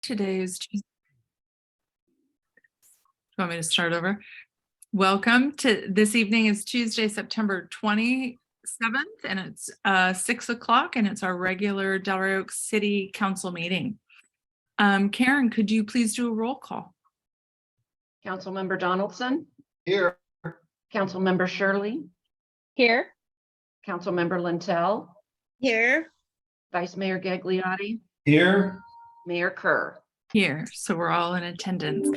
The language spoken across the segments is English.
Today is Tuesday. You want me to start over? Welcome to this evening is Tuesday, September 27th, and it's 6 o'clock, and it's our regular Delray Oaks City Council meeting. Karen, could you please do a roll call? Councilmember Donaldson. Here. Councilmember Shirley. Here. Councilmember Lintel. Here. Vice Mayor Gagliotti. Here. Mayor Kerr. Here, so we're all in attendance.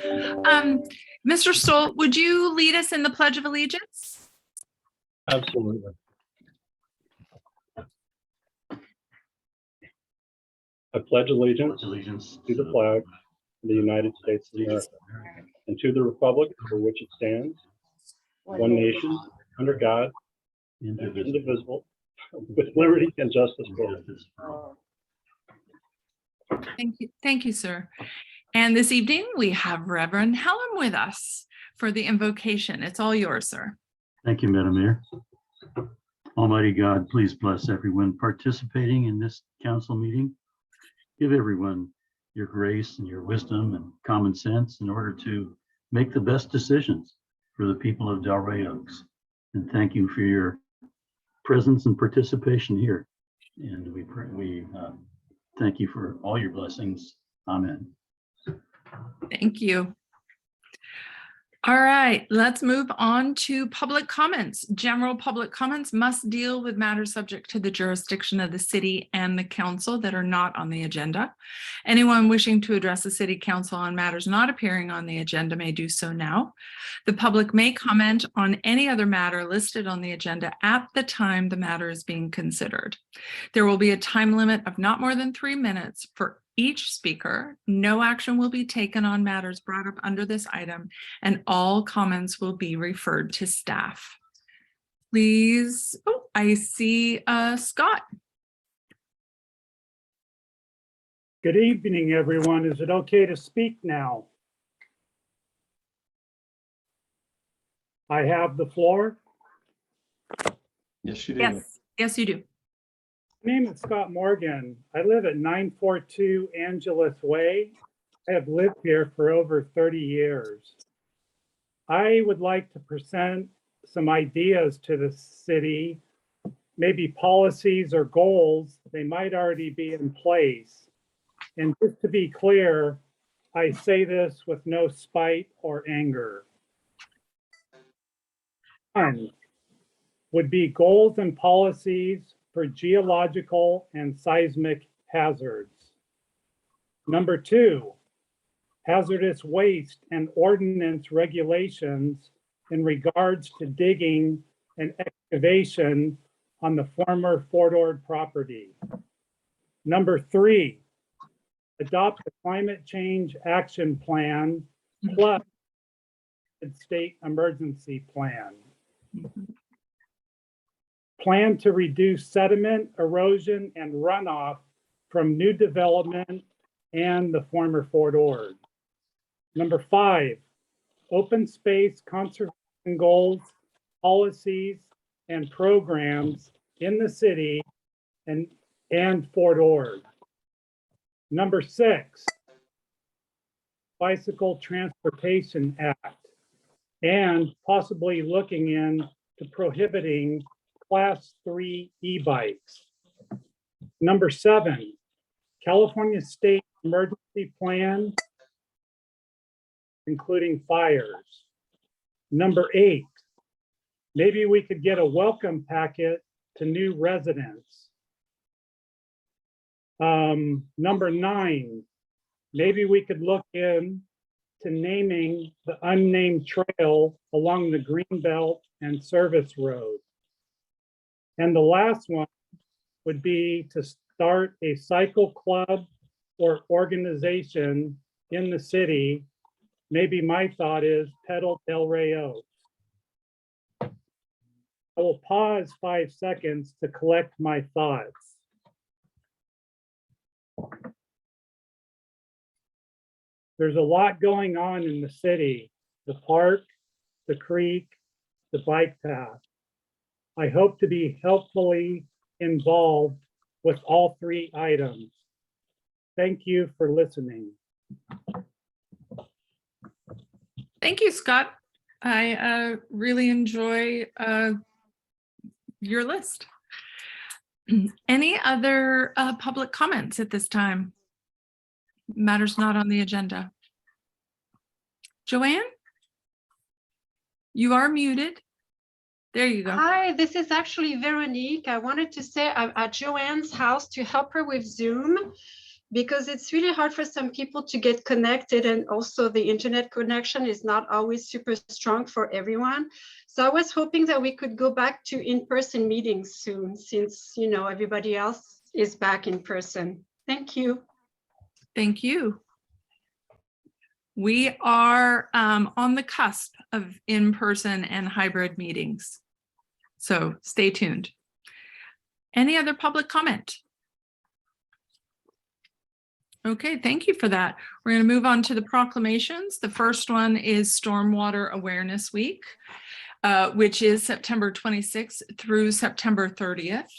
Mr. Stoll, would you lead us in the Pledge of Allegiance? Absolutely. I pledge allegiance to the flag of the United States of America and to the republic for which it stands, one nation, under God, indivisible, with liberty and justice for all. Thank you, sir. And this evening we have Reverend Hallam with us for the invocation. It's all yours, sir. Thank you, Madam Mayor. Almighty God, please bless everyone participating in this council meeting. Give everyone your grace and your wisdom and common sense in order to make the best decisions for the people of Delray Oaks. And thank you for your presence and participation here. And we thank you for all your blessings. Amen. Thank you. All right, let's move on to public comments. General public comments must deal with matters subject to the jurisdiction of the city and the council that are not on the agenda. Anyone wishing to address the city council on matters not appearing on the agenda may do so now. The public may comment on any other matter listed on the agenda at the time the matter is being considered. There will be a time limit of not more than 3 minutes for each speaker. No action will be taken on matters brought up under this item, and all comments will be referred to staff. Please, oh, I see Scott. Good evening, everyone. Is it okay to speak now? I have the floor. Yes, you do. Yes, you do. My name is Scott Morgan. I live at 942 Angeles Way. I have lived here for over 30 years. I would like to present some ideas to the city, maybe policies or goals. They might already be in place. And just to be clear, I say this with no spite or anger. One would be goals and policies for geological and seismic hazards. Number 2, hazardous waste and ordinance regulations in regards to digging and excavation on the former FORTAG property. Number 3, adopt a climate change action plan plus a state emergency plan. Plan to reduce sediment, erosion, and runoff from new development and the former FORTAG. Number 5, open space conservation goals, policies, and programs in the city and FORTAG. Number 6, Bicycle Transportation Act, and possibly looking into prohibiting Class 3 e-bikes. Number 7, California State Emergency Plan, including fires. Number 8, maybe we could get a welcome packet to new residents. Number 9, maybe we could look into naming the unnamed trail along the Greenbelt and Service Road. And the last one would be to start a cycle club or organization in the city. Maybe my thought is Pedal Delray Oaks. I will pause 5 seconds to collect my thoughts. There's a lot going on in the city: the park, the creek, the bike path. I hope to be helpfully involved with all 3 items. Thank you for listening. Thank you, Scott. I really enjoy your list. Any other public comments at this time? Matters not on the agenda. Joanne? You are muted. There you go. Hi, this is actually Veronique. I wanted to say I'm at Joanne's house to help her with Zoom because it's really hard for some people to get connected, and also the internet connection is not always super strong for everyone. So I was hoping that we could go back to in-person meetings soon, since everybody else is back in person. Thank you. Thank you. We are on the cusp of in-person and hybrid meetings. So stay tuned. Any other public comment? Okay, thank you for that. We're going to move on to the proclamations. The first one is Stormwater Awareness Week, which is September 26th through September 30th.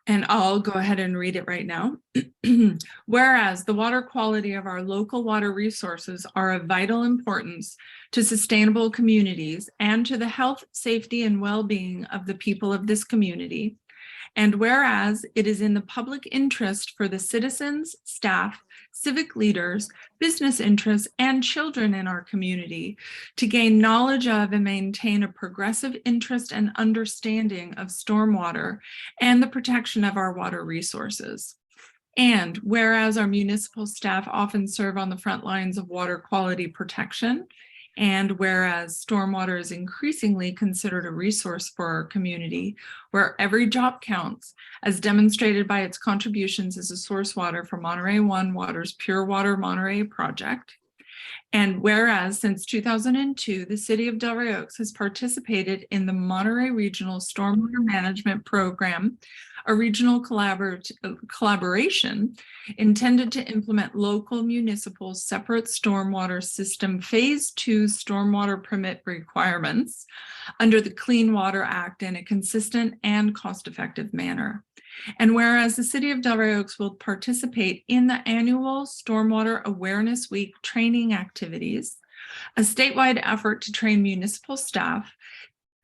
And I'll go ahead and read it right now. Whereas the water quality of our local water resources are of vital importance to sustainable communities and to the health, safety, and well-being of the people of this community. And whereas it is in the public interest for the citizens, staff, civic leaders, business interests, and children in our community to gain knowledge of and maintain a progressive interest and understanding of stormwater and the protection of our water resources. And whereas our municipal staff often serve on the front lines of water quality protection, and whereas stormwater is increasingly considered a resource for our community, where every drop counts, as demonstrated by its contributions as a source water for Monterey One Water's Pure Water Monterey project. And whereas since 2002, the City of Delray Oaks has participated in the Monterey Regional Stormwater Management Program, a regional collaboration intended to implement local municipal separate stormwater system Phase 2 stormwater permit requirements under the Clean Water Act in a consistent and cost-effective manner. And whereas the City of Delray Oaks will participate in the annual Stormwater Awareness Week training activities, a statewide effort to train municipal staff,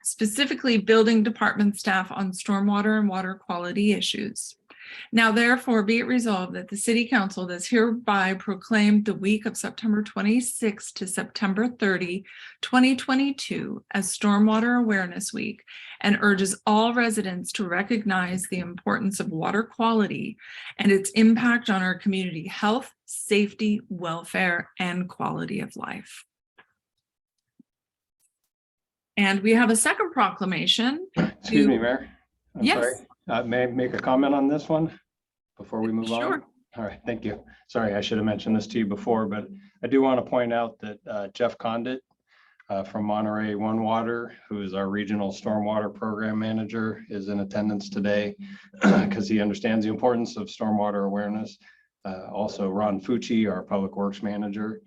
specifically building department staff, on stormwater and water quality issues. Now, therefore, be it resolved that the City Council does hereby proclaim the week of September 26 to September 30, 2022 as Stormwater Awareness Week, and urges all residents to recognize the importance of water quality and its impact on our community health, safety, welfare, and quality of life. And we have a second proclamation. Excuse me, Mayor. I'm Yes. sorry. May I make a comment on this one before we move on? Sure. All right, thank you. Sorry, I should have mentioned this to you before, but I do want to point out that Jeff Condit from Monterey One Water, who is our regional stormwater program manager, is in attendance today because he understands the importance of stormwater awareness. Also, Ron Fucci, our public works manager.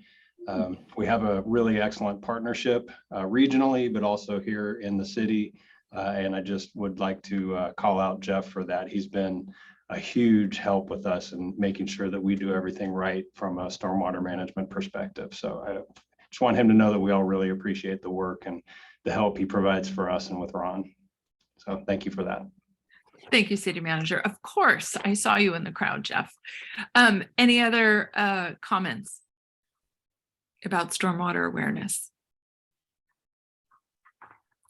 We have a really excellent partnership regionally, but also here in the city. And I just would like to call out Jeff for that. He's been a huge help with us in making sure that we do everything right from a stormwater management perspective. So I just want him to know that we all really appreciate the work and the help he provides for us and with Ron. So thank you for that. Thank you, City Manager. Of course, I saw you in the crowd, Jeff. Any other comments about stormwater awareness?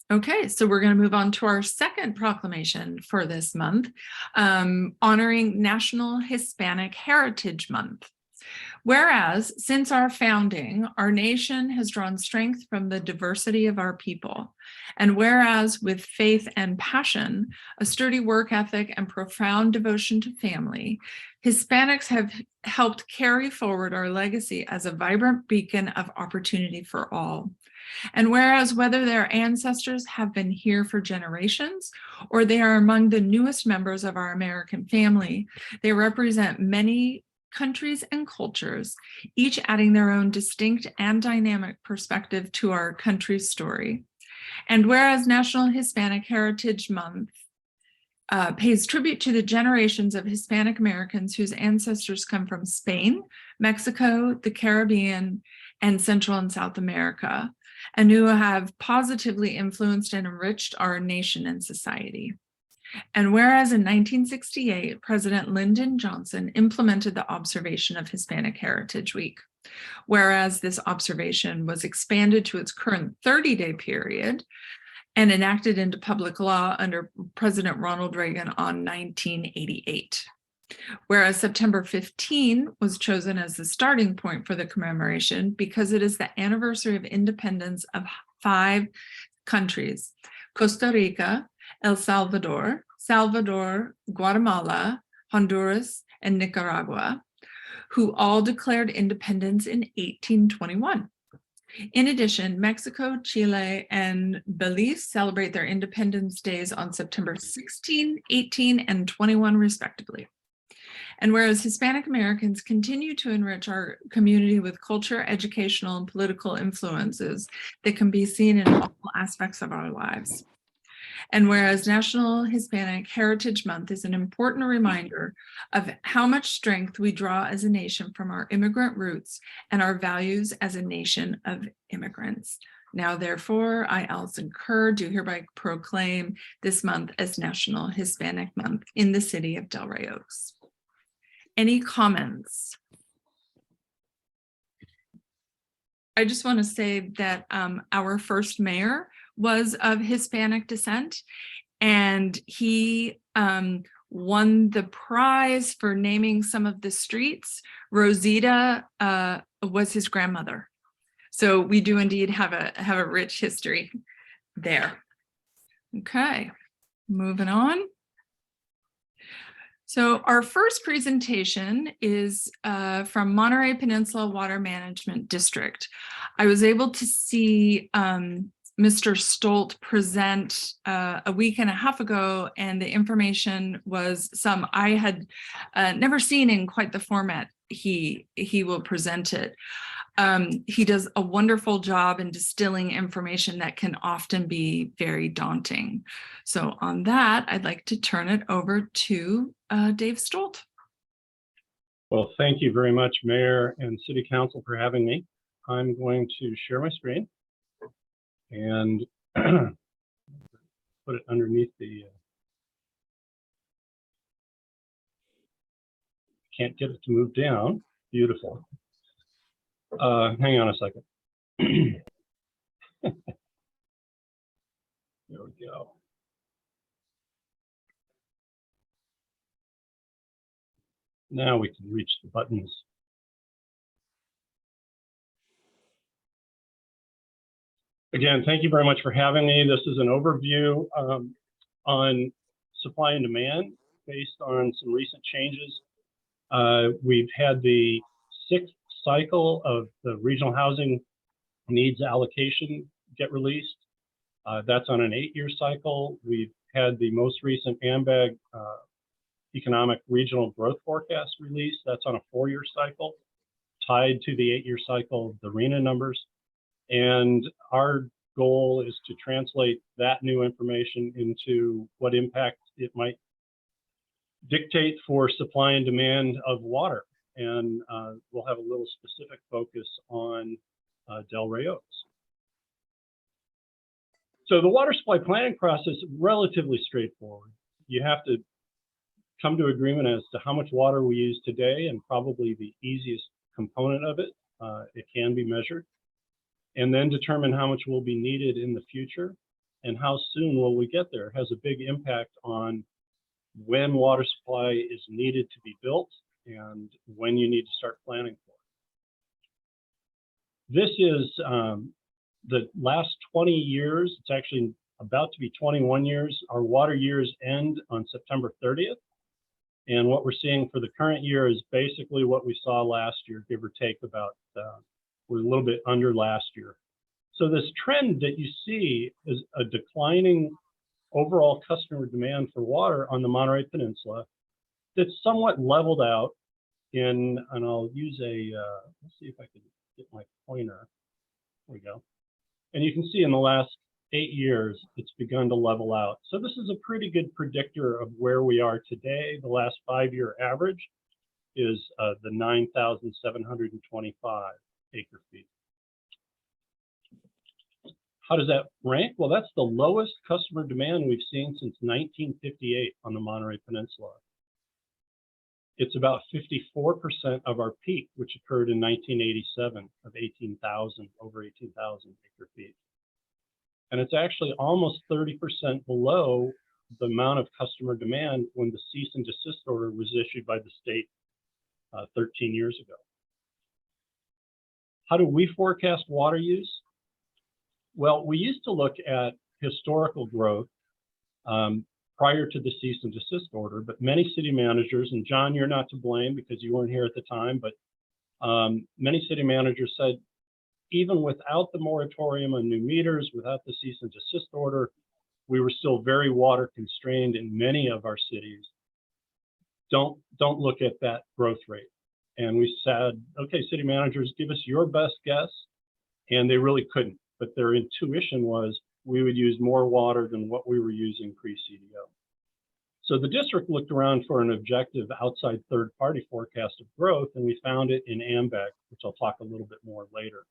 Okay, so we're going to move on to our second proclamation for this month, honoring National Hispanic Heritage Month. Whereas since our founding, our nation has drawn strength from the diversity of our people. And whereas with faith and passion, a sturdy work ethic, and profound devotion to family, Hispanics have helped carry forward our legacy as a vibrant beacon of opportunity for all. And whereas whether their ancestors have been here for generations or they are among the newest members of our American family, they represent many countries and cultures, each adding their own distinct and dynamic perspective to our country's story. And whereas National Hispanic Heritage Month pays tribute to the generations of Hispanic Americans whose ancestors come from Spain, Mexico, the Caribbean, and Central and South America, and who have positively influenced and enriched our nation and society. And whereas in 1968, President Lyndon Johnson implemented the observation of Hispanic Heritage Week, whereas this observation was expanded to its current 30-day period and enacted into public law under President Ronald Reagan on 1988. Whereas September 15 was chosen as the starting point for the commemoration because it is the anniversary of independence of 5 countries: Costa Rica, El Salvador, Guatemala, Honduras, and Nicaragua, who all declared independence in 1821. In addition, Mexico, Chile, and Belize celebrate their independence days on September 16, 18, and 21, respectively. And whereas Hispanic Americans continue to enrich our community with culture, educational, and political influences that can be seen in all aspects of our lives. And whereas National Hispanic Heritage Month is an important reminder of how much strength we draw as a nation from our immigrant roots and our values as a nation of immigrants. Now, therefore, I, Allison Kerr, do hereby proclaim this month as National Hispanic Month in the city of Delray Oaks. Any comments? I just want to say that our first mayor was of Hispanic descent, and he won the prize for naming some of the streets. Rosita was his grandmother. So we do indeed have a rich history there. Okay, moving on. So our first presentation is from Monterey Peninsula Water Management District. I was able to see Mr. Stolt present a week and a half ago, and the information was some I had never seen in quite the format he will present it. He does a wonderful job in distilling information that can often be very daunting. So on that, I'd like to turn it over to Dave Stolt. Well, thank you very much, Mayor and City Council, for having me. I'm going to share my screen and put it underneath the, can't get it to move down. Beautiful. Hang on a second. There we go. Now we can reach the buttons. Again, thank you very much for having me. This is an overview on supply and demand based on some recent changes. We've had the 6th cycle of the regional housing needs allocation get released. That's on an 8-year cycle. We've had the most recent AMBAG economic regional growth forecast release. That's on a 4-year cycle, tied to the 8-year cycle of the RENA numbers. And our goal is to translate that new information into what impact it might dictate for supply and demand of water. And we'll have a little specific focus on Delray Oaks. So the water supply planning process is relatively straightforward. You have to come to agreement as to how much water we use today, and probably the easiest component of it, it can be measured, and then determine how much will be needed in the future and how soon will we get there. It has a big impact on when water supply is needed to be built and when you need to start planning for it. This is the last 20 years. It's actually about to be 21 years. Our water years end on September 30th. And what we're seeing for the current year is basically what we saw last year, give or take about, we're a little bit under last year. So this trend that you see is a declining overall customer demand for water on the Monterey Peninsula that's somewhat leveled out in, and I'll use a, let's see if I can get my pointer. There we go. And you can see in the last 8 years, it's begun to level out. So this is a pretty good predictor of where we are today. The last 5-year average is the 9,725 acre feet. How does that rank? Well, that's the lowest customer demand we've seen since 1958 on the Monterey Peninsula. It's about 54% of our peak, which occurred in 1987 of 18,000, over 18,000 acre feet. And it's actually almost 30% below the amount of customer demand when the cease and desist order was issued by the state 13 years ago. How do we forecast water use? Well, we used to look at historical growth prior to the cease and desist order, but many city managers, and John, you're not to blame because you weren't here at the time, but many city managers said, even without the moratorium on new meters, without the cease and desist order, we were still very water constrained in many of our cities. Don't look at that growth rate. And we said, okay, city managers, give us your best guess. And they really couldn't, but their intuition was we would use more water than what we were using pre-CDO. So the district looked around for an objective outside third-party forecast of growth, and we found it in AMBEC, which I'll talk a little bit more later.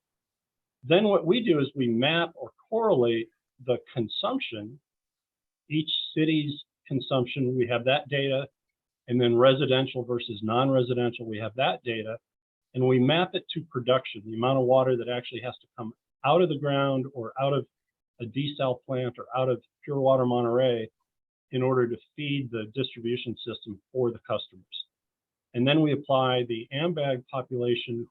Then what we do is we map or correlate the consumption, each city's consumption, we have that data, and then residential versus non-residential, we have that data, and we map it to production, the amount of water that actually has to come out of the ground or out of a desal plant or out of Pure Water Monterey in order to feed the distribution system for the customers. And then we apply the AMBAG population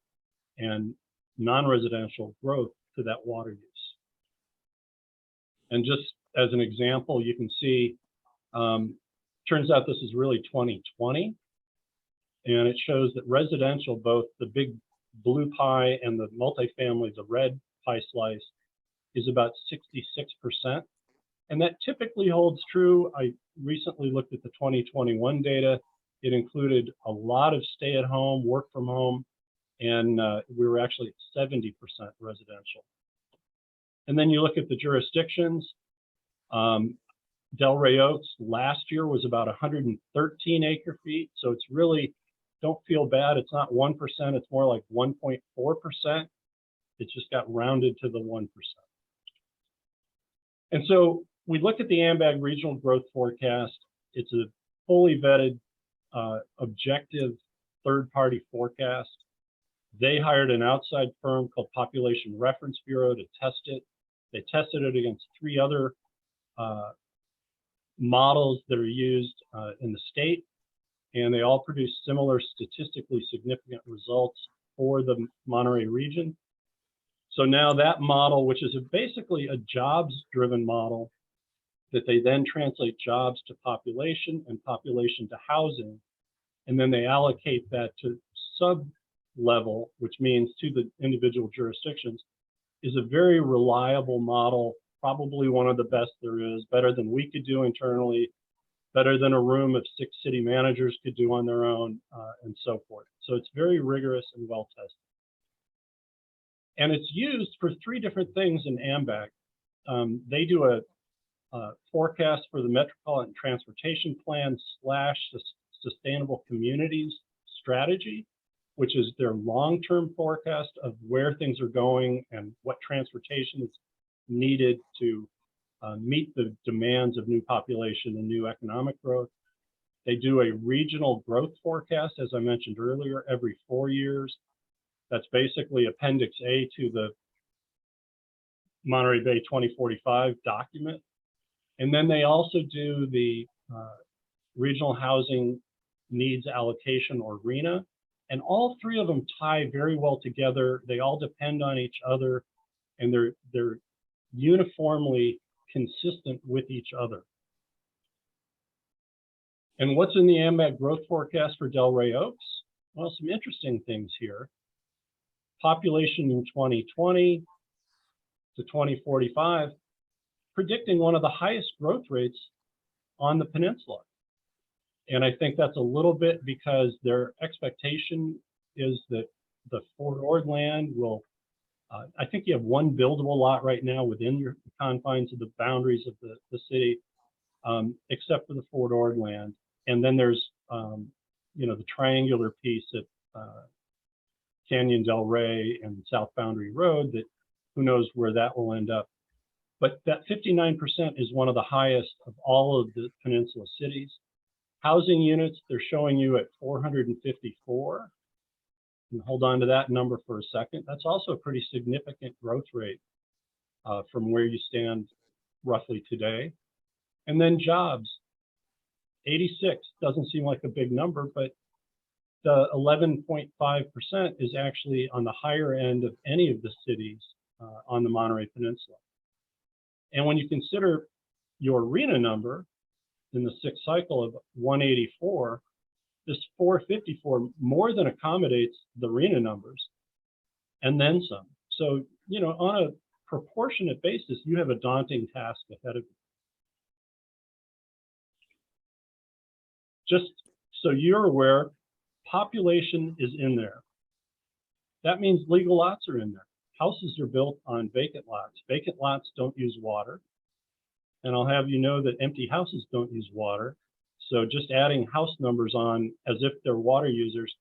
and non-residential growth to that water use. And just as an example, you can see, turns out this is really 2020, and it shows that residential, both the big blue pie and the multifamily, the red pie slice, is about 66%. And that typically holds true. I recently looked at the 2021 data. It included a lot of stay at home, work from home, and we were actually at 70% residential. And then you look at the jurisdictions. Delray Oaks last year was about 113 acre feet. So it's really, don't feel bad. It's not 1%, it's more like 1.4%. It just got rounded to the 1%. And so we looked at the AMBAG regional growth forecast. It's a fully vetted, objective third-party forecast. They hired an outside firm called Population Reference Bureau to test it. They tested it against 3 other models that are used in the state, and they all produce similar statistically significant results for the Monterey region. So now that model, which is basically a jobs-driven model, that they then translate jobs to population and population to housing, and then they allocate that to sub-level, which means to the individual jurisdictions, is a very reliable model, probably one of the best there is, better than we could do internally, better than a room of 6 city managers could do on their own, and so forth. So it's very rigorous and well tested. And it's used for 3 different things in AMBAG. They do a forecast for the Metropolitan Transportation Plan / Sustainable Communities strategy, which is their long-term forecast of where things are going and what transportation is needed to meet the demands of new population and new economic growth. They do a regional growth forecast, as I mentioned earlier, every 4 years. That's basically Appendix A to the Monterey Bay 2045 document. And then they also do the Regional Housing Needs Allocation, or RHNA. And all 3 of them tie very well together. They all depend on each other, and they're uniformly consistent with each other. And what's in the AMBAG growth forecast for Delray Oaks? Well, some interesting things here. Population in 2020 to 2045, predicting one of the highest growth rates on the peninsula. And I think that's a little bit because their expectation is that the Fort Ord land will, I think you have 1 buildable lot right now within your confines of the boundaries of the city, except for the Fort Ord land. And then there's the triangular piece at Canyon Del Rey and South Boundary Road that who knows where that will end up. But that 59% is one of the highest of all of the peninsula cities. Housing units, they're showing you at 454. And hold on to that number for a second. That's also a pretty significant growth rate from where you stand roughly today. And then jobs, 86 doesn't seem like a big number, but the 11.5% is actually on the higher end of any of the cities on the Monterey Peninsula. And when you consider your RENA number in the sixth cycle of 184, this 454 more than accommodates the RENA numbers and then some. So, on a proportionate basis, you have a daunting task ahead of you. Just so you're aware, population is in there. That means legal lots are in there. Houses are built on vacant lots. Vacant lots don't use water. And I'll have you know that empty houses don't use water. So just adding house numbers on as if they're water users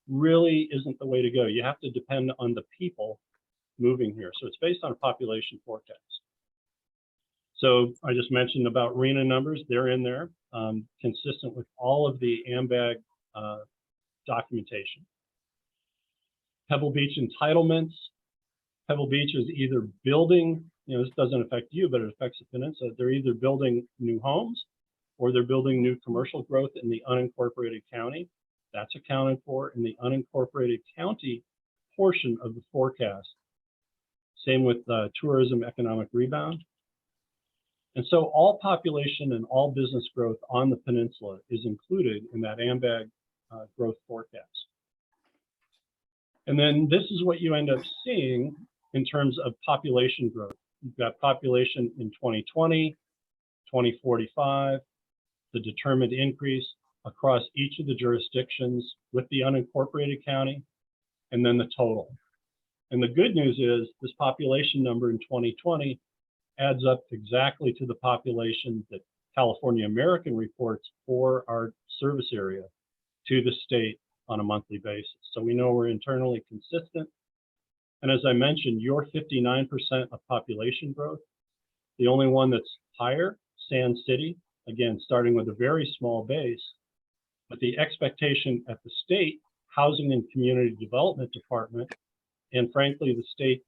really isn't the way to go. You have to depend on the people moving here. So it's based on a population forecast. So I just mentioned about RENA numbers. They're in there, consistent with all of the AMBAG documentation. Pebble Beach entitlements. Pebble Beach is either building, this doesn't affect you, but it affects the peninsula. They're either building new homes or they're building new commercial growth in the unincorporated county. That's accounted for in the unincorporated county portion of the forecast. Same with tourism economic rebound. And so all population and all business growth on the peninsula is included in that AMBAG growth forecast. And then this is what you end up seeing in terms of population growth. You've got population in 2020, 2045, the determined increase across each of the jurisdictions with the unincorporated county, and then the total. And the good news is this population number in 2020 adds up exactly to the population that California American reports for our service area to the state on a monthly basis. So we know we're internally consistent. And as I mentioned, your 59% of population growth, the only one that's higher, Sand City, again, starting with a very small base, but the expectation at the state Housing and Community Development Department, and frankly, the state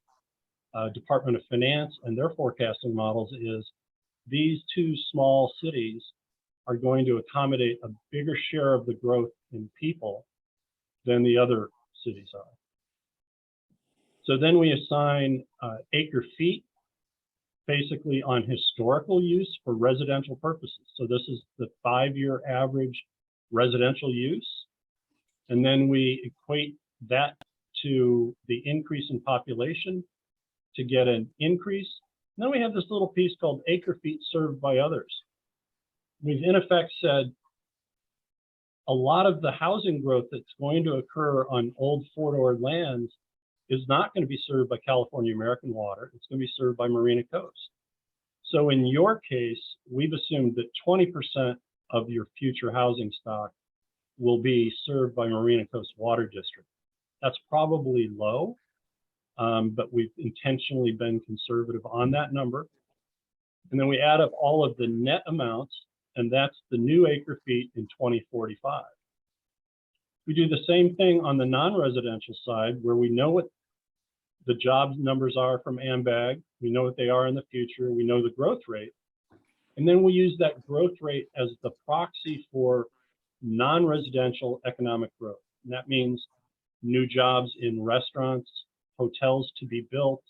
Department of Finance and their forecasting models is these two small cities are going to accommodate a bigger share of the growth in people than the other cities are. So then we assign acre feet basically on historical use for residential purposes. So this is the 5-year average residential use. And then we equate that to the increase in population to get an increase. And then we have this little piece called acre feet served by others. We've in effect said a lot of the housing growth that's going to occur on old Fort Ord lands is not going to be served by California American Water. It's going to be served by Marina Coast. So in your case, we've assumed that 20% of your future housing stock will be served by Marina Coast Water District. That's probably low, but we've intentionally been conservative on that number. And then we add up all of the net amounts, and that's the new acre feet in 2045. We do the same thing on the non-residential side, where we know what the jobs numbers are from AMBAG. We know what they are in the future. We know the growth rate. And then we use that growth rate as the proxy for non-residential economic growth. And that means new jobs in restaurants, hotels to be built,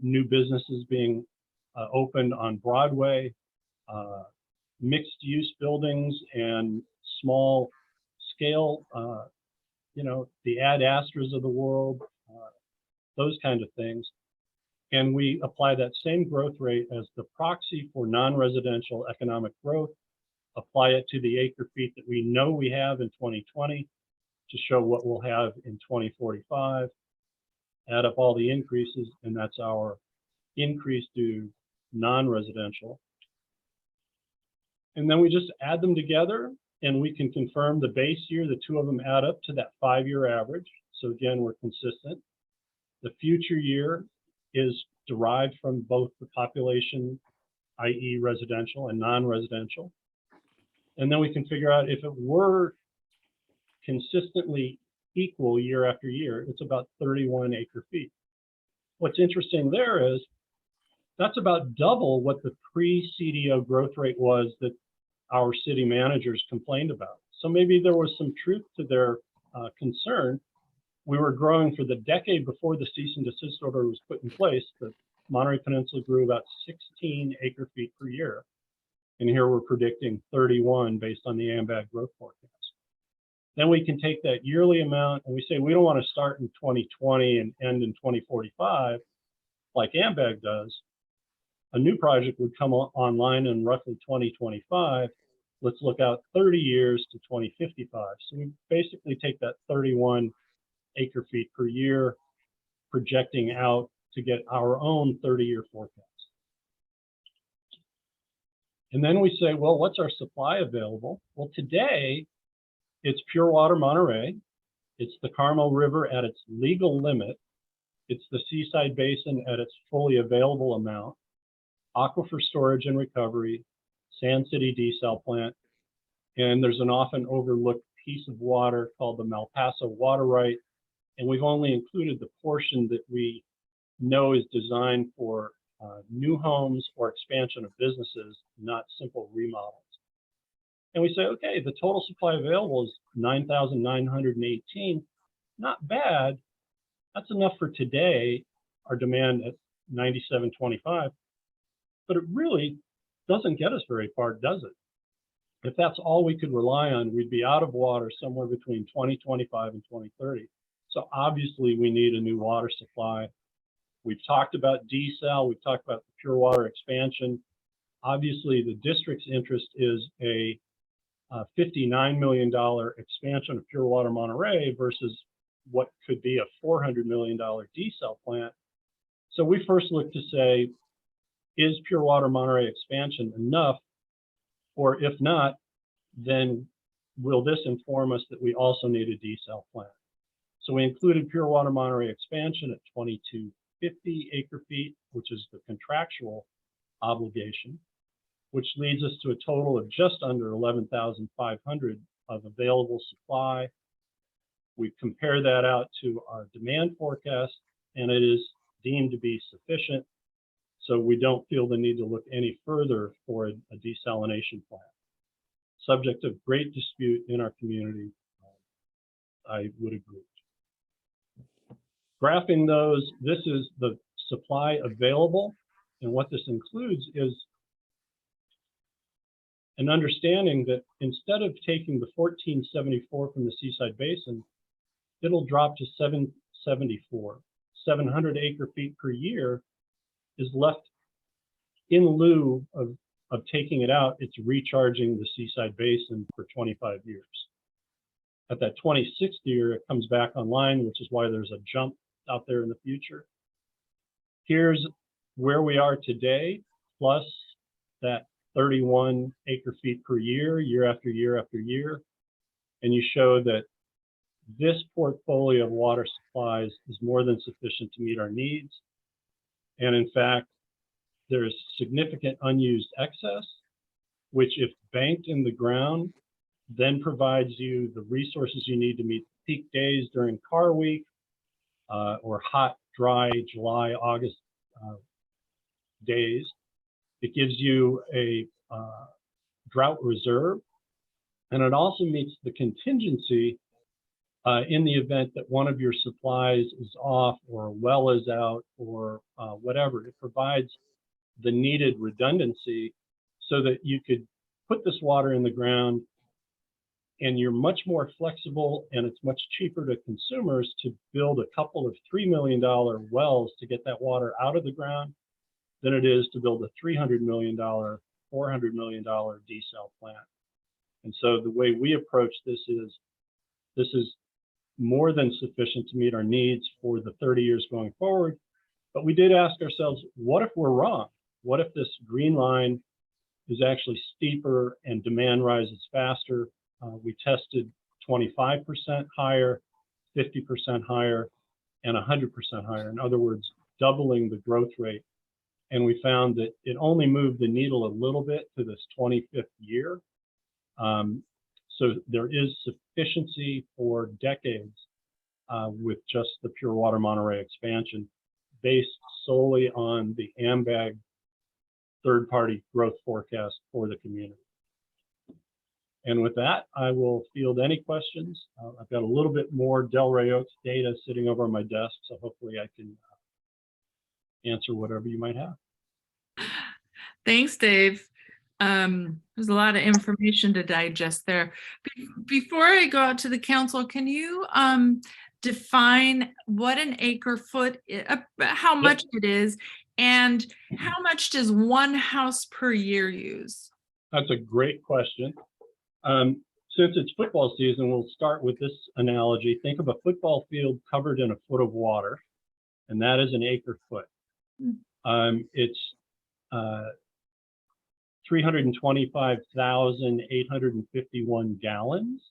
new businesses being opened on Broadway, mixed use buildings and small scale, the Ad Astras of the world, those kind of things. And we apply that same growth rate as the proxy for non-residential economic growth, apply it to the acre feet that we know we have in 2020 to show what we'll have in 2045, add up all the increases, and that's our increase to non-residential. And then we just add them together And we can confirm the base year, the two of them add up to that 5-year average. So again, we're consistent. The future year is derived from both the population, i.e. residential and non-residential. And then we can figure out if it were consistently equal year after year, it's about 31 acre feet. What's interesting there is that's about double what the pre-CDO growth rate was that our city managers complained about. So maybe there was some truth to their concern. We were growing for the decade before the cease and desist order was put in place. The Monterey Peninsula grew about 16 acre feet per year. And here we're predicting 31 based on the AMBAG growth forecast. Then we can take that yearly amount and we say we don't want to start in 2020 and end in 2045 like AMBAG does. A new project would come online in roughly 2025. Let's look out 30 years to 2055. So we basically take that 31 acre feet per year, projecting out to get our own 30-year forecast. And then we say, well, what's our supply available? Well, today, it's pure water Monterey. It's the Carmel River at its legal limit. It's the Seaside Basin at its fully available amount. Aquifer storage and recovery, Sand City desal plant, and there's an often overlooked piece of water called the Malpaso water right, and we've only included the portion that we know is designed for new homes or expansion of businesses, not simple remodels. And we say, okay, the total supply available is 9,918, not bad. That's enough for today, our demand at 97.25. But it really doesn't get us very far, does it? If that's all we could rely on, we'd be out of water somewhere between 2025 and 2030. So obviously we need a new water supply. We've talked about desal, we've talked about the pure water expansion. Obviously the district's interest is a $59 million expansion of pure water Monterey versus what could be a $400 million desal plant. So we first look to say, is pure water Monterey expansion enough? Or if not, then will this inform us that we also need a desal plant? So we included pure water Monterey expansion at 2250 acre feet, which is the contractual obligation, which leads us to a total of just under 11,500 of available supply. We compare that out to our demand forecast, and it is deemed to be sufficient. So we don't feel the need to look any further for a desalination plant. Subject of great dispute in our community, I would agree. Graphing those, this is the supply available. And what this includes is an understanding that instead of taking the 1474 from the Seaside Basin, it'll drop to 774. 700 acre feet per year is left in lieu of taking it out. It's recharging the Seaside Basin for 25 years. At that 26th year, it comes back online, which is why there's a jump out there in the future. Here's where we are today, plus that 31 acre feet per year, year after year after year. And you show that this portfolio of water supplies is more than sufficient to meet our needs. And in fact, there is significant unused excess, which if banked in the ground, then provides you the resources you need to meet peak days during car week or hot, dry July, August days. It gives you a drought reserve, and it also meets the contingency in the event that one of your supplies is off or a well is out or whatever. It provides the needed redundancy so that you could put this water in the ground, and you're much more flexible, and it's much cheaper to consumers to build a couple of $3 million wells to get that water out of the ground than it is to build a $300 million, $400 million desal plant. And so the way we approach this is more than sufficient to meet our needs for the 30 years going forward. But we did ask ourselves, what if we're wrong? What if this green line is actually steeper and demand rises faster? We tested 25% higher, 50% higher, and 100% higher. In other words, doubling the growth rate. And we found that it only moved the needle a little bit to this 25th year. So there is sufficiency for decades with just the Pure Water Monterey expansion based solely on the AMBAG third-party growth forecast for the community. And with that, I will field any questions. I've got a little bit more Del Rey Oaks data sitting over on my desk, so hopefully I can answer whatever you might have. Thanks, Dave. There's a lot of information to digest there. Before I go out to the council, can you define what an acre foot, how much it is, and how much does one house per year use? That's a great question. Since it's football season, we'll start with this analogy. Think of a football field covered in a foot of water, and that is an acre foot. It's 325,851 gallons.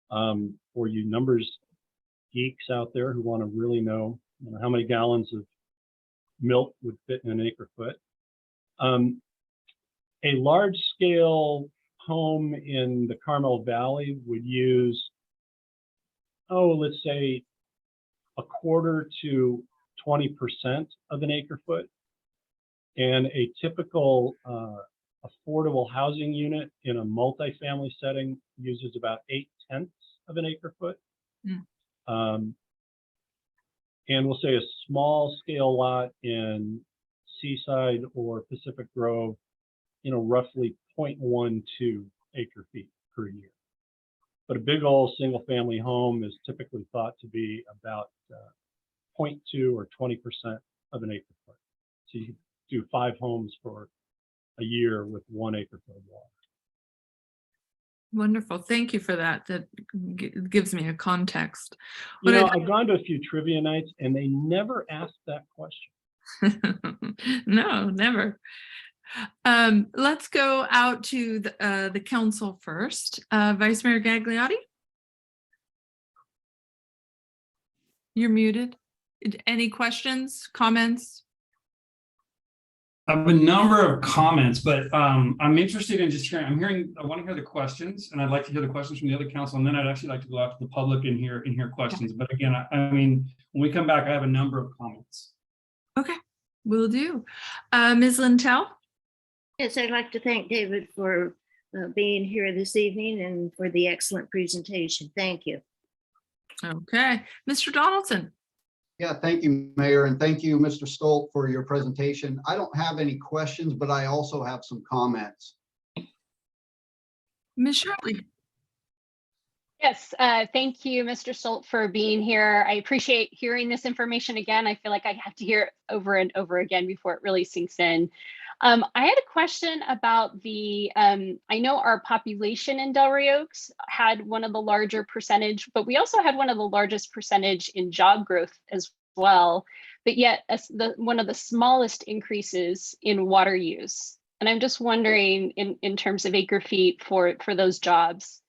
For you numbers geeks out there who want to really know, how many gallons of milk would fit in an acre foot. A large scale home in the Carmel Valley would use, let's say a quarter to 20% of an acre foot. And a typical affordable housing unit in a multifamily setting uses about 0.8 of an acre foot. And we'll say a small scale lot in Seaside or Pacific Grove, roughly 0.12 acre feet per year. But a big old single family home is typically thought to be about 0.2 or 20% of an acre foot. So you do 5 homes for a year with 1 acre foot of water. Wonderful. Thank you for that. That gives me a context. I've gone to a few trivia nights and they never asked that question. No, never. Let's go out to the council first. Vice Mayor Gagliotti? You're muted. Any questions, comments? I have a number of comments, but I'm interested in just hearing, I want to hear the questions, and I'd like to hear the questions from the other council, and then I'd actually like to go out to the public and hear questions. But again, I mean, when we come back, I have a number of comments. Okay, will do. Ms. Lintel? Yes, I'd like to thank David for being here this evening and for the excellent presentation. Thank you. Okay, Mr. Donaldson? Yeah, thank you, Mayor, and thank you, Mr. Stolt, for your presentation. I don't have any questions, but I also have some comments. Ms. Shirley? Yes, thank you, Mr. Stolt, for being here. I appreciate hearing this information again. I feel like I have to hear it over and over again before it really sinks in. I had a question about I know our population in Del Rey Oaks had one of the larger percentage, but we also had one of the largest percentage in job growth as well, but yet one of the smallest increases in water use. And I'm just wondering in terms of acre feet for those jobs,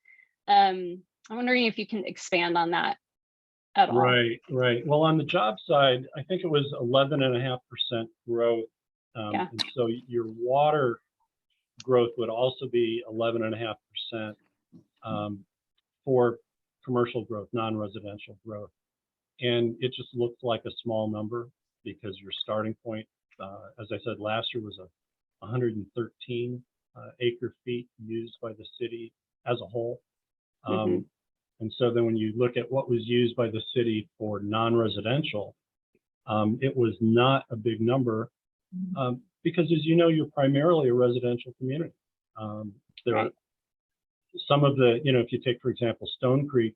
I'm wondering if you can expand on that at all. Right. Well, on the job side, I think it was 11.5% growth. And so your water growth would also be 11.5% for commercial growth, non-residential growth. And it just looked like a small number because your starting point, as I said, last year was 113 acre feet used by the city as a whole. And so then when you look at what was used by the city for non-residential, it was not a big number. Because as you know, you're primarily a residential community. There are some of the, if you take, for example, Stone Creek,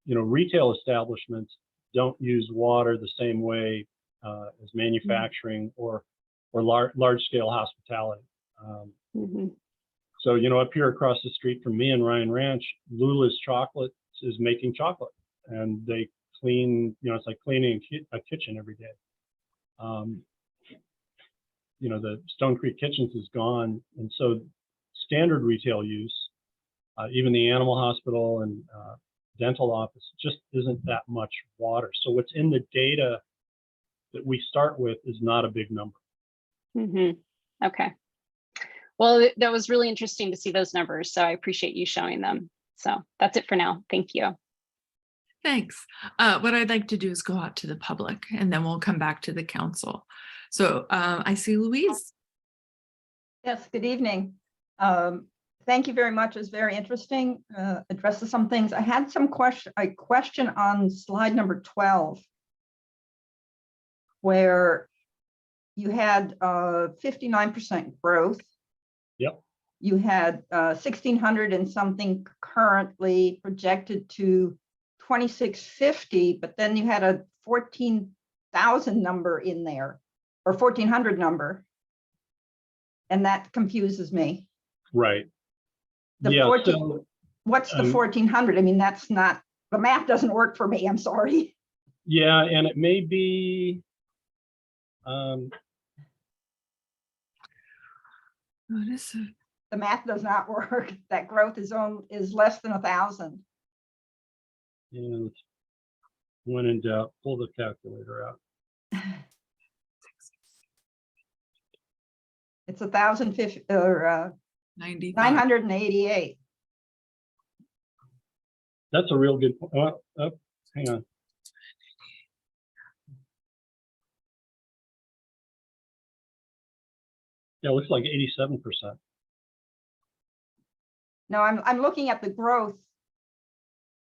retail establishments don't use water the same way as manufacturing or large scale hospitality. So, up here across the street from me in Ryan Ranch, Lula's Chocolates is making chocolate and they clean, it's like cleaning a kitchen every day. The Stone Creek Kitchens is gone. And so standard retail use Even the animal hospital and dental office just isn't that much water. So what's in the data that we start with is not a big number. Okay. Well, that was really interesting to see those numbers. So I appreciate you showing them. So that's it for now. Thank you. Thanks. What I'd like to do is go out to the public and then we'll come back to the council. So I see Louise. Yes, good evening. Thank you very much. It's very interesting. Addresses some things. I had a question on slide number 12, where you had 59% growth. Yep. You had 1,600 and something currently projected to 2,650, but then you had a 14,000 number in there, or 1,400 number. And that confuses me. Right. The Yeah, 14, so, what's the 1,400? I mean, that's not, the math doesn't work for me. I'm sorry. yeah, and it may be, What is it? The math does not work. That growth is less than 1,000. and when in doubt, pull the calculator out. It's 1,050 or 988. That's a real good point. Hang on. Yeah, it looks like 87%. No, I'm looking at the growth.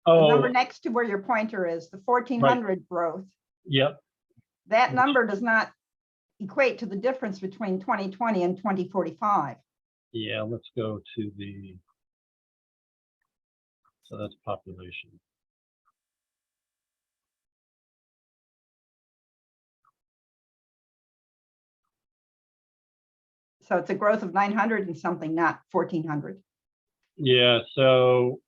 Oh, The number next to where your pointer is, the 1,400 growth. yep. That number does not equate to the difference between 2020 and 2045. Yeah, let's go to the, so that's population. So it's a growth of 900 and something, not 1,400. Yeah, so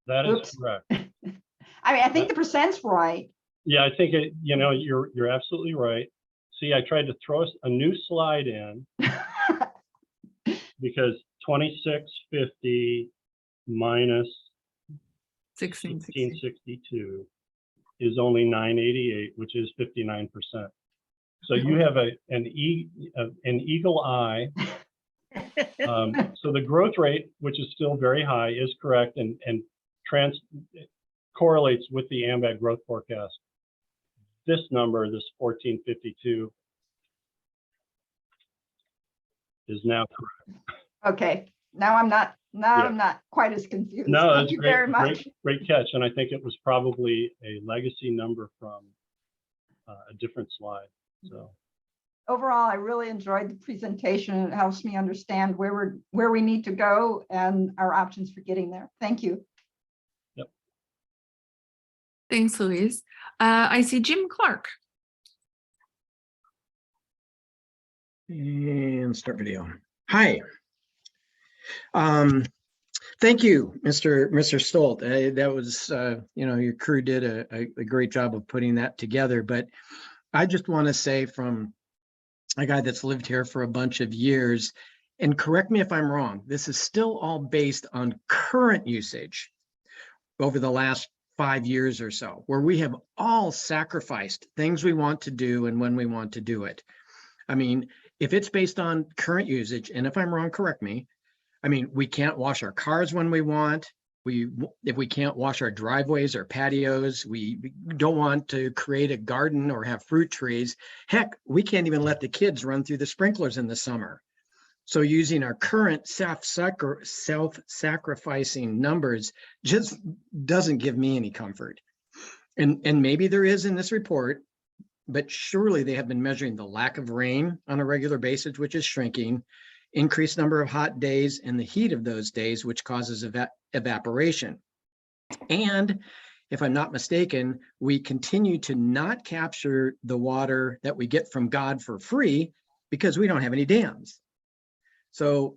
that is Oops. correct. I mean, I think the percent's right. Yeah, I think it, you know, you're absolutely right. See, I tried to throw a new slide in because 2,650 minus 1,662 is only 988, which is 59%. So you have an eagle eye. So the growth rate, which is still very high, is correct and correlates with the AMBAG growth forecast. This number, this 1,452, is now correct. Okay, now I'm not I'm not quite as confused. No, Thank that's you great, very much. great catch. And I think it was probably a legacy number from a different slide. So Overall, I really enjoyed the presentation. It helps me understand where we need to go and our options for getting there. Thank you. yep. Thanks, Louise. I see Jim Clark. And start video. Hi. Thank you, Mr. Stolt. That was, you know, your crew did a great job of putting that together. But I just want to say, from a guy that's lived here for a bunch of years, and correct me if I'm wrong, this is still all based on current usage over the last 5 years or so, where we have all sacrificed things we want to do and when we want to do it. I mean, if it's based on current usage, and if I'm wrong, correct me. I mean, we can't wash our cars when we want. If we can't wash our driveways or patios, we don't want to create a garden or have fruit trees. Heck, we can't even let the kids run through the sprinklers in the summer. So using our current self-sacrificing numbers just doesn't give me any comfort. And maybe there is in this report, but surely they have been measuring the lack of rain on a regular basis, which is shrinking, increased number of hot days, and the heat of those days, which causes evaporation. And if I'm not mistaken, we continue to not capture the water that we get from God for free because we don't have any dams. So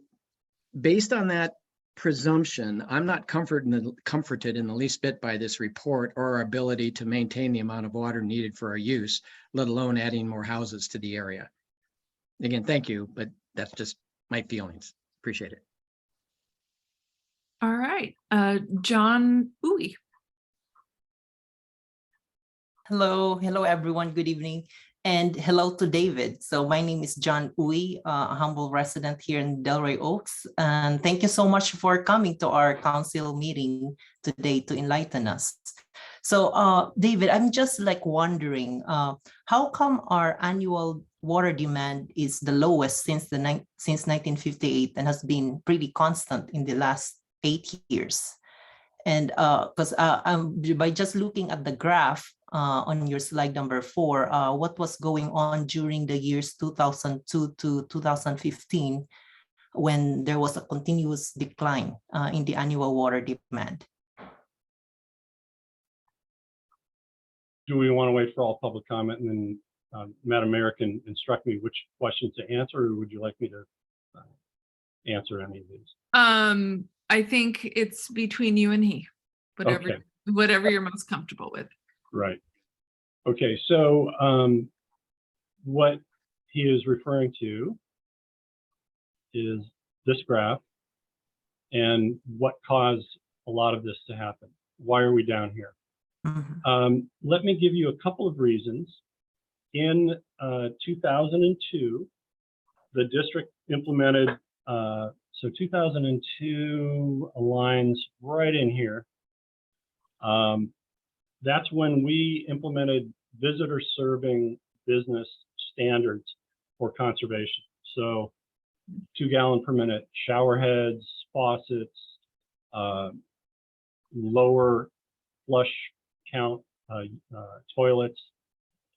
based on that presumption, I'm not comforted in the least bit by this report or our ability to maintain the amount of water needed for our use, let alone adding more houses to the area. Again, thank you, but that's just my feelings. Appreciate it. All right, John Uy. Hello everyone. Good evening, and hello to David. So my name is John Uy, a humble resident here in Delray Oaks, and thank you so much for coming to our council meeting today to enlighten us. So David, I'm just like wondering, how come our annual water demand is the lowest since 1958 and has been pretty constant in the last 8 years? And because by just looking at the graph on your slide number 4, what was going on during the years 2002 to 2015 when there was a continuous decline in the annual water demand? Do we want to wait for all public comment and then Madam Mayor can instruct me which questions to answer, or would you like me to answer any of these? I think it's between you and he, whatever, Okay. whatever you're most comfortable with. Right. Okay, so what he is referring to is this graph and what caused a lot of this to happen. Why are we down here? Let me give you a couple of reasons. In 2002, the district implemented, so 2002 aligns right in here. That's when we implemented visitor serving business standards for conservation. So 2 gallon per minute shower heads, faucets, lower flush count toilets,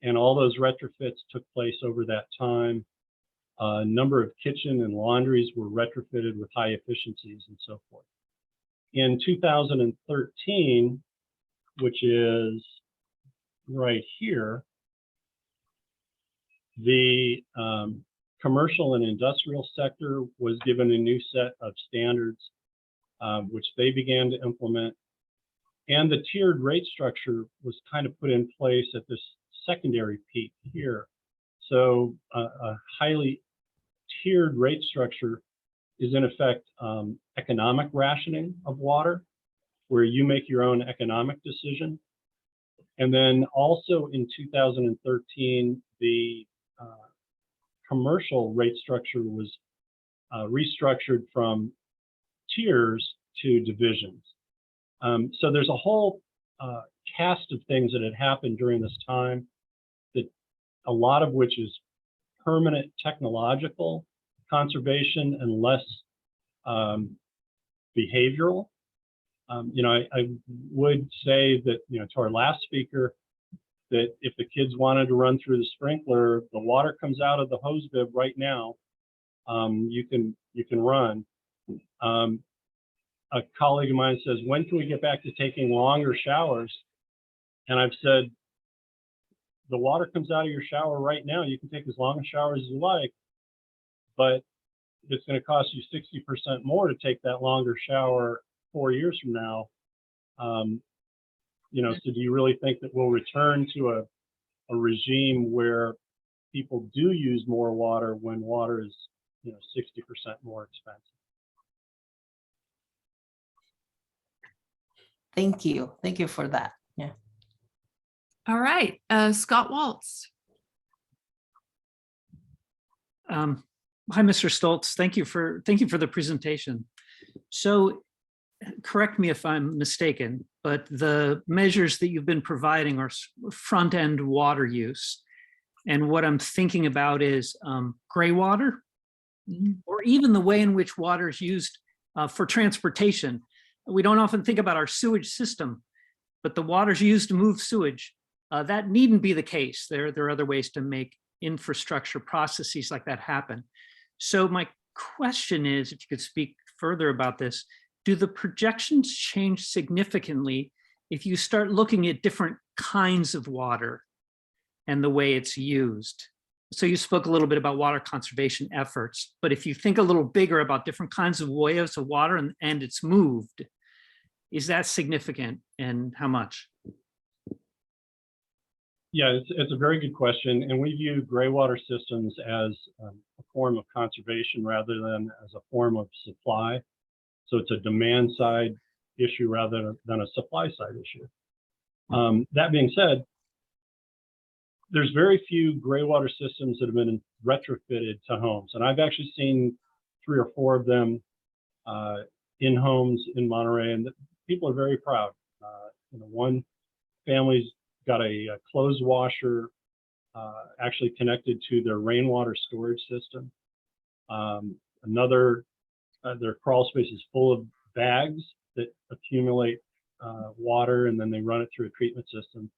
and all those retrofits took place over that time. A number of kitchen and laundries were retrofitted with high efficiencies and so forth. In 2013, which is right here, the commercial and industrial sector was given a new set of standards, which they began to implement. And the tiered rate structure was kind of put in place at this secondary peak here. So a highly tiered rate structure is in effect economic rationing of water, where you make your own economic decision. And then also in 2013, the commercial rate structure was restructured from tiers to divisions. So there's a whole cast of things that had happened during this time, that a lot of which is permanent technological conservation and less behavioral. I would say that, to our last speaker, that if the kids wanted to run through the sprinkler, the water comes out of the hose bib right now. You can run. A colleague of mine says, when can we get back to taking longer showers? And I've said, the water comes out of your shower right now. You can take as long a shower as you like, but it's going to cost you 60% more to take that longer shower 4 years from now. So do you really think that we'll return to a regime where people do use more water when water is 60% more expensive? Thank you. Thank you for that. Yeah. All right, Scott Waltz. Hi, Mr. Stoltz. Thank you for the presentation. So, correct me if I'm mistaken, but the measures that you've been providing are front-end water use. And what I'm thinking about is gray water, or even the way in which water is used for transportation. We don't often think about our sewage system, but the water's used to move sewage. That needn't be the case. There are other ways to make infrastructure processes like that happen. So my question is, if you could speak further about this, do the projections change significantly if you start looking at different kinds of water and the way it's used? So you spoke a little bit about water conservation efforts, but if you think a little bigger about different kinds of ways of water and it's moved, is that significant, and how much? Yeah, it's a very good question. And we view gray water systems as a form of conservation rather than as a form of supply. So it's a demand side issue rather than a supply side issue. That being said, there's very few gray water systems that have been retrofitted to homes. And I've actually seen 3 or 4 of them in homes in Monterey, and people are very proud. One family's got a clothes washer actually connected to their rainwater storage system. Another, their crawl space is full of bags that accumulate water, and then they run it through a treatment system.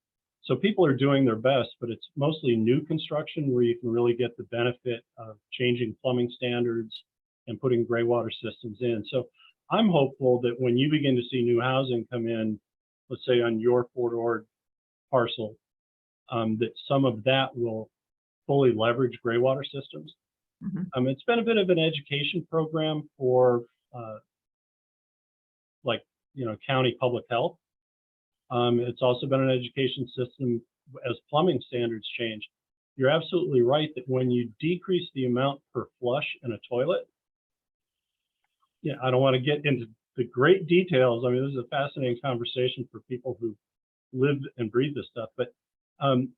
So people are doing their best, but it's mostly new construction where you can really get the benefit of changing plumbing standards and putting gray water systems in. So I'm hopeful that when you begin to see new housing come in, let's say on your Fort Ord parcel, that some of that will fully leverage gray water systems. It's been a bit of an education program for county public health. It's also been an education system as plumbing standards change. You're absolutely right that when you decrease the amount per flush in a toilet, I don't want to get into the great details. I mean, this is a fascinating conversation for people who live and breathe this stuff. But, in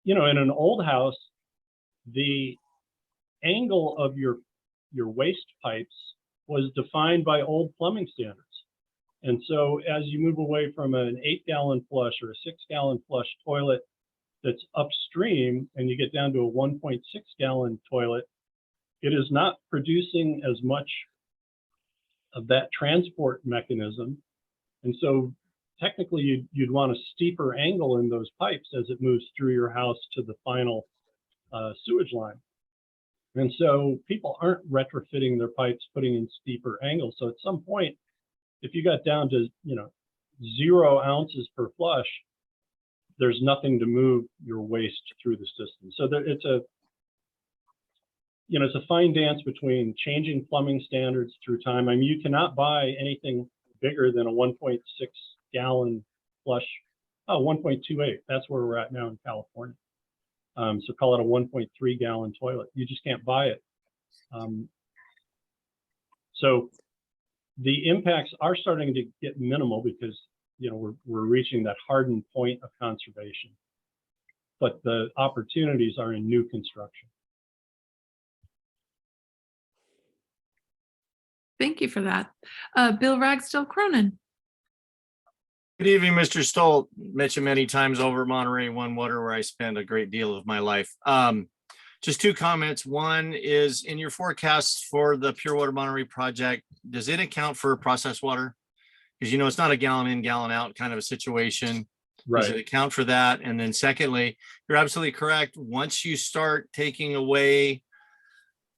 an old house, the angle of your waste pipes was defined by old plumbing standards. And so as you move away from an 8-gallon flush or a 6-gallon flush toilet that's upstream and you get down to a 1.6-gallon toilet, it is not producing as much of that transport mechanism. And so technically you'd want a steeper angle in those pipes as it moves through your house to the final sewage line. And so people aren't retrofitting their pipes, putting in steeper angles. So at some point, if you got down to 0 ounces per flush, there's nothing to move your waste through the system. So it's a fine dance between changing plumbing standards through time. I mean, you cannot buy anything bigger than a 1.6-gallon flush. 1.28. That's where we're at now in California. So call it a 1.3-gallon toilet. You just can't buy it. So the impacts are starting to get minimal because we're reaching that hardened point of conservation. But the opportunities are in new construction. Thank you for that. Bill Ragsdale Cronin. Good evening, Mr. Stolt. Mentioned many times over Monterey One Water, where I spend a great deal of my life. Just 2 comments. One is, in your forecast for the Pure Water Monterey project, does it account for processed water? Because it's not a gallon in, gallon out kind of a situation. Right. Does it account for that? And then secondly, you're absolutely correct. Once you start taking away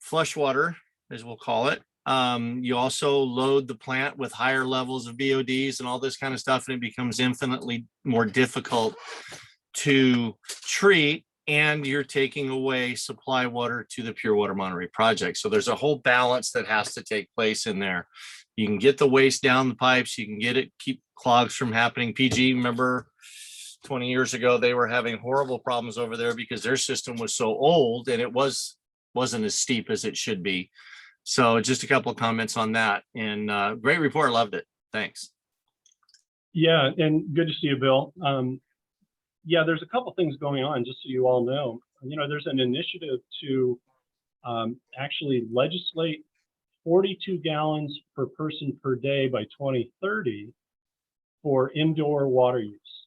flush water, as we'll call it, you also load the plant with higher levels of BODs and all this kind of stuff, and it becomes infinitely more difficult to treat, and you're taking away supply water to the Pure Water Monterey project. So there's a whole balance that has to take place in there. You can get the waste down the pipes, you can keep clogs from happening. PG, remember 20 years ago, they were having horrible problems over there because their system was so old and it wasn't as steep as it should be. So just a couple of comments on that, and great report. Loved it. Thanks. Yeah, and good to see you, Bill. There's a couple things going on, just so you all know. There's an initiative to actually legislate 42 gallons per person per day by 2030 for indoor water use.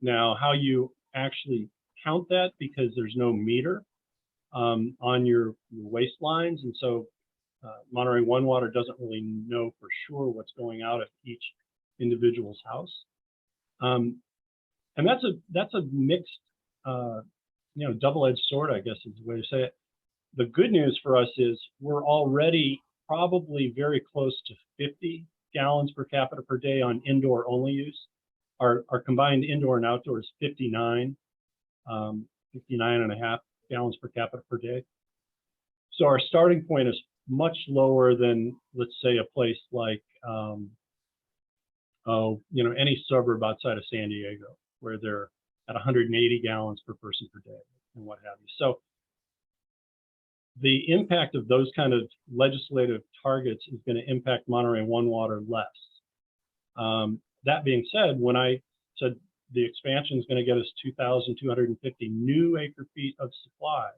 Now, how you actually count that, because there's no meter on your waste lines, and so Monterey One Water doesn't really know for sure what's going out of each individual's house. And that's a mixed, double-edged sword, I guess is the way to say it. The good news for us is we're already probably very close to 50 gallons per capita per day on indoor only use. Our combined indoor and outdoor is 59 and a half gallons per capita per day. So our starting point is much lower than, let's say, a place like, any suburb outside of San Diego, where they're at 180 gallons per person per day and what have you. So the impact of those kind of legislative targets is going to impact Monterey One Water less. That being said, when I said the expansion is going to get us 2,250 new acre feet of supply,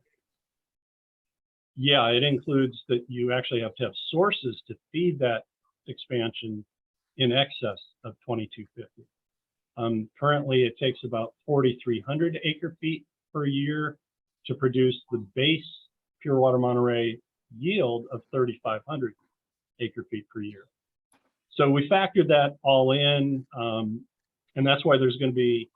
yeah, it includes that you actually have to have sources to feed that expansion in excess of 2,250. Currently, it takes about 4,300 acre feet per year to produce the base Pure Water Monterey yield of 3,500 acre feet per year. So we factored that all in, and that's why there's going to be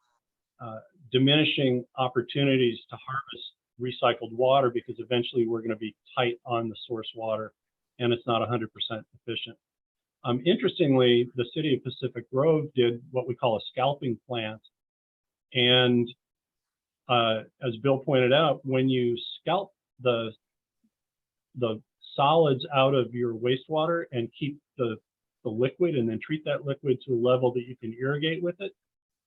diminishing opportunities to harvest recycled water, because eventually we're going to be tight on the source water and it's not 100% efficient. Interestingly, the city of Pacific Grove did what we call a scalping plant. And as Bill pointed out, when you scalp the solids out of your wastewater and keep the liquid and then treat that liquid to a level that you can irrigate with it,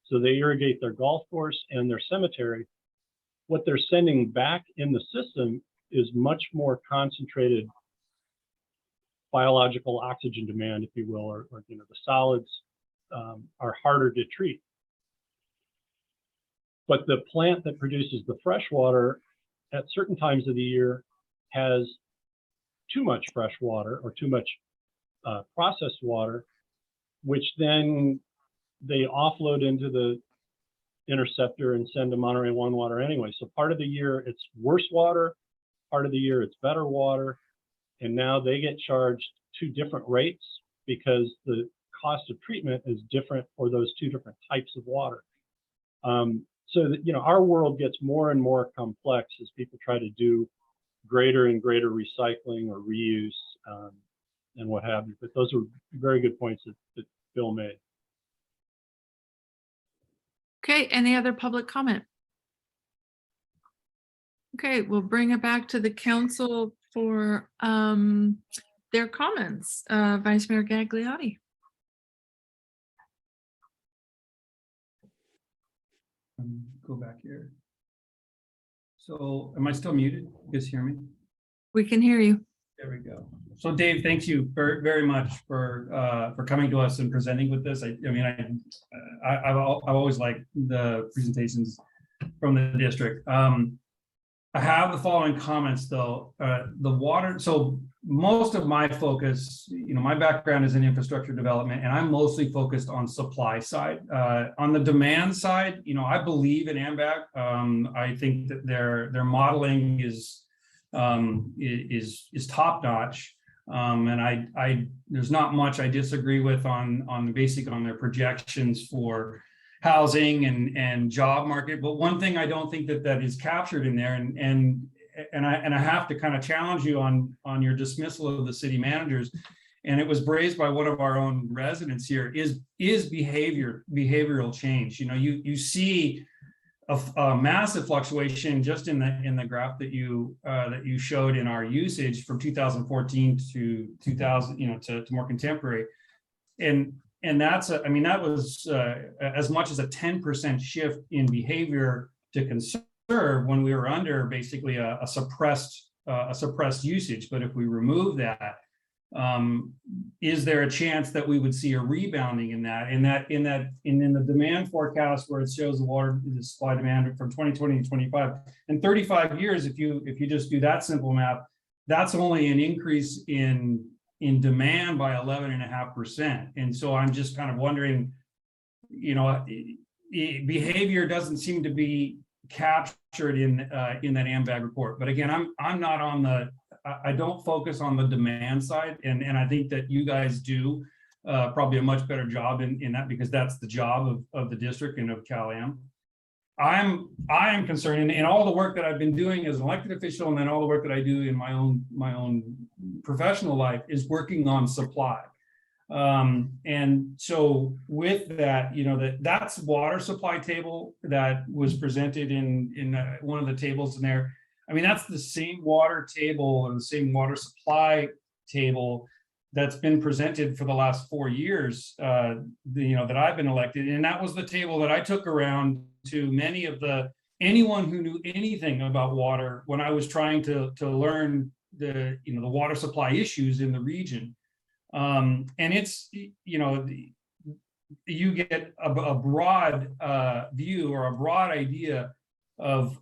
so they irrigate their golf course and their cemetery, what they're sending back in the system is much more concentrated biological oxygen demand, if you will, or the solids are harder to treat. But the plant that produces the fresh water at certain times of the year has too much fresh water or too much processed water, which then they offload into the interceptor and send to Monterey One Water anyway. So part of the year it's worse water, part of the year it's better water, and now they get charged two different rates because the cost of treatment is different for those two different types of water. So that, you know, our world gets more and more complex as people try to do greater and greater recycling or reuse and what have you. But those are very good points that Bill made. Okay, any other public comment? Okay, we'll bring it back to the council for their comments. Vice Mayor Gagliotti. Go back here. So am I still muted? You guys hear me? We can hear you. There we go. So Dave, thanks you very much for coming to us and presenting with this. I've always liked the presentations from the district. I have the following comments though. The water, so most of my focus, you know, my background is in infrastructure development, and I'm mostly focused on supply side. On the demand side, you know, I believe in AMBAC. I think that their modeling is top notch. And there's not much I disagree with on their projections for housing and job market. But one thing I don't think that is captured in there, and I have to kind of challenge you on your dismissal of the city managers, and it was raised by one of our own residents here, is behavioral change. You know, you see a massive fluctuation just in the graph that you showed in our usage from 2014 to 2000, you know, to more contemporary, and that's that was as much as a 10% shift in behavior to conserve when we were under basically a suppressed usage. But if we remove that, is there a chance that we would see a rebounding in the demand forecast where it shows the supply demand from 2020 to 25 and 35 years? If you just do that simple math, that's only an increase in demand by 11.5%. And so I'm just kind of wondering, you know, behavior doesn't seem to be captured in that AMBAG report. But again, I don't focus on the demand side, and I think that you guys do probably a much better job in that, because that's the job of the district and of Cal-Am. I am concerned in all the work that I've been doing as an elected official, and then all the work that I do in my own professional life, is working on supply. And so with that, you know, that's water supply table that was presented in one of the tables in there. I mean, that's the same water table and the same water supply table that's been presented for the last 4 years, you know, that I've been elected. And that was the table that I took around to many of the anyone who knew anything about water when I was trying to learn the water supply issues in the region. And it's, you get a broad view or a broad idea of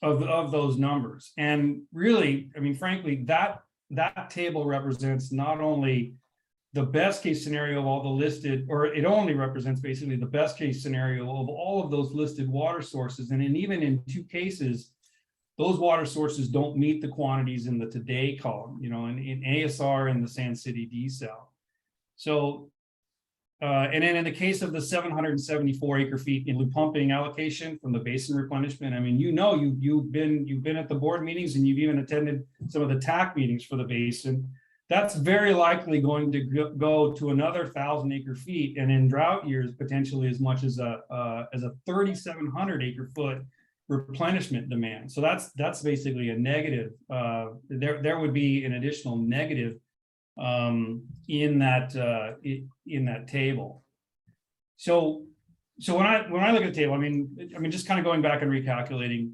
those numbers. And really, I mean, frankly, that table represents not only the best case scenario of all the listed, or it only represents basically the best case scenario of all of those listed water sources. And even in 2 cases, those water sources don't meet the quantities in the today column, in ASR and the Sand City desal. So, and then in the case of the 774 acre feet in pumping allocation from the basin replenishment, I mean, you've been at the board meetings and you've even attended some of the TAC meetings for the basin. That's very likely going to go to another 1,000 acre feet, and in drought years, potentially as much as a 3,700 acre foot replenishment demand. So that's basically a negative. There would be an additional negative in that table. So when I look at the table, I mean, just kind of going back and recalculating.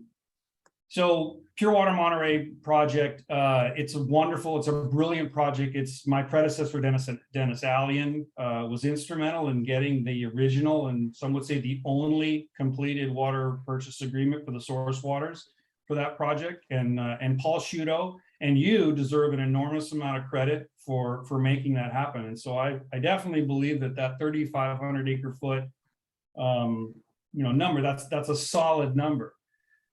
So Pure Water Monterey project, it's a brilliant project. It's my predecessor, Dennis Allian, was instrumental in getting the original, and some would say the only completed water purchase agreement for the source waters for that project. And Paul Sciutto and you deserve an enormous amount of credit for making that happen. And so I definitely believe that 3,500 acre foot number, that's a solid number.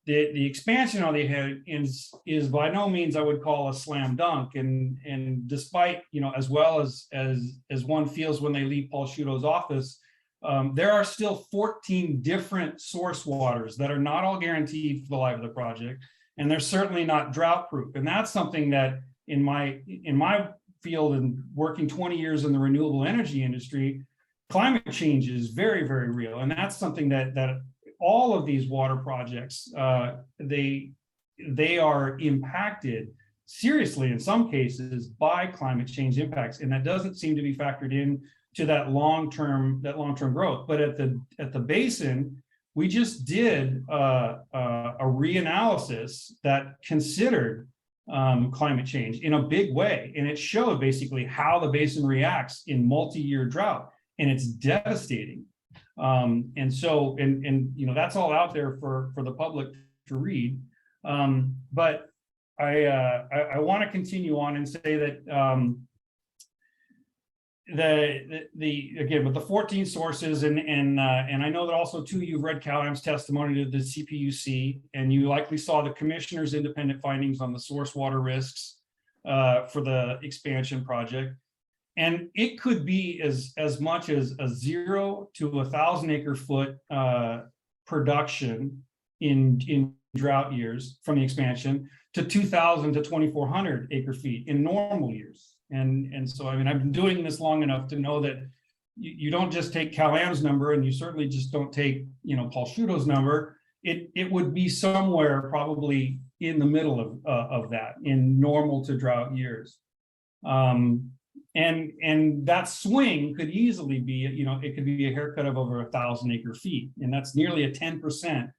The expansion on the head is by no means I would call a slam dunk, and despite as well as one feels when they leave Paul Sciutto's office, there are still 14 different source waters that are not all guaranteed for the life of the project, and they're certainly not drought proof. And that's something that in my field and working 20 years in the renewable energy industry, climate change is very, very real, and that's something that all of these water projects, they are impacted seriously in some cases by climate change impacts, and that doesn't seem to be factored in to that long-term growth. But at the basin, we just did a reanalysis that considered climate change in a big way, and it showed basically how the basin reacts in multi-year drought, and it's devastating. And so that's all out there for the public to read. But I want to continue on and say that again with the 14 sources, and I know that also too you've read Cal-Am's testimony to the CPUC, and you likely saw the commissioner's independent findings on the source water risks for the expansion project. And it could be as much as a 0 to 1,000 acre foot production in drought years from the expansion to 2,000 to 2,400 acre feet in normal years. And so, I mean, I've been doing this long enough to know that you don't just take Cal-Am's number, and you certainly just don't take, Paul Sciutto's number. It would be somewhere probably in the middle of that in normal to drought years. And that swing could easily be, it could be a haircut of over 1,000 acre feet, and that's nearly a 10%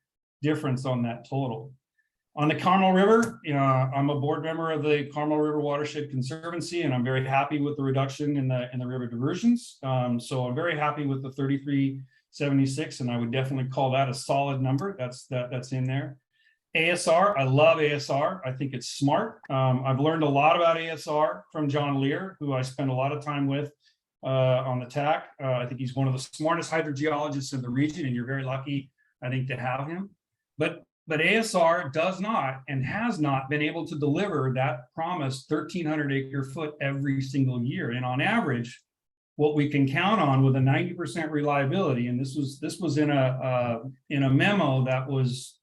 difference on that total. On the Carmel River, I'm a board member of the Carmel River Watershed Conservancy, and I'm very happy with the reduction in the river diversions. So I'm very happy with the 3376, and I would definitely call that a solid number. That's in there. ASR, I love ASR. I think it's smart. I've learned a lot about ASR from John Lear, who I spend a lot of time with on the TAC. I think he's one of the smartest hydrogeologists in the region, and you're very lucky, I think, to have him. But ASR does not and has not been able to deliver that promised 1,300 acre foot every single year. And on average, what we can count on with a 90% reliability, and this was in a memo that was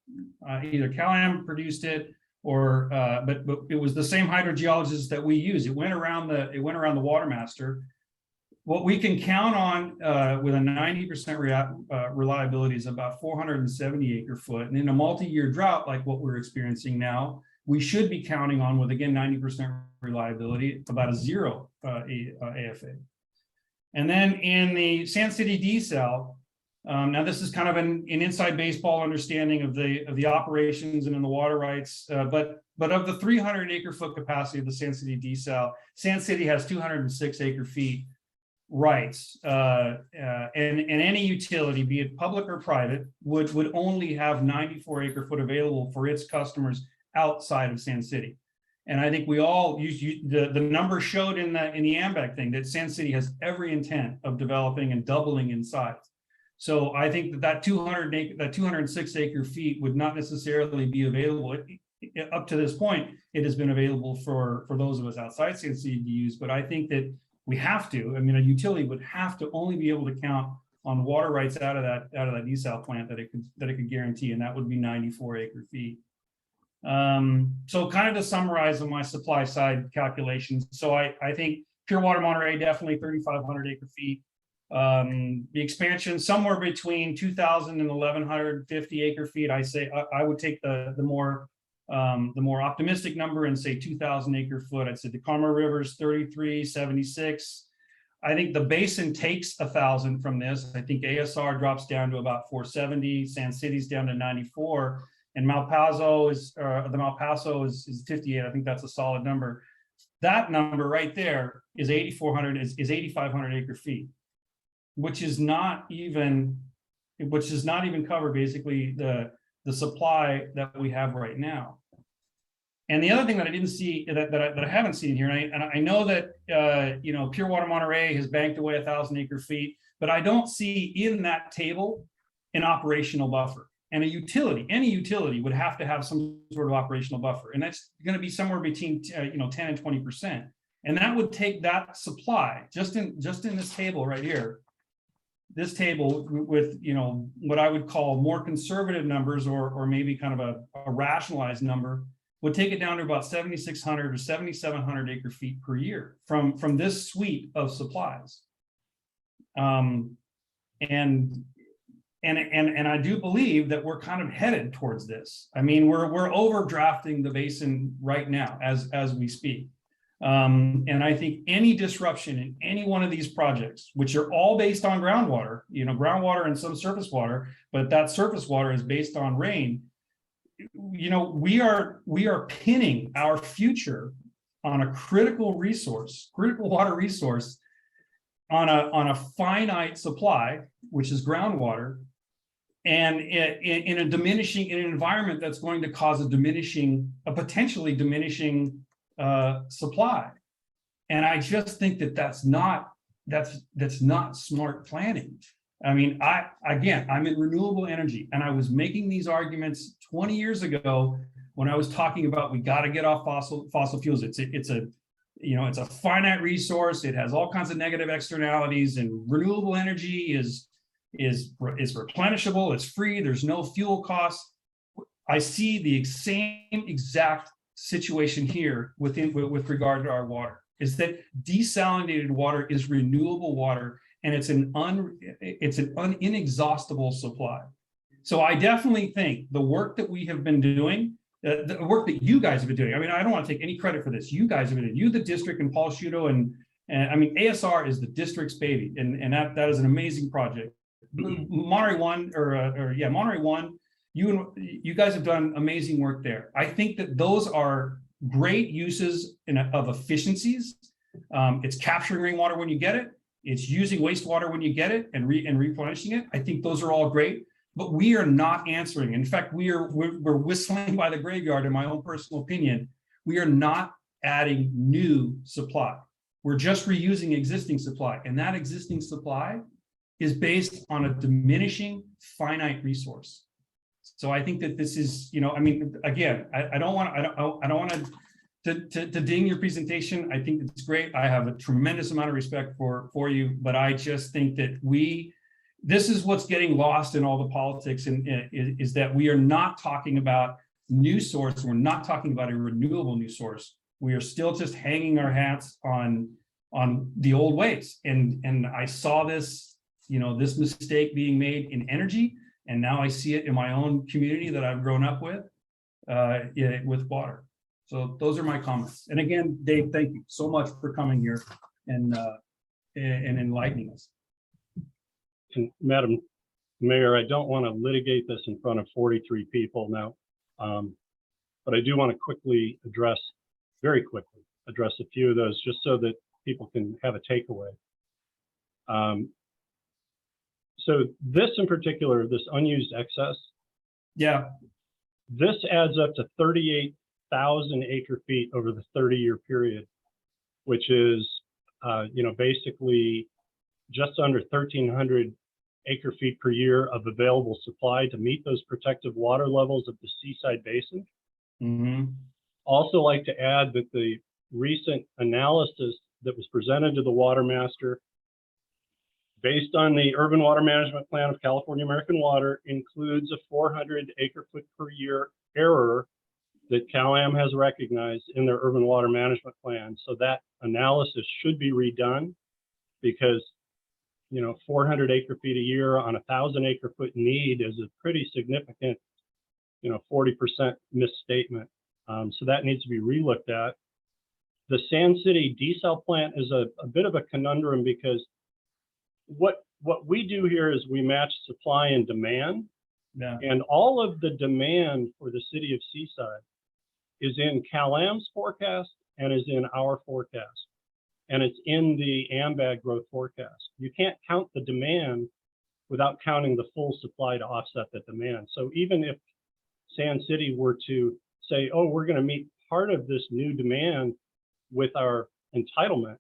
either Cal-Am produced it or but it was the same hydrogeologist that we use. It went around the Watermaster. What we can count on with a 90% reliability is about 470 acre foot, and in a multi-year drought like what we're experiencing now, we should be counting on, with again 90% reliability, about a 0 AFA. And then in the Sand City desal, Now, this is kind of an inside baseball understanding of the operations and in the water rights, but of the 300 acre foot capacity of the Sand City desal, Sand City has 206 acre feet rights, and any utility, be it public or private, would only have 94 acre foot available for its customers outside of Sand City. And I think we all the number showed in the AMBAC thing that Sand City has every intent of developing and doubling in size. So I think that 206 acre feet would not necessarily be available. Up to this point, it has been available for those of us outside Sand City to use, but I think that we have to. I mean, a utility would have to only be able to count on water rights out of that desal plant that it could guarantee, and that would be 94 acre feet. So kind of to summarize on my supply side calculations, so I think Pure Water Monterey definitely 3,500 acre feet. The expansion somewhere between 2,000 and 1,150 acre feet. I say I would take the more optimistic number and say 2,000 acre foot. I'd say the Karma River's 3,376. I think the basin takes 1,000 from this. I think ASR drops down to about 470. Sand City's down to 94. And Malpaso is 58. I think that's a solid number. That number right there is 8,400, is 8,500 acre feet, which is not even cover basically the supply that we have right now. And the other thing that I didn't see that I haven't seen here, and I know that Pure Water Monterey has banked away 1,000 acre feet, but I don't see in that table an operational buffer. And any utility would have to have some sort of operational buffer, and that's going to be somewhere between 10 and 20%. And that would take that supply just in this table right here. This table with what I would call more conservative numbers, or maybe kind of a rationalized number, would take it down to about 7,600 or 7,700 acre feet per year from this suite of supplies. And I do believe that we're kind of headed towards this. I mean, we're overdrafting the basin right now as we speak. And I think any disruption in any one of these projects, which are all based on groundwater, groundwater and some surface water, but that surface water is based on rain. We are pinning our future on a critical water resource, on a finite supply, which is groundwater, and in an environment that's going to cause a potentially diminishing supply. And I just think that's not smart planning. I mean, I'm in renewable energy, and I was making these arguments 20 years ago when I was talking about we got to get off fossil fuels. It's a finite resource. It has all kinds of negative externalities, and renewable energy is replenishable. It's free. There's no fuel costs. I see the same exact situation here with regard to our water, is that desalinated water is renewable water, and it's an inexhaustible supply. So I definitely think the work that we have been doing, the work that you guys have been doing, I mean, I don't want to take any credit for this. You guys have been doing, the district and Paul Sciutto, and I mean, ASR is the district's baby, and that is an amazing project. Monterey One, Monterey One, you guys have done amazing work there. I think that those are great uses of efficiencies. It's capturing rainwater when you get it. It's using wastewater when you get it and replenishing it. I think those are all great, but we are not answering. In fact, we're whistling by the graveyard, in my own personal opinion. We are not adding new supply. We're just reusing existing supply, and that existing supply is based on a diminishing finite resource. So I think that this is, I mean, again, I don't want to ding your presentation. I think it's great. I have a tremendous amount of respect for you, but I just think that this is what's getting lost in all the politics, and is that we are not talking about new source. We're not talking about a renewable new source. We are still just hanging our hats on the old ways. And I saw this, this mistake being made in energy, and now I see it in my own community that I've grown up with water. So those are my comments. And again, Dave, thank you so much for coming here and enlightening us. And Madam Mayor, I don't want to litigate this in front of 43 people now, but I do want to very quickly address a few of those just so that people can have a takeaway. So this in particular, this unused excess, Yeah, this adds up to 38,000 acre feet over the 30-year period, which is, basically just under 1,300 acre feet per year of available supply to meet those protective water levels of the Seaside Basin. mhm. Also like to add that the recent analysis that was presented to the Water Master based on the Urban Water Management Plan of California American Water includes a 400 acre foot per year error that CalAm has recognized in their Urban Water Management Plan. So that analysis should be redone because 400 acre feet a year on 1,000 acre foot need is a pretty significant 40% misstatement. So that needs to be relooked at. The Sand City desal plant is a bit of a conundrum because what we do here is we match supply and demand, Yeah. and all of the demand for the city of Seaside is in CalAm's forecast and is in our forecast, and it's in the AMBAG growth forecast. You can't count the demand without counting the full supply to offset the demand. So even if Sand City were to say, oh, we're going to meet part of this new demand with our entitlement,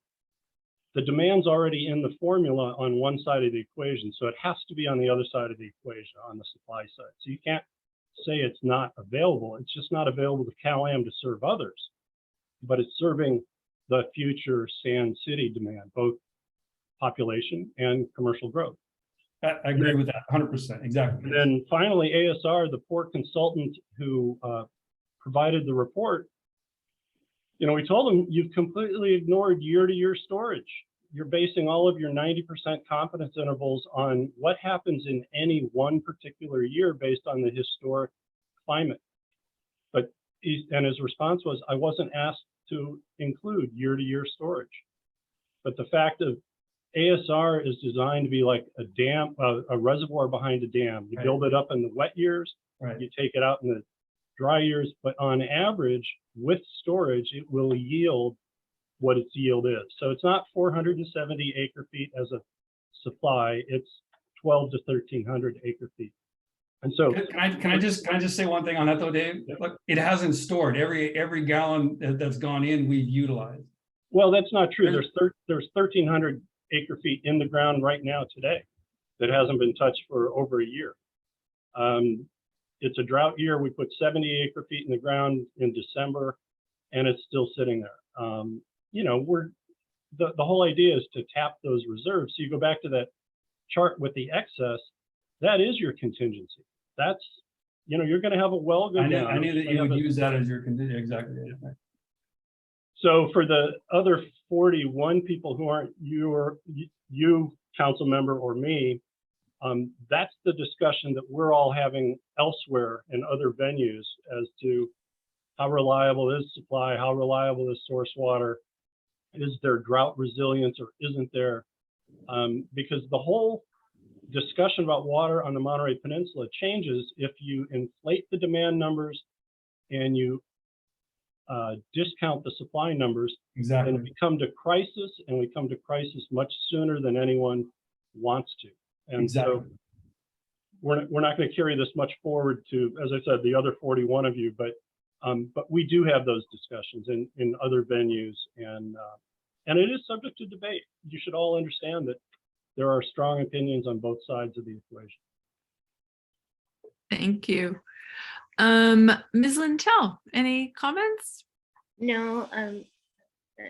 the demand's already in the formula on one side of the equation. So it has to be on the other side of the equation on the supply side. So you can't say it's not available. It's just not available to CalAm to serve others, but it's serving the future Sand City demand, both population and commercial growth. I agree with that 100%. Exactly. And then finally, ASR, the port consultant who provided the report, we told them you've completely ignored year-to-year storage. You're basing all of your 90% confidence intervals on what happens in any one particular year based on the historic climate. And his response was, I wasn't asked to include year-to-year storage. But the fact of ASR is designed to be like a dam, a reservoir behind a dam. You build it up in the wet years, you take it out in the dry years, but on average, with storage, it will yield what its yield is. So it's not 470 acre feet as a supply, it's 12 to 1,300 acre feet. And so can I just say one thing on that though, Dave? Look, it hasn't stored every gallon that's gone in, we've utilized. Well, that's not true. There's 1,300 acre feet in the ground right now today that hasn't been touched for over a year. It's a drought year. We put 70 acre feet in the ground in December, and it's still sitting there. The whole idea is to tap those reserves. So you go back to that chart with the excess, that is your contingency. That's, you're going to have a well go down. I knew that you would use that as your contingency. Exactly. So for the other 41 people who aren't you, council member, or me, that's the discussion that we're all having elsewhere in other venues as to how reliable is supply, how reliable is source water, is there drought resilience or isn't there? Because the whole discussion about water on the Monterey Peninsula changes if you inflate the demand numbers and you discount the supply numbers. Exactly. And we come to crisis, and we come to crisis much sooner than anyone wants to. And exactly. So we're not going to carry this much forward to, as I said, the other 41 of you, but we do have those discussions in other venues, and it is subject to debate. You should all understand that there are strong opinions on both sides of the equation. Thank you. Ms. Lintel, any comments? No,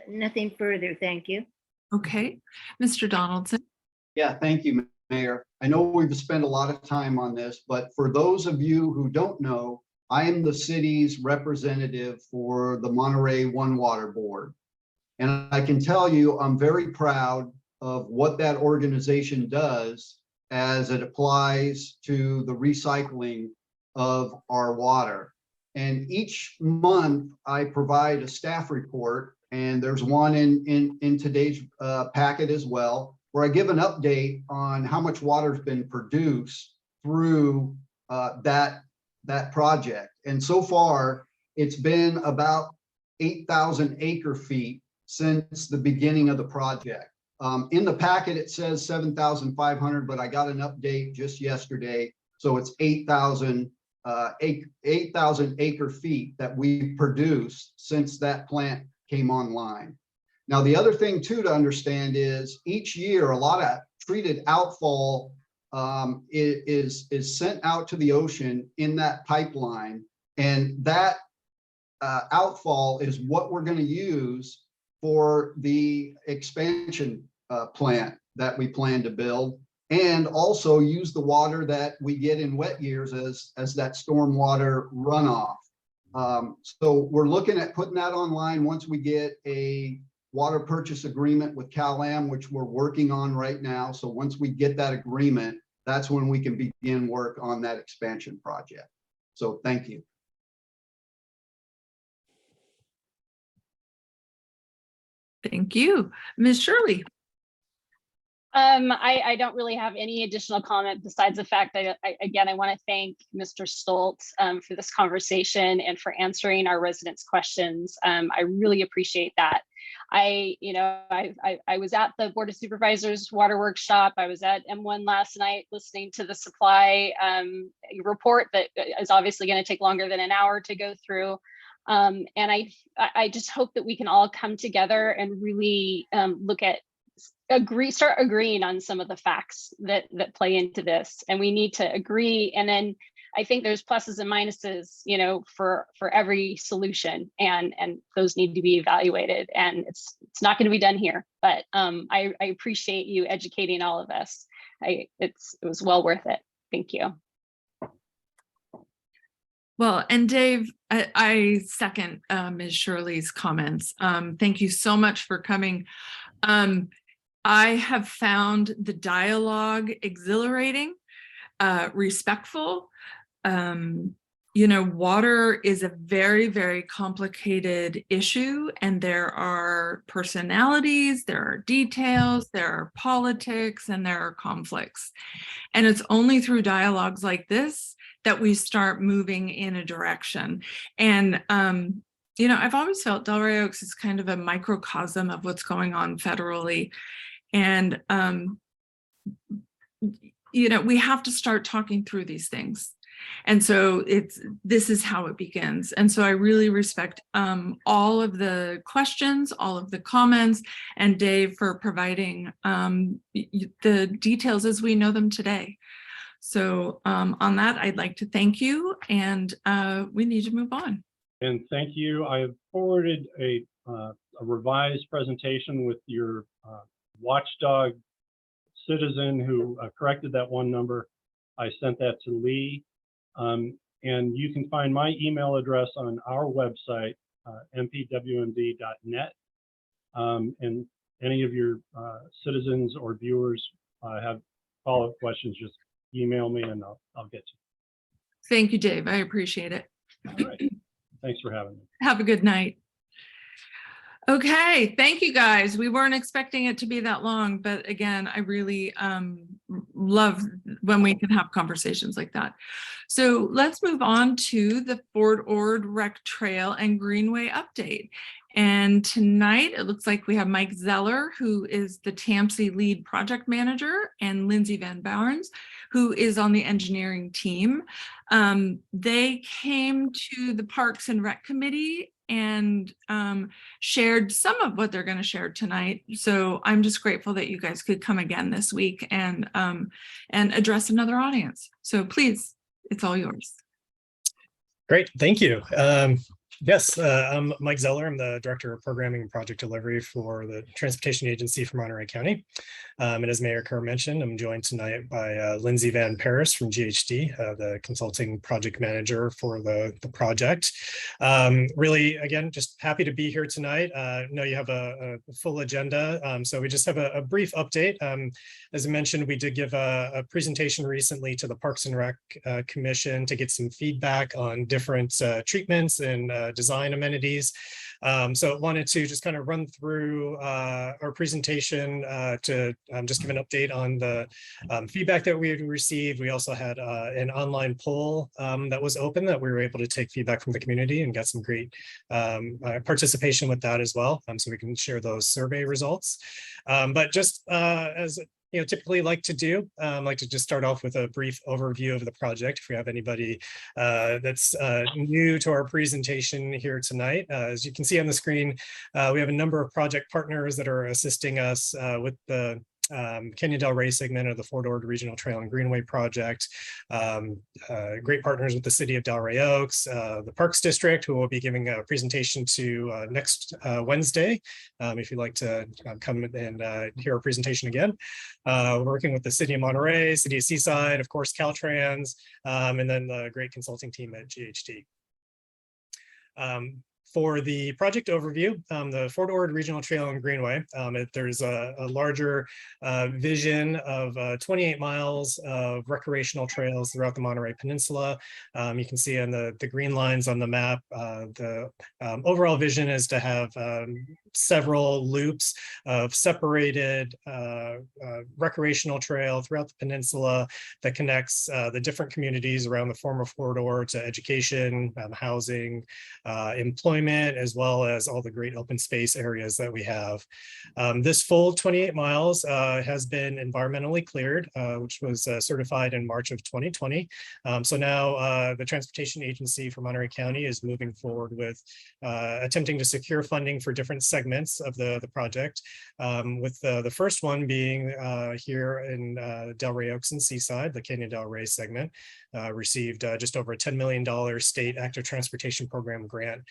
nothing further. Thank you. Okay. Mr. Donaldson. Yeah, thank you, Mayor. I know we've spent a lot of time on this, but for those of you who don't know, I am the city's representative for the Monterey One Water Board. And I can tell you, I'm very proud of what that organization does as it applies to the recycling of our water. And each month I provide a staff report, and there's one in today's packet as well, where I give an update on how much water has been produced through that project. And so far, it's been about 8,000 acre feet since the beginning of the project. In the packet, it says 7,500, but I got an update just yesterday. So it's 8,000 acre feet that we've produced since that plant came online. Now, the other thing too to understand is each year, a lot of treated outfall is sent out to the ocean in that pipeline. And that outfall is what we're going to use for the expansion plant that we plan to build, and also use the water that we get in wet years as that stormwater runoff. So we're looking at putting that online once we get a water purchase agreement with Cal-Am, which we're working on right now. So once we get that agreement, that's when we can begin work on that expansion project. So thank you. Thank you. Ms. Shirley. I don't really have any additional comment besides the fact that, I want to thank Mr. Stoltz for this conversation and for answering our residents' questions. I really appreciate that. I was at the Board of Supervisors water workshop. I was at M1 last night listening to the supply report that is obviously going to take longer than an hour to go through. And I just hope that we can all come together and really look at start agreeing on some of the facts that play into this, and we need to agree. And then I think there's pluses and minuses, for every solution, and those need to be evaluated. And it's not going to be done here, but I appreciate you educating all of us. It was well worth it. Thank you. Well, and Dave, I second Ms. Shirley's comments. Thank you so much for coming. I have found the dialogue exhilarating, respectful. Water is a very, very complicated issue, and there are personalities, there are details, there are politics, and there are conflicts. And it's only through dialogues like this that we start moving in a direction. And I've always felt Delray Oaks is kind of a microcosm of what's going on federally. And, we have to start talking through these things. And so this is how it begins. And so I really respect all of the questions, all of the comments, and Dave for providing the details as we know them today. So on that, I'd like to thank you, and we need to move on. And thank you. I have forwarded a revised presentation with your watchdog citizen who corrected that one number. I sent that to Lee. And you can find my email address on our website, mpwmd.net. And any of your citizens or viewers have follow-up questions, just email me and I'll get to you. Thank you, Dave. I appreciate it. All right. Thanks for having me. Have a good night. Okay, thank you guys. We weren't expecting it to be that long, but again, I really love when we can have conversations like that. So let's move on to the Fort Ord Rec Trail and Greenway update. And tonight, it looks like we have Mike Zeller, who is the TAMSI lead project manager, and Lindsay Van Bourens, who is on the engineering team. They came to the Parks and Rec Committee and shared some of what they're going to share tonight. So I'm just grateful that you guys could come again this week and address another audience. So please, it's all yours. Great, thank you. Yes, I'm Mike Zeller. I'm the Director of Programming and Project Delivery for the Transportation Agency for Monterey County. And as Mayor Kerr mentioned, I'm joined tonight by Lindsay Van Bourens from GHD, the Consulting Project Manager for the project. Really, again, just happy to be here tonight. I know you have a full agenda, so we just have a brief update. As I mentioned, we did give a presentation recently to the Parks and Rec Commission to get some feedback on different treatments and design amenities. So wanted to just kind of run through our presentation to just give an update on the feedback that we had received. We also had an online poll that was open that we were able to take feedback from the community and got some great participation with that as well. So we can share those survey results. But just as typically like to do, like to just start off with a brief overview of the project. If we have anybody that's new to our presentation here tonight, as you can see on the screen, we have a number of project partners that are assisting us with the Canyon Del Rey segment of the Fort Ord Regional Trail and Greenway project. Great partners with the city of Delray Oaks, the Parks District, who will be giving a presentation to next Wednesday. If you'd like to come and hear our presentation again. Working with the city of Monterey, city of Seaside, of course, Caltrans, and then the great consulting team at GHD. For the project overview, the Fort Ord Regional Trail and Greenway, there's a larger vision of 28 miles of recreational trails throughout the Monterey Peninsula. You can see on the green lines on the map, the overall vision is to have several loops of separated recreational trail throughout the peninsula that connects the different communities around the former Fort Ord to education, housing, employment, as well as all the great open space areas that we have. This full 28 miles has been environmentally cleared, which was certified in March of 2020. So now the Transportation Agency for Monterey County is moving forward with attempting to secure funding for different segments of the project, with the first one being here in Delray Oaks and Seaside. The Canyon Del Rey segment received just over a $10 million state active transportation program grant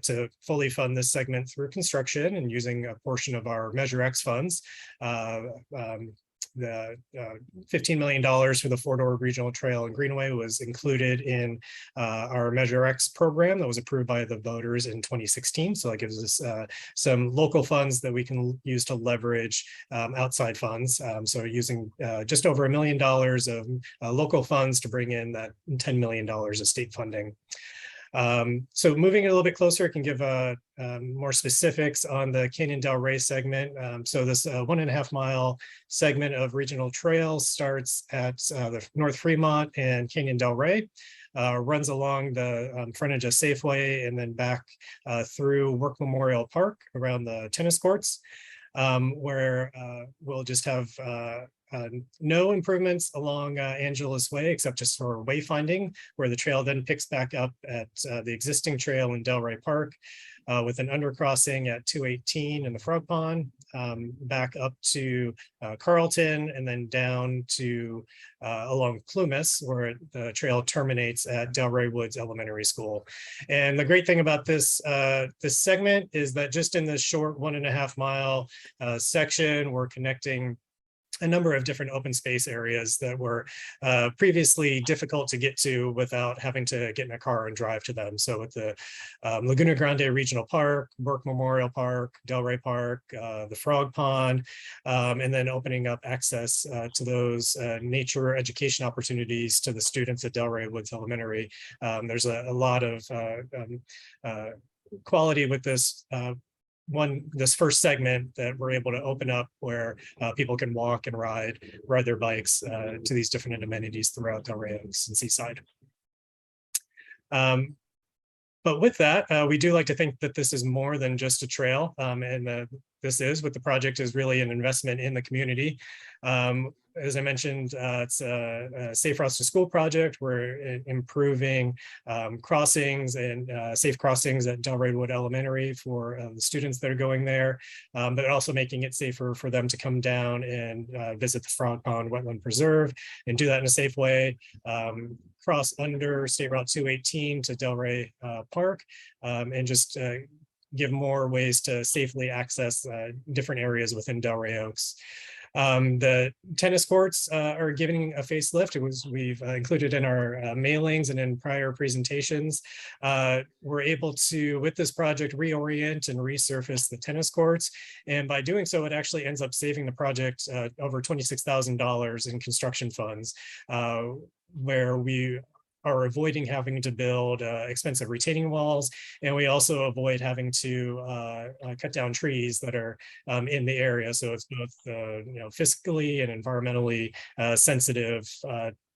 to fully fund this segment through construction and using a portion of our Measure X funds. The $15 million for the Fort Ord Regional Trail and Greenway was included in our Measure X program that was approved by the voters in 2016. So that gives us some local funds that we can use to leverage outside funds. So using just over $1 million of local funds to bring in that $10 million of state funding. So moving a little bit closer, I can give more specifics on the Canyon Del Rey segment. So this 1.5 mile segment of regional trail starts at the North Fremont and Canyon Del Rey, runs along the frontage of Safeway and then back through Work Memorial Park around the tennis courts, where we'll just have no improvements along Angeles Way, except just for wayfinding, where the trail then picks back up at the existing trail in Delray Park, with an undercrossing at 218 in the Frog Pond, back up to Carlton, and then down to along Plumas, where the trail terminates at Delray Woods Elementary School. And the great thing about this this segment is that just in this short 1.5 mile section, we're connecting a number of different open space areas that were previously difficult to get to without having to get in a car and drive to them. So with the Laguna Grande Regional Park, Burke Memorial Park, Delray Park, the Frog Pond, and then opening up access to those nature education opportunities to the students at Delray Woods Elementary. There's a lot of quality with this this first segment that we're able to open up, where people can walk and ride their bikes to these different amenities throughout Delray Oaks and Seaside. But with that, we do like to think that this is more than just a trail, and this is what the project is really an investment in the community. As I mentioned, it's a Safe Routes to School project. We're improving crossings and safe crossings at Delray Wood Elementary for the students that are going there, but also making it safer for them to come down and visit the Frog Pond Wetland Preserve and do that in a safe way. Cross under State Route 218 to Delray Park, and just give more ways to safely access different areas within Delray Oaks. The tennis courts are getting a facelift. We've included in our mailings and in prior presentations. We're able to, with this project, reorient and resurface the tennis courts. And by doing so, it actually ends up saving the project over $26,000 in construction funds, where we are avoiding having to build expensive retaining walls. And we also avoid having to cut down trees that are in the area. So it's both fiscally and environmentally sensitive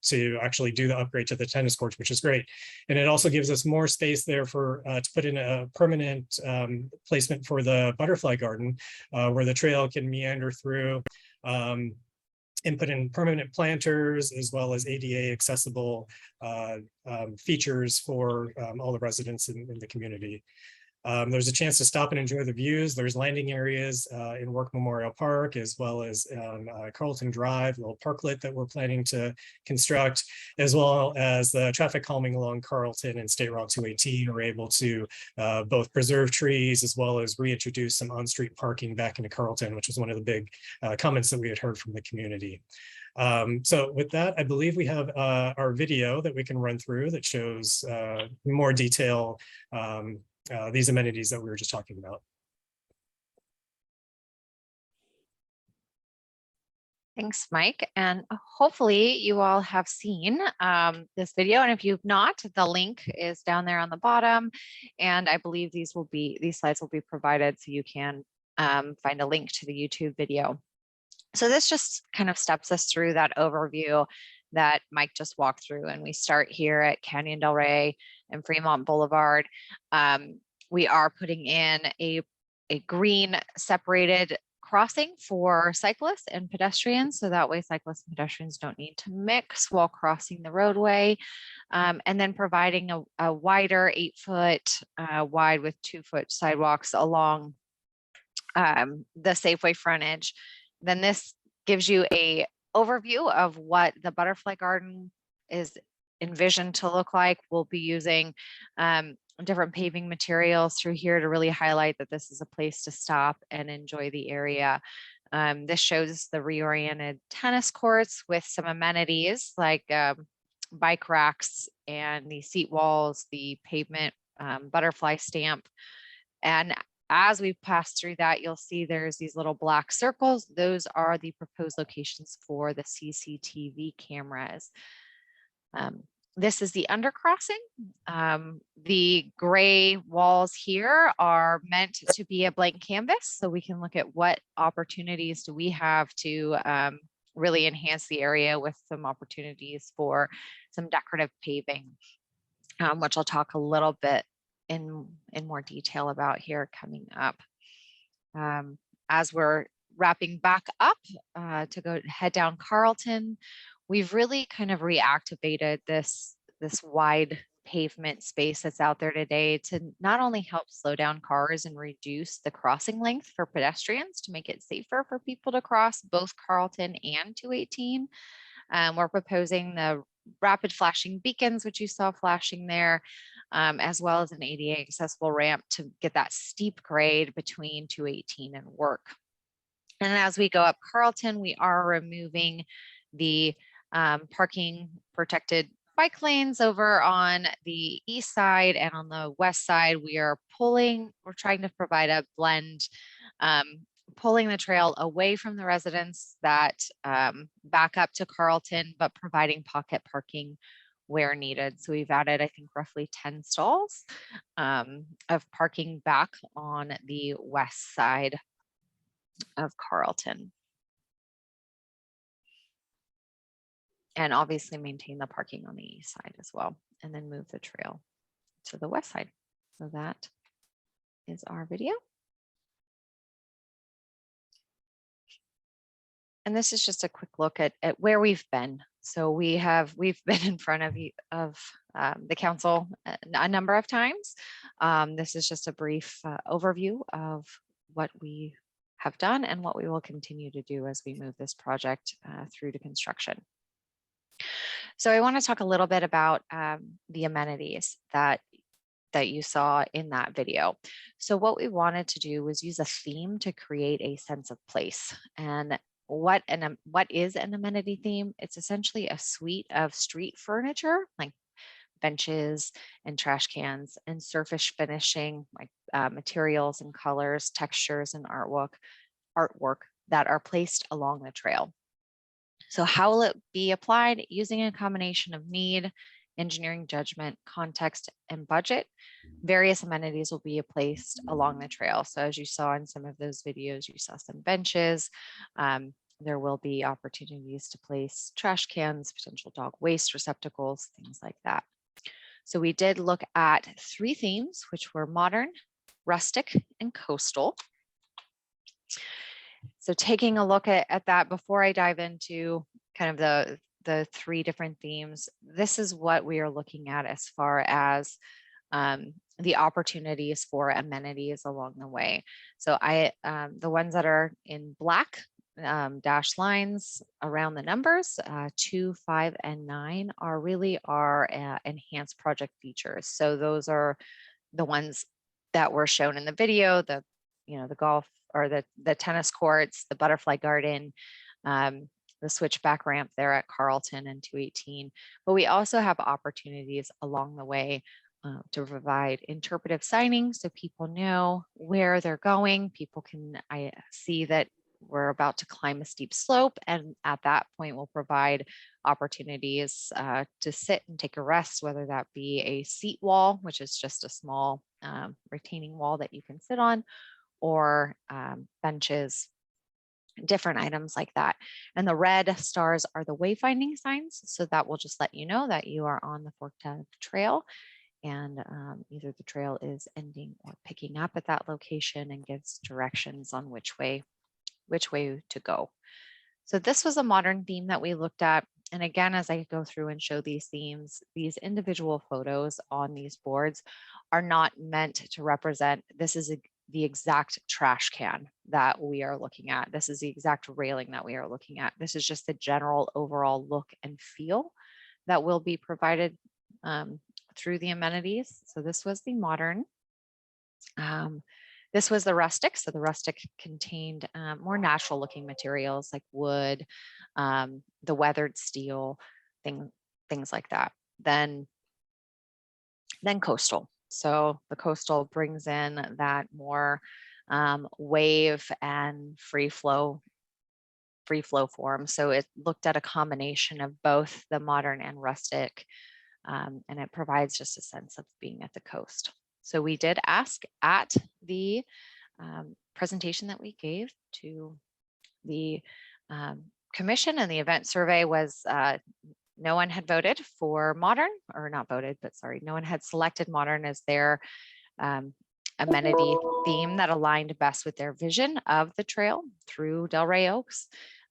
to actually do the upgrade to the tennis courts, which is great. And it also gives us more space there for to put in a permanent placement for the butterfly garden, where the trail can meander through, and put in permanent planters as well as ADA accessible features for all the residents in the community. There's a chance to stop and enjoy the views. There's landing areas in Work Memorial Park, as well as Carlton Drive, a little parklet that we're planning to construct, as well as the traffic calming along Carlton and State Route 218 are able to both preserve trees as well as reintroduce some on-street parking back into Carlton, which was one of the big comments that we had heard from the community. So with that, I believe we have our video that we can run through that shows more detail these amenities that we were just talking about. Thanks, Mike. And hopefully you all have seen this video. And if you've not, the link is down there on the bottom. And I believe these slides will be provided so you can find a link to the YouTube video. So this just kind of steps us through that overview that Mike just walked through. And we start here at Canyon Del Rey and Fremont Boulevard. We are putting in a green separated crossing for cyclists and pedestrians. So that way cyclists and pedestrians don't need to mix while crossing the roadway. And then providing a wider 8-foot wide with 2-foot sidewalks along the Safeway frontage. Then this gives you a overview of what the butterfly garden is envisioned to look like. We'll be using different paving materials through here to really highlight that this is a place to stop and enjoy the area. This shows the reoriented tennis courts with some amenities like bike racks and the seat walls, the pavement butterfly stamp. And as we pass through that, you'll see there's these little black circles. Those are the proposed locations for the CCTV cameras. This is the undercrossing. The gray walls here are meant to be a blank canvas, so we can look at what opportunities do we have to really enhance the area with some opportunities for some decorative paving, which I'll talk a little bit in more detail about here coming up. As we're wrapping back up to head down Carlton, we've really kind of reactivated this wide pavement space that's out there today to not only help slow down cars and reduce the crossing length for pedestrians to make it safer for people to cross both Carlton and 218. We're proposing the rapid flashing beacons, which you saw flashing there, as well as an ADA accessible ramp to get that steep grade between 218 and Work. And as we go up Carlton, we are removing the parking protected bike lanes over on the east side, and on the west side, we're trying to provide a blend, pulling the trail away from the residents that back up to Carlton, but providing pocket parking where needed. So we've added, I think, roughly 10 stalls of parking back on the west side of Carlton. And obviously maintain the parking on the east side as well, and then move the trail to the west side. So that is our video. And this is just a quick look at where we've been. So we've been in front of the council a number of times. This is just a brief overview of what we have done and what we will continue to do as we move this project through to construction. So I want to talk a little bit about the amenities that you saw in that video. So what we wanted to do was use a theme to create a sense of place. And what is an amenity theme? It's essentially a suite of street furniture, like benches and trash cans, and surface finishing, like materials and colors, textures, and artwork that are placed along the trail. So how will it be applied? Using a combination of need engineering judgment, context, and budget, various amenities will be placed along the trail. So as you saw in some of those videos, you saw some benches. There will be opportunities to place trash cans, potential dog waste receptacles, things like that. So we did look at 3 themes, which were modern, rustic, and coastal. So taking a look at that before I dive into kind of the 3 different themes, this is what we are looking at as far as the opportunities for amenities along the way. So the ones that are in black dashed lines around the numbers, 2, 5, and 9 are really our enhanced project features. So those are the ones that were shown in the video, the golf or the tennis courts, the butterfly garden, the switchback ramp there at Carlton and 218. But we also have opportunities along the way to provide interpretive signing so people know where they're going. People can see that we're about to climb a steep slope, and at that point we'll provide opportunities to sit and take a rest, whether that be a seat wall, which is just a small retaining wall that you can sit on, or benches, different items like that. And the red stars are the wayfinding signs, so that will just let you know that you are on the FORTAG trail, and either the trail is ending or picking up at that location, and gives directions on which way to go. So this was a modern theme that we looked at. And again, as I go through and show these themes, these individual photos on these boards are not meant to represent, this is the exact trash can that we are looking at. This is the exact railing that we are looking at. This is just the general overall look and feel that will be provided through the amenities. So this was the modern. This was the rustic. So the rustic contained more natural looking materials like wood, the weathered steel, things like that. Then coastal. So the coastal brings in that more wave and free flow form. So it looked at a combination of both the modern and rustic, and it provides just a sense of being at the coast. So we did ask at the presentation that we gave to the commission, and the event survey was no one had voted for modern, or not voted, but sorry, no one had selected modern as their amenity theme that aligned best with their vision of the trail through Delray Oaks.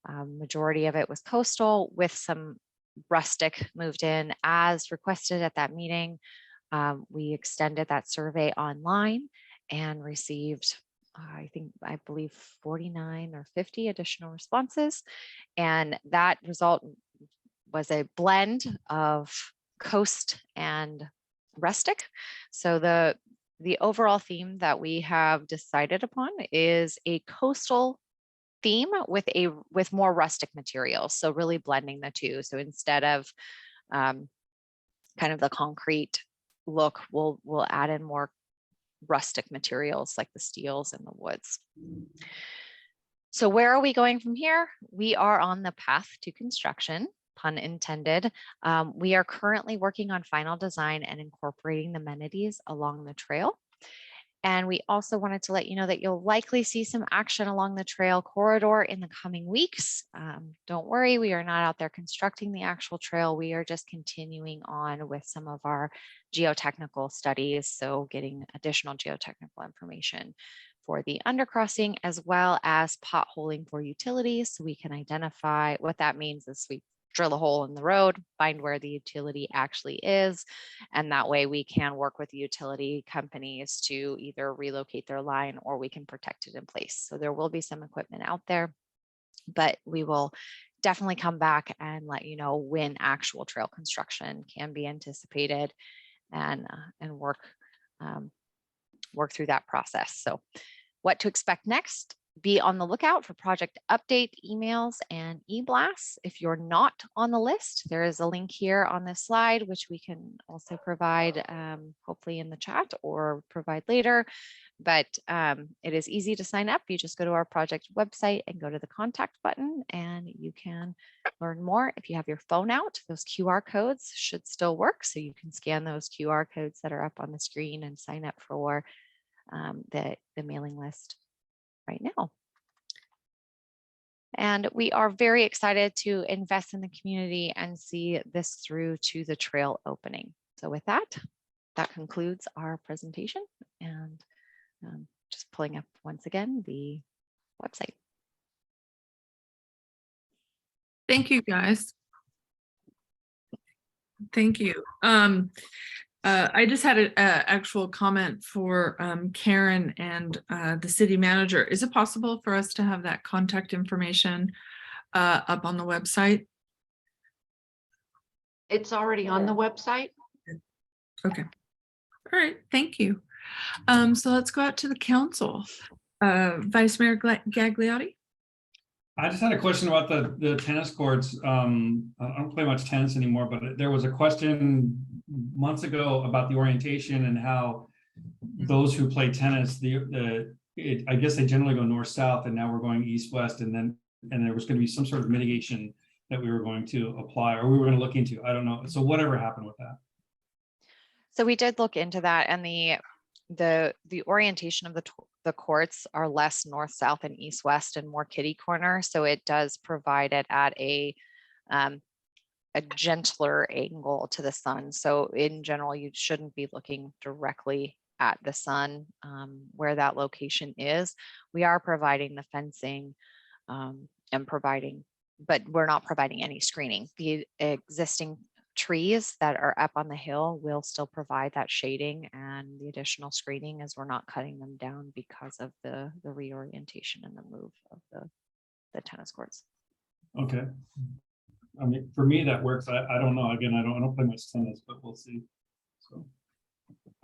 Majority of it was coastal, with some rustic moved in as requested at that meeting. We extended that survey online and received, I believe 49 or 50 additional responses. And that result was a blend of coast and rustic. So the overall theme that we have decided upon is a coastal theme with more rustic materials. So really blending the two. So instead of kind of the concrete look, we'll add in more rustic materials like the steels and the woods. So where are we going from here? We are on the path to construction, pun intended. We are currently working on final design and incorporating the amenities along the trail. And we also wanted to let you know that you'll likely see some action along the trail corridor in the coming weeks. Don't worry, we are not out there constructing the actual trail. We are just continuing on with some of our geotechnical studies. So getting additional geotechnical information for the undercrossing, as well as potholing for utilities. So we can identify what that means is we drill a hole in the road, find where the utility actually is. And that way we can work with the utility companies to either relocate their line, or we can protect it in place. So there will be some equipment out there, but we will definitely come back and let you know when actual trail construction can be anticipated, and work through that process. So what to expect next? Be on the lookout for project update emails and e-blasts. If you're not on the list, there is a link here on this slide, which we can also provide hopefully in the chat or provide later. But it is easy to sign up. You just go to our project website and go to the contact button and you can learn more. If you have your phone out, those QR codes should still work. So you can scan those QR codes that are up on the screen and sign up for the mailing list right now. And we are very excited to invest in the community and see this through to the trail opening. So with that, that concludes our presentation, and just pulling up once again the website. Thank you, guys. Thank you. I just had an actual comment for Karen and the city manager. Is it possible for us to have that contact information up on the website? It's already on the website. Okay. All right. Thank you. So let's go out to the council. Vice Mayor Gagliotti. I just had a question about the tennis courts. I don't play much tennis anymore, but there was a question months ago about the orientation and how those who play tennis, I guess they generally go north-south, and now we're going east-west, and there was going to be some sort of mitigation that we were going to apply, or we were going to look into. I don't know. So whatever happened with that? So we did look into that, and the orientation of the courts are less north-south and east-west and more kitty corner. So it does provide it at a gentler angle to the sun. So in general, you shouldn't be looking directly at the sun where that location is. We are providing the fencing but we're not providing any screening. The existing trees that are up on the hill will still provide that shading and the additional screening, as we're not cutting them down because of the reorientation and the move of the tennis courts. Okay. I mean, for me, that works. I don't know. Again, I don't play much tennis, but we'll see. So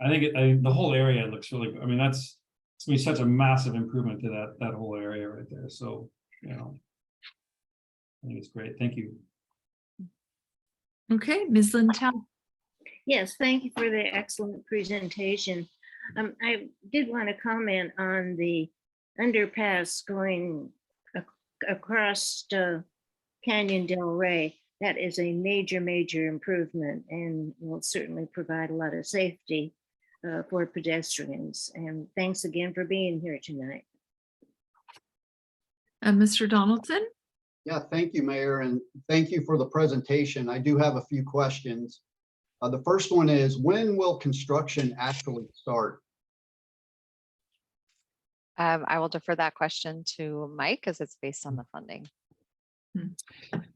I think the whole area looks really good. I mean, it's gonna be such a massive improvement to that whole area right there. So, you know, I think it's great. Thank you. Okay, Ms. Lintel. Yes, thank you for the excellent presentation. I did want to comment on the underpass going across Canyon Del Rey. That is a major, major improvement and will certainly provide a lot of safety for pedestrians. And thanks again for being here tonight. Mr. Donaldson? Yeah, thank you, Mayor, and thank you for the presentation. I do have a few questions. The first one is, when will construction actually start? I will defer that question to Mike, as it's based on the funding.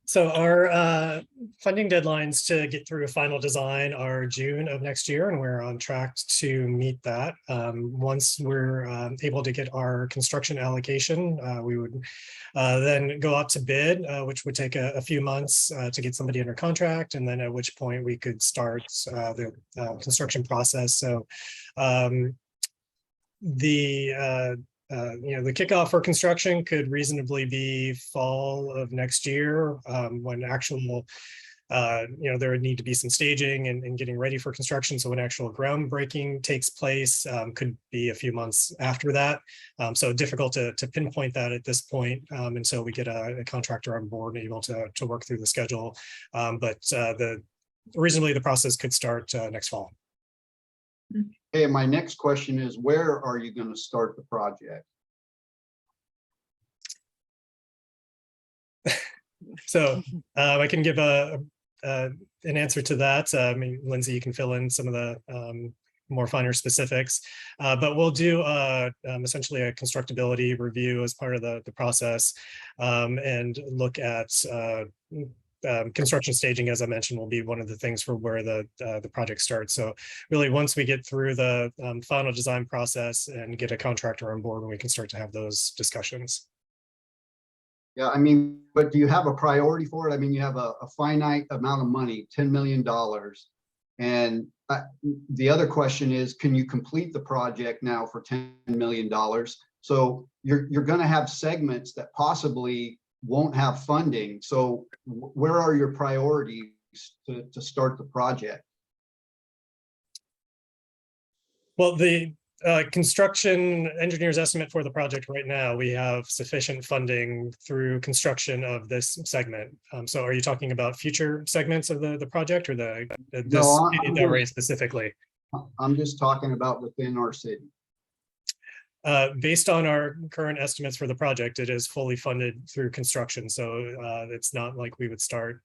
So our funding deadlines to get through a final design are June of next year, and we're on track to meet that. Once we're able to get our construction allocation, we would then go out to bid, which would take a few months to get somebody under contract, and then at which point we could start the construction process. So the kickoff for construction could reasonably be fall of next year, when actual, there would need to be some staging and getting ready for construction. So when actual groundbreaking takes place, could be a few months after that. So difficult to pinpoint that at this point until we get a contractor on board and able to work through the schedule. But reasonably, the process could start next fall. Okay, my next question is, where are you going to start the project? So I can give an answer to that. I mean, Lindsay, you can fill in some of the more finer specifics, but we'll do essentially a constructability review as part of the process, and look at construction staging, as I mentioned, will be one of the things for where the project starts. So really, once we get through the final design process and get a contractor on board, we can start to have those discussions. Yeah, I mean, but do you have a priority for it? I mean, you have a finite amount of money, $10 million. And the other question is, can you complete the project now for $10 million? So you're going to have segments that possibly won't have funding. So where are your priorities to start the project? Well, the construction engineer's estimate for the project right now, we have sufficient funding through construction of this segment. So are you talking about future segments of the project, or this area specifically? I'm just talking about within our city. Based on our current estimates for the project, it is fully funded through construction. So it's not like we would start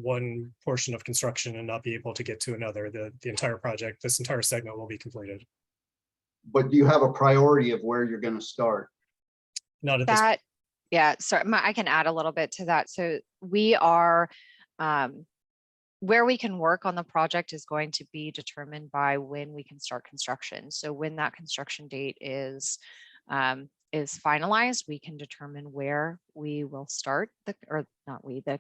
one portion of construction and not be able to get to another. The entire project, this entire segment will be completed. But do you have a priority of where you're going to start? Not at this That, yeah, sorry, I can add a little bit to that. So we are, where we can work on the project is going to be determined by when we can start construction. So when that construction date is finalized, we can determine where we will start, the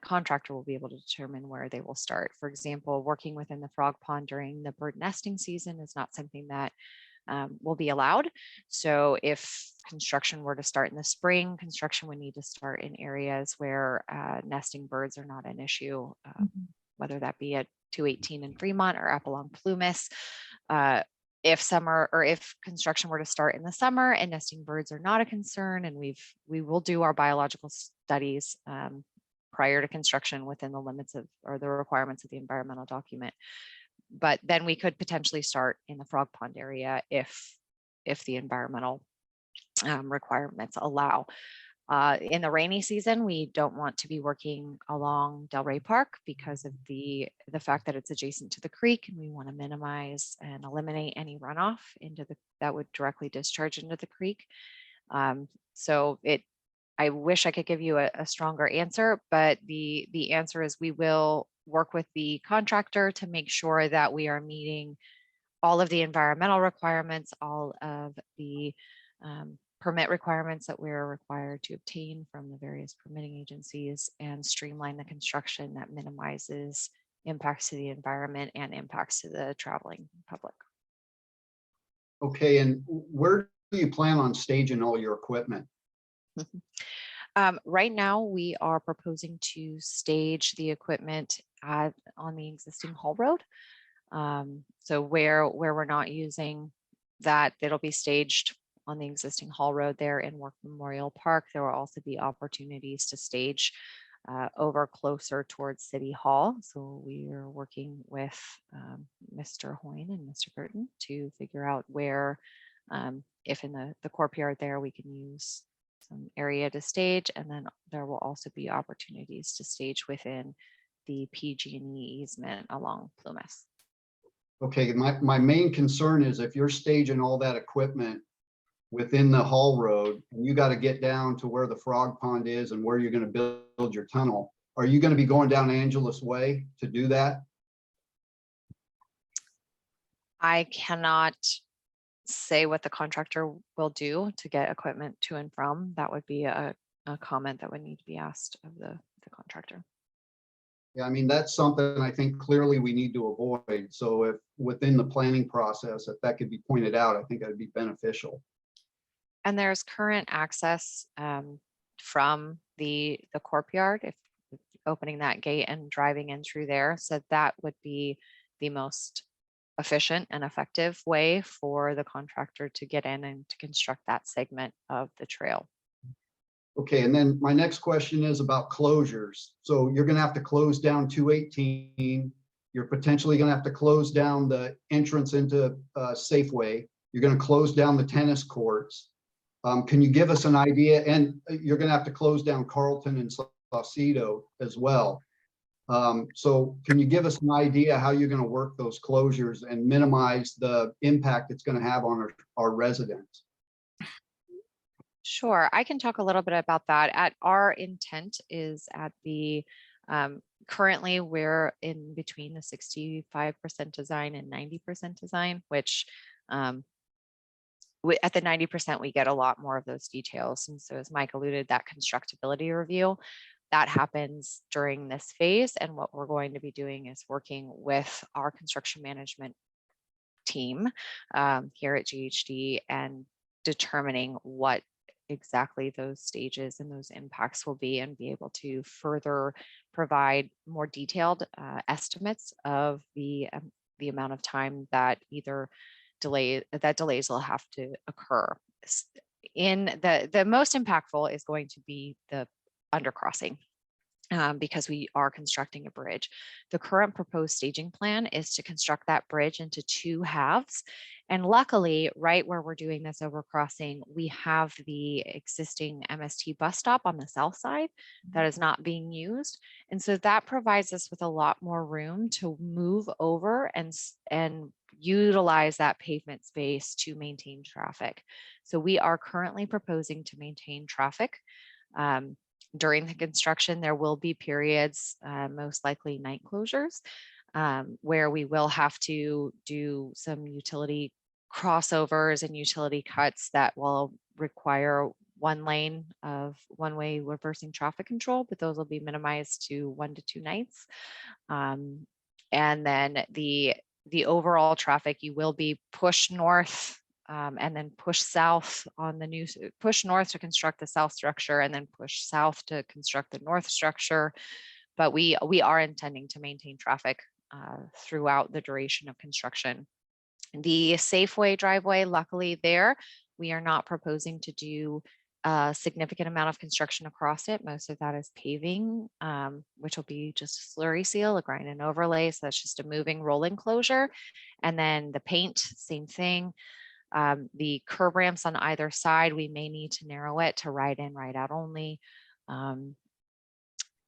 contractor will be able to determine where they will start. For example, working within the frog pond during the bird nesting season is not something that will be allowed. So if construction were to start in the spring, construction would need to start in areas where nesting birds are not an issue, whether that be at 218 in Fremont or up along Plumas. If construction were to start in the summer and nesting birds are not a concern, and we will do our biological studies prior to construction within the limits of, or the requirements of the environmental document. But then we could potentially start in the frog pond area if the environmental requirements allow. In the rainy season, we don't want to be working along Delray Park because of the fact that it's adjacent to the creek, and we want to minimize and eliminate any runoff that would directly discharge into the creek. I wish I could give you a stronger answer, but the answer is we will work with the contractor to make sure that we are meeting all of the environmental requirements, all of the permit requirements that we're required to obtain from the various permitting agencies, and streamline the construction that minimizes impacts to the environment and impacts to the traveling public. Okay, and where do you plan on staging all your equipment? Right now, we are proposing to stage the equipment on the existing Hall Road. So where we're not using that, it'll be staged on the existing Hall Road there in Work Memorial Park. There will also be opportunities to stage over closer towards City Hall. So we are working with Mr. Hoyne and Mr. Burton to figure out where, if in the courtyard there, we can use some area to stage, and then there will also be opportunities to stage within the PG&E easement along Plumas. Okay, my main concern is if you're staging all that equipment within the Hall Road, and you got to get down to where the frog pond is and where you're going to build your tunnel, are you going to be going down Angeles Way to do that? I cannot say what the contractor will do to get equipment to and from. That would be a comment that would need to be asked of the contractor. Yeah, I mean, that's something I think clearly we need to avoid. So if within the planning process, if that could be pointed out, I think that would be beneficial. And there's current access from the courtyard, if opening that gate and driving in through there. So that would be the most efficient and effective way for the contractor to get in and to construct that segment of the trail. Okay, and then my next question is about closures. So you're going to have to close down 218. You're potentially going to have to close down the entrance into Safeway. You're going to close down the tennis courts. Can you give us an idea? And you're going to have to close down Carlton and Saucedo as well. So can you give us an idea how you're going to work those closures and minimize the impact it's going to have on our residents? Sure, I can talk a little bit about that. Our intent is at the, currently we're in between the 65% design and 90% design, which at the 90%, we get a lot more of those details. And so as Mike alluded, that constructability review, that happens during this phase. And what we're going to be doing is working with our construction management team here at GHD and determining what exactly those stages and those impacts will be, and be able to further provide more detailed estimates of the amount of time that either delays will have to occur. In the most impactful is going to be the undercrossing. Because we are constructing a bridge. The current proposed staging plan is to construct that bridge into 2 halves. And luckily, right where we're doing this overcrossing, we have the existing MST bus stop on the south side that is not being used. And so that provides us with a lot more room to move over and utilize that pavement space to maintain traffic. So we are currently proposing to maintain traffic. During the construction, there will be periods, most likely night closures, where we will have to do some utility crossovers and utility cuts that will require 1 lane of one-way reversing traffic control, but those will be minimized to 1 to 2 nights. And then the overall traffic, you will be pushed north and then push south on the new, push north to construct the south structure, and then push south to construct the north structure. But we are intending to maintain traffic throughout the duration of construction. The Safeway driveway, luckily there, we are not proposing to do a significant amount of construction across it. Most of that is paving, which will be just slurry seal, a grind and overlay. So that's just a moving rolling closure. And then the paint, same thing. The curb ramps on either side, we may need to narrow it to ride in, ride out only.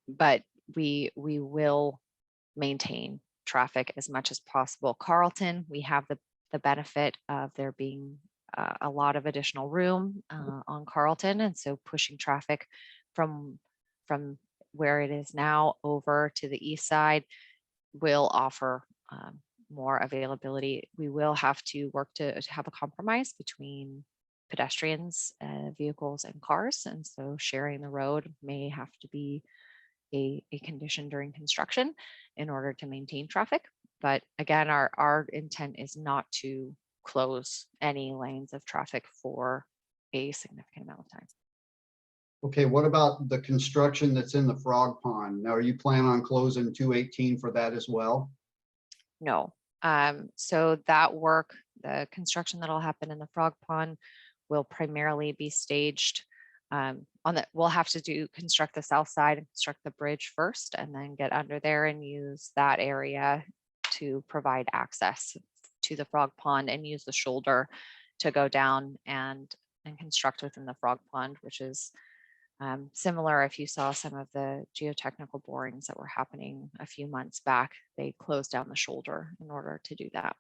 But we will maintain traffic as much as possible. Carlton, we have the benefit of there being a lot of additional room on Carlton. And so pushing traffic from where it is now over to the east side will offer more availability. We will have to work to have a compromise between pedestrians, vehicles, and cars. And so sharing the road may have to be a condition during construction in order to maintain traffic. But again, our intent is not to close any lanes of traffic for a significant amount of time. Okay, what about the construction that's in the Frog Pond? Now, are you planning on closing 218 for that as well? No. So that work, the construction that'll happen in the Frog Pond will primarily be staged we'll have to construct the south side and construct the bridge first, and then get under there and use that area to provide access to the Frog Pond, and use the shoulder to go down and construct within the Frog Pond, which is similar. If you saw some of the geotechnical borings that were happening a few months back, they closed down the shoulder in order to do that.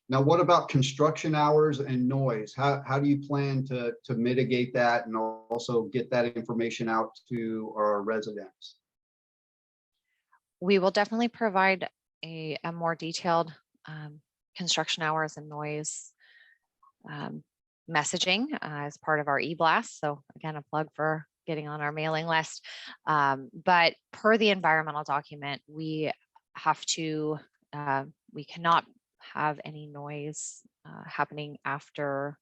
Now, what about construction hours and noise? How do you plan to mitigate that and also get that information out to our residents? We will definitely provide a more detailed construction hours and noise messaging as part of our e-blast. So again, a plug for getting on our mailing list. But per the environmental document, we have to, we cannot have any noise happening after.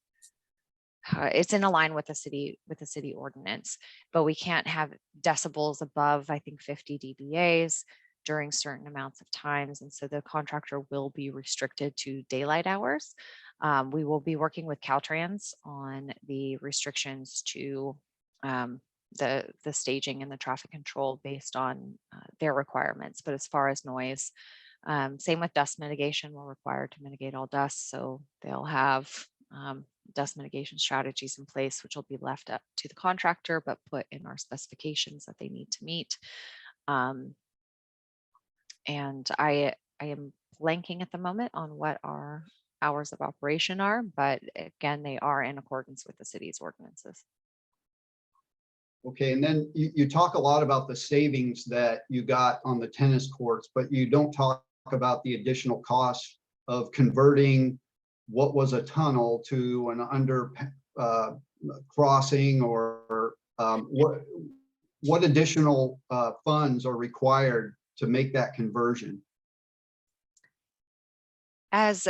It's in line with the city ordinance, but we can't have decibels above, I think, 50 dBAs during certain amounts of times. And so the contractor will be restricted to daylight hours. We will be working with Caltrans on the restrictions to the staging and the traffic control based on their requirements. But as far as noise, same with dust mitigation, we're required to mitigate all dust. So they'll have dust mitigation strategies in place, which will be left up to the contractor, but put in our specifications that they need to meet. And I am blanking at the moment on what our hours of operation are, but again, they are in accordance with the city's ordinances. Okay, and then you talk a lot about the savings that you got on the tennis courts, but you don't talk about the additional cost of converting what was a tunnel to an under crossing, or what additional funds are required to make that conversion? As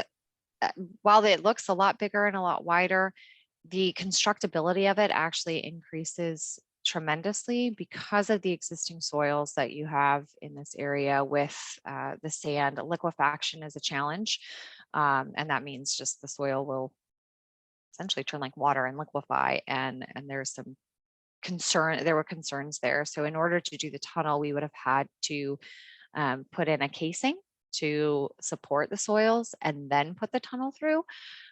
while it looks a lot bigger and a lot wider, the constructability of it actually increases tremendously because of the existing soils that you have in this area with the sand. Liquefaction is a challenge, and that means just the soil will essentially turn like water and liquefy, and there's some there were concerns there. So in order to do the tunnel, we would have had to put in a casing to support the soils and then put the tunnel through,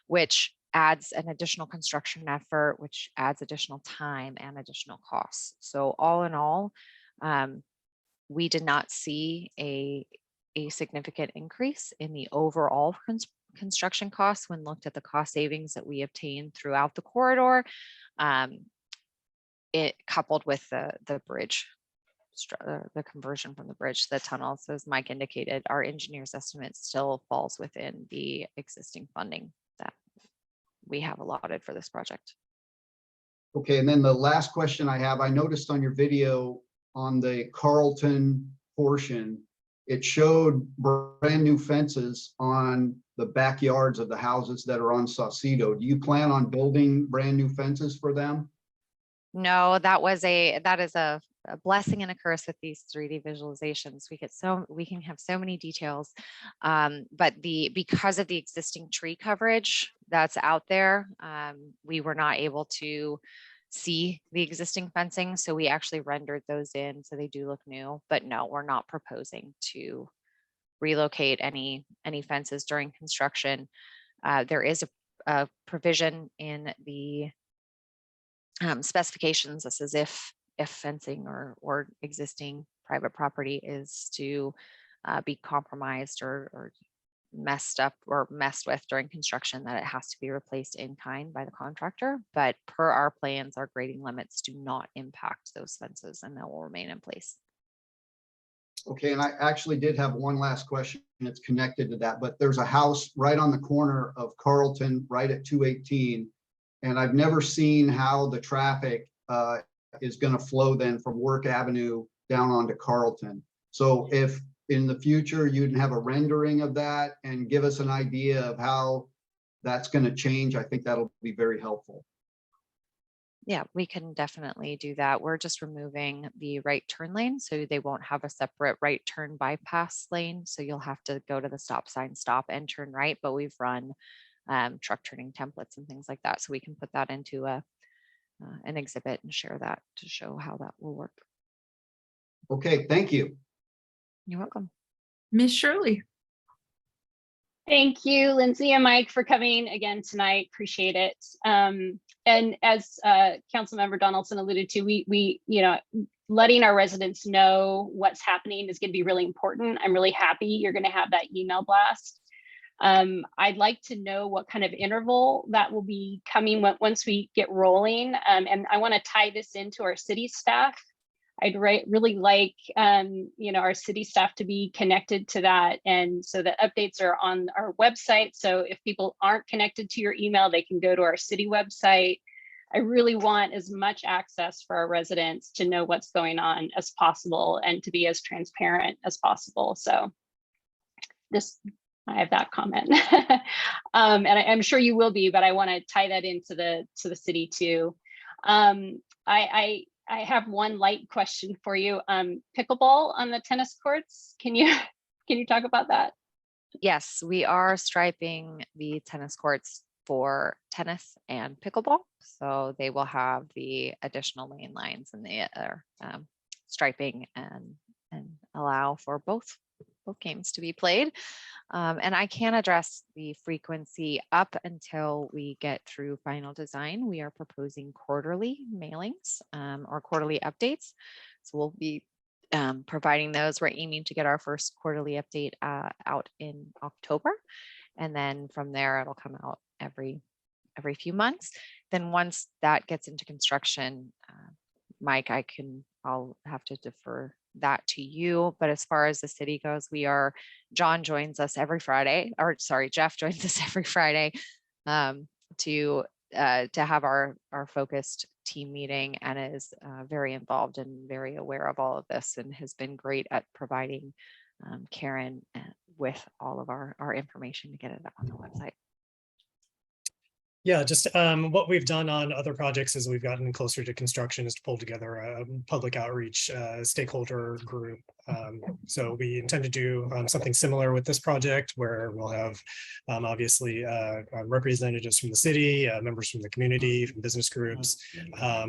which adds an additional construction effort, which adds additional time and additional costs. So all in all, we did not see a significant increase in the overall construction costs when looked at the cost savings that we obtained throughout the corridor, it coupled with the bridge, the conversion from the bridge to the tunnel. So as Mike indicated, our engineer's estimate still falls within the existing funding that we have allotted for this project. Okay, and then the last question I have, I noticed on your video on the Carlton portion, it showed brand new fences on the backyards of the houses that are on Saucedo. Do you plan on building brand new fences for them? No, that is a blessing and a curse with these 3D visualizations. We can have so many details, but because of the existing tree coverage that's out there, we were not able to see the existing fencing, so we actually rendered those in, so they do look new. But no, we're not proposing to relocate any fences during construction. There is a provision in the specifications that says if fencing or existing private property is to be compromised or messed up or messed with during construction, that it has to be replaced in kind by the contractor. But per our plans, our grading limits do not impact those fences, and they will remain in place. Okay, and I actually did have one last question that's connected to that, but there's a house right on the corner of Carlton, right at 218. And I've never seen how the traffic is going to flow then from Work Avenue down onto Carlton. So if in the future you'd have a rendering of that and give us an idea of how that's going to change, I think that'll be very helpful. Yeah, we can definitely do that. We're just removing the right turn lane, so they won't have a separate right turn bypass lane. So you'll have to go to the stop sign, stop and turn right, but we've run truck turning templates and things like that. So we can put that into an exhibit and share that to show how that will work. Okay, thank you. You're welcome. Ms. Shirley. Thank you, Lindsay and Mike, for coming again tonight. Appreciate it. And as Councilmember Donaldson alluded to, we letting our residents know what's happening is going to be really important. I'm really happy you're going to have that email blast. I'd like to know what kind of interval that will be coming once we get rolling. And I want to tie this into our city staff. I'd really like, our city staff to be connected to that. And so the updates are on our website. So if people aren't connected to your email, they can go to our city website. I really want as much access for our residents to know what's going on as possible and to be as transparent as possible. So I have that comment. And I'm sure you will be, but I want to tie that into the city too. I have one light question for you. Pickleball on the tennis courts. Can you talk about that? Yes, we are striping the tennis courts for tennis and pickleball. So they will have the additional lane lines and the striping and allow for both games to be played. And I can address the frequency up until we get through final design. We are proposing quarterly mailings or quarterly updates. So we'll be providing those. We're aiming to get our first quarterly update out in October. And then from there, it'll come out every few months. Then once that gets into construction, Mike, I'll have to defer that to you. But as far as the city goes, John joins us every Friday, or sorry, Jeff joins us every Friday to have our focused team meeting, and is very involved and very aware of all of this, and has been great at providing Karen with all of our information to get it up on the website. Yeah, just what we've done on other projects as we've gotten closer to construction is to pull together a public outreach stakeholder group. So we intend to do something similar with this project where we'll have obviously representatives from the city, members from the community, from business groups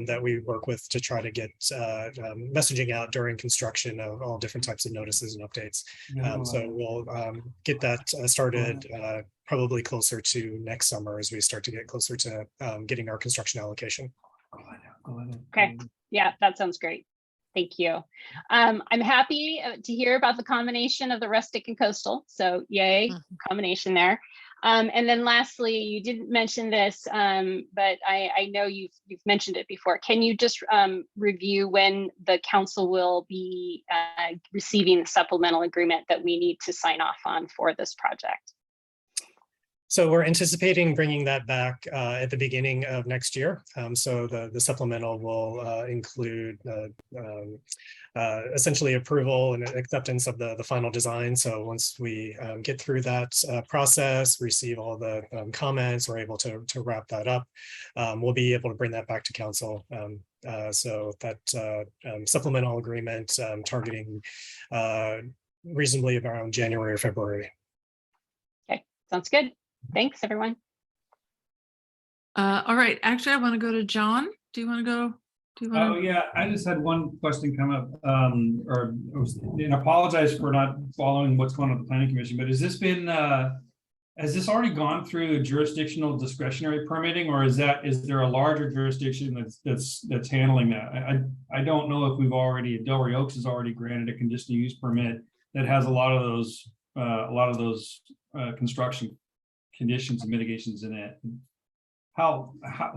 that we work with to try to get messaging out during construction of all different types of notices and updates. So we'll get that started probably closer to next summer as we start to get closer to getting our construction allocation. Okay, yeah, that sounds great. Thank you. I'm happy to hear about the combination of the rustic and coastal. So yay, combination there. And then lastly, you didn't mention this, but I know you've mentioned it before. Can you just review when the council will be receiving the supplemental agreement that we need to sign off on for this project? So we're anticipating bringing that back at the beginning of next year. So the supplemental will include essentially approval and acceptance of the final design. So once we get through that process, receive all the comments, we're able to wrap that up. We'll be able to bring that back to council. So that supplemental agreement targeting reasonably around January or February. Okay, sounds good. Thanks, everyone. All right, actually, I want to go to John. Do you want to go? Do you want Oh, yeah, I just had one question come up, and apologize for not following what's going on at the planning commission, but has this been, has this already gone through jurisdictional discretionary permitting, or is there a larger jurisdiction that's handling that? I don't know if we've already, Delray Oaks has already granted a conditional use permit that has a lot of those construction conditions and mitigations in it.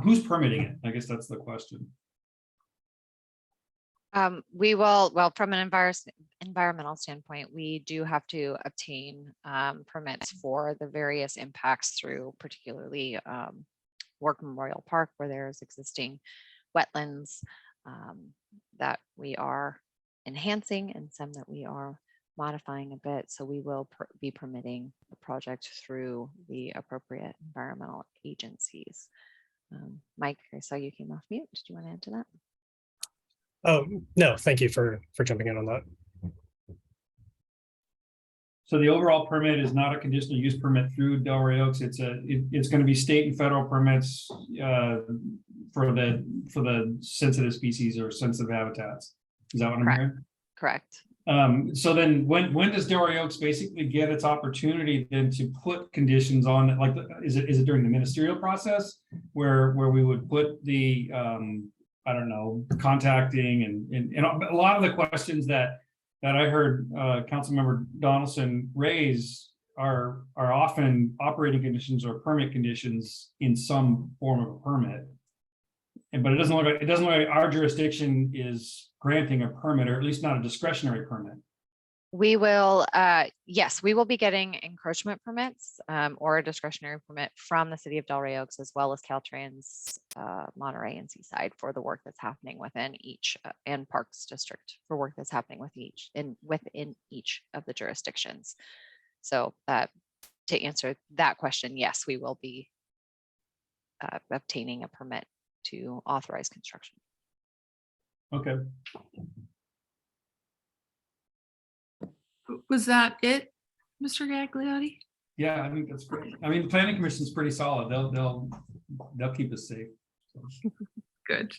Who's permitting it? I guess that's the question. We will, well, from an environmental standpoint, we do have to obtain permits for the various impacts through particularly Work Memorial Park, where there's existing wetlands that we are enhancing and some that we are modifying a bit. So we will be permitting the project through the appropriate environmental agencies. Mike, I saw you came off mute. Did you want to add to that? Oh, no, thank you for jumping in on that. So the overall permit is not a conditional use permit through Delray Oaks. It's going to be state and federal permits for the sensitive species or sensitive habitats. Is that what I'm hearing? Correct. So then when does Delray Oaks basically get its opportunity then to put conditions on it? Like, is it during the ministerial process where we would put the I don't know, contacting and a lot of the questions that I heard Councilmember Donaldson raise are often operating conditions or permit conditions in some form of a permit. But it doesn't look like our jurisdiction is granting a permit, or at least not a discretionary permit. We will, yes, we will be getting encroachment permits or a discretionary permit from the city of Delray Oaks, as well as Caltrans, Monterey and Seaside for the work that's happening within each and Parks District for work that's happening within each of the jurisdictions. So to answer that question, yes, we will be obtaining a permit to authorize construction. Okay. Was that it, Mr. Gagliotti? Yeah, I think that's great. I mean, the planning commission is pretty solid. They'll keep us safe. So. Good.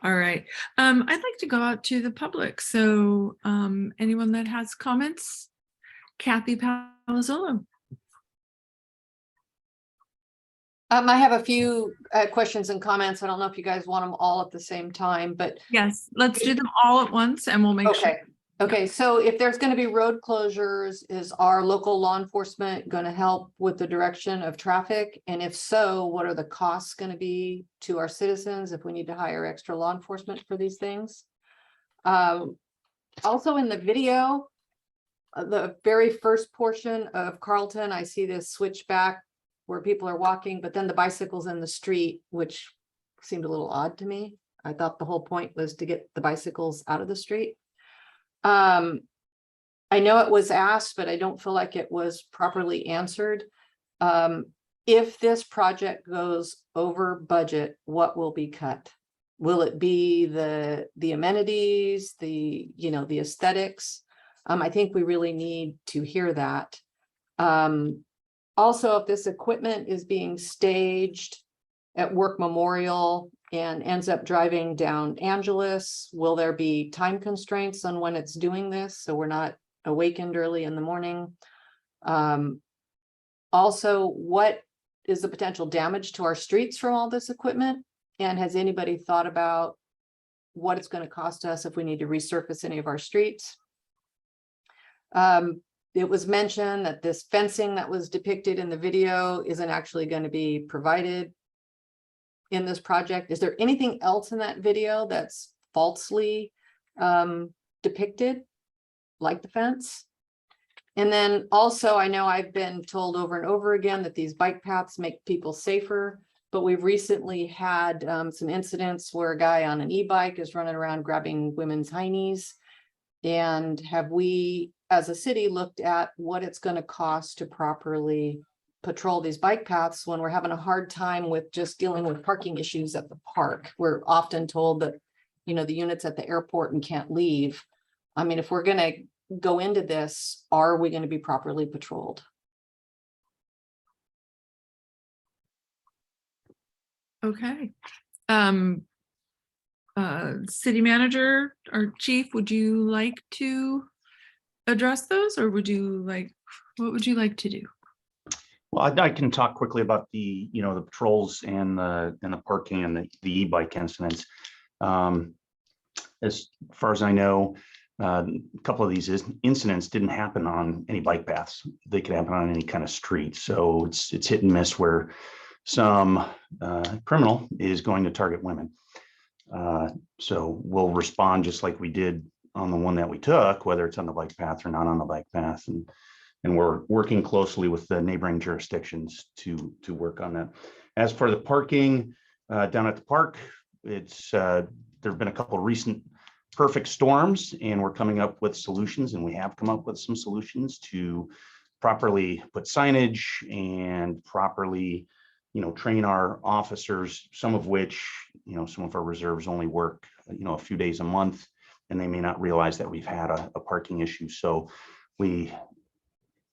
All right. I'd like to go out to the public. So anyone that has comments? Kathy Palazzolo. I have a few questions and comments. I don't know if you guys want them all at the same time, but yes, let's do them all at once and we'll make sure. Okay, so if there's going to be road closures, is our local law enforcement going to help with the direction of traffic? And if so, what are the costs going to be to our citizens if we need to hire extra law enforcement for these things? Also in the video, the very first portion of Carlton, I see this switchback where people are walking, but then the bicycles in the street, which seemed a little odd to me. I thought the whole point was to get the bicycles out of the street. I know it was asked, but I don't feel like it was properly answered. if this project goes over budget, what will be cut? Will it be the amenities, the aesthetics? I think we really need to hear that. Also, if this equipment is being staged at Work Memorial and ends up driving down Angeles, will there be time constraints on when it's doing this, so we're not awakened early in the morning? Also, what is the potential damage to our streets from all this equipment? And has anybody thought about what it's going to cost us if we need to resurface any of our streets? It was mentioned that this fencing that was depicted in the video isn't actually going to be provided in this project. Is there anything else in that video that's falsely depicted, like the fence? And then also, I know I've been told over and over again that these bike paths make people safer, but we've recently had some incidents where a guy on an e-bike is running around grabbing women's heinies. And have we, as a city, looked at what it's going to cost to properly patrol these bike paths when we're having a hard time with just dealing with parking issues at the park? We're often told that, the units at the airport and can't leave. I mean, if we're going to go into this, are we going to be properly patrolled? Okay. City manager or chief, would you like to address those, or what would you like to do? Well, I can talk quickly about the patrols and the parking and the e-bike incidents. As far as I know, a couple of these incidents didn't happen on any bike paths. They could happen on any kind of street. So it's hit and miss where some criminal is going to target women. So we'll respond just like we did on the one that we took, whether it's on the bike path or not on the bike path. And we're working closely with the neighboring jurisdictions to work on that. As for the parking down at the park, there have been a couple of recent perfect storms, and we're coming up with solutions, and we have come up with some solutions to properly put signage and properly train our officers, some of which, some of our reserves only work, a few days a month, and they may not realize that we've had a parking issue. So we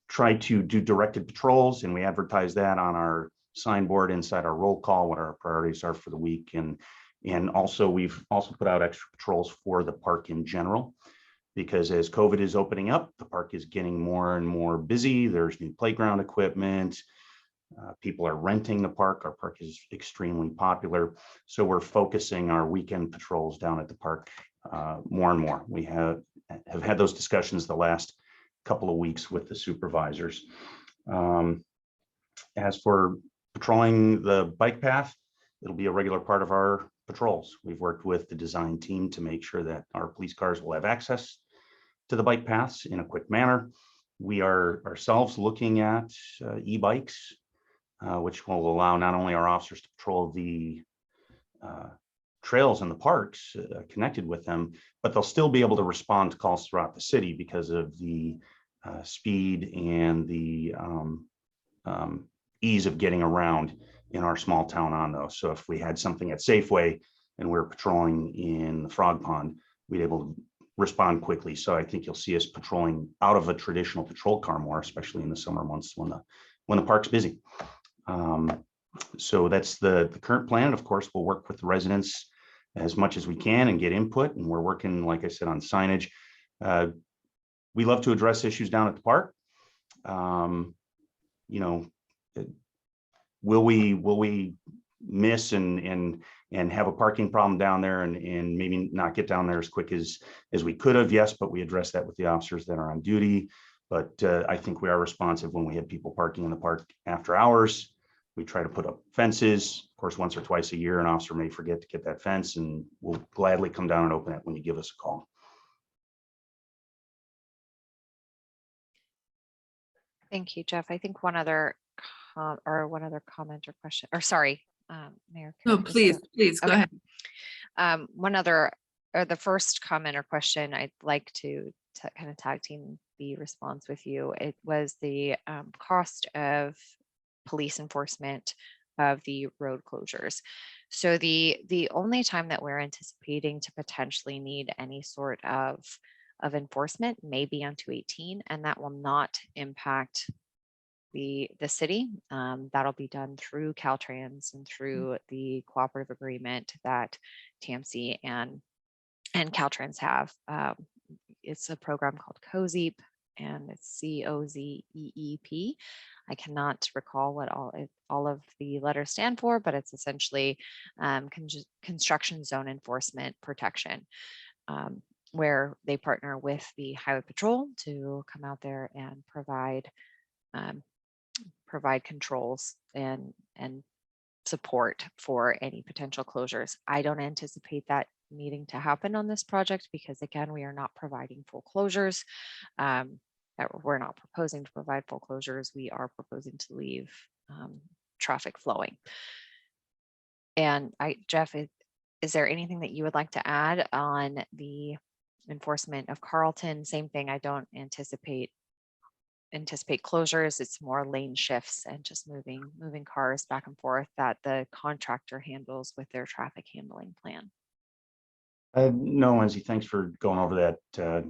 try to do directed patrols, and we advertise that on our signboard inside our roll call, what our priorities are for the week. And also we've also put out extra patrols for the park in general, because as COVID is opening up, the park is getting more and more busy. There's new playground equipment. People are renting the park. Our park is extremely popular. So we're focusing our weekend patrols down at the park more and more. We have had those discussions the last couple of weeks with the supervisors. As for patrolling the bike path, it'll be a regular part of our patrols. We've worked with the design team to make sure that our police cars will have access to the bike paths in a quick manner. We are ourselves looking at e-bikes, which will allow not only our officers to patrol the trails in the parks connected with them, but they'll still be able to respond to calls throughout the city because of the speed and the ease of getting around in our small town on those. So if we had something at Safeway and we're patrolling in the Frog Pond, we'd be able to respond quickly. So I think you'll see us patrolling out of a traditional patrol car more, especially in the summer months when the park's busy. So that's the current plan. Of course, we'll work with the residents as much as we can and get input. And we're working, like I said, on signage. We love to address issues down at the park. Will we miss and have a parking problem down there and maybe not get down there as quick as we could have? Yes, but we address that with the officers that are on duty. But I think we are responsive when we have people parking in the park after hours. We try to put up fences. Of course, once or twice a year, an officer may forget to get that fence, and we'll gladly come down and open it when you give us a call. Thank you, Jeff. I think one other comment or question, or sorry, Mayor. No, please go ahead. One other, or the first comment or question, I'd like to kind of tag team the response with you. It was the cost of police enforcement of the road closures. So the only time that we're anticipating to potentially need any sort of enforcement may be on 218, and that will not impact the city. That'll be done through Caltrans and through the cooperative agreement that TAMC and Caltrans have. It's a program called COZEEP, and it's COZEEP. I cannot recall what all of the letters stand for, but it's essentially construction zone enforcement protection, where they partner with the Highway Patrol to come out there and provide controls and support for any potential closures. I don't anticipate that needing to happen on this project because, again, we are not providing full closures. We're not proposing to provide full closures. We are proposing to leave traffic flowing. And Jeff, is there anything that you would like to add on the enforcement of Carlton? Same thing. I don't anticipate closures. It's more lane shifts and just moving cars back and forth that the contractor handles with their traffic handling plan. No, Lindsay, thanks for going over that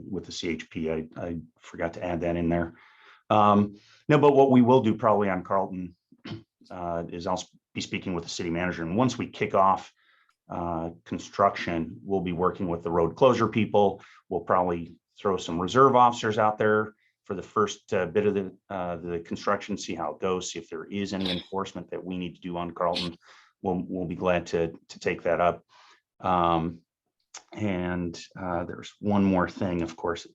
with the CHP. I forgot to add that in there. No, but what we will do probably on Carlton is I'll be speaking with the city manager. And once we kick off construction, we'll be working with the road closure people. We'll probably throw some reserve officers out there for the first bit of the construction, see how it goes, see if there is any enforcement that we need to do on Carlton. We'll be glad to take that up. And there's one more thing, of course,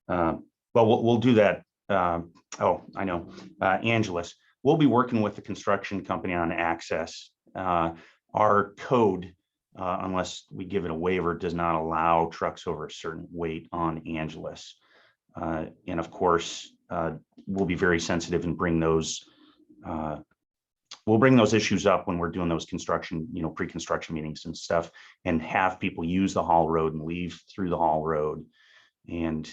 well, we'll do that. Oh, I know, Angeles, we'll be working with the construction company on access. Our code, unless we give it a waiver, does not allow trucks over a certain weight on Angeles. And of course, we'll be very sensitive and bring those issues up when we're doing those construction, pre-construction meetings and stuff, and have people use the haul road and leave through the haul road and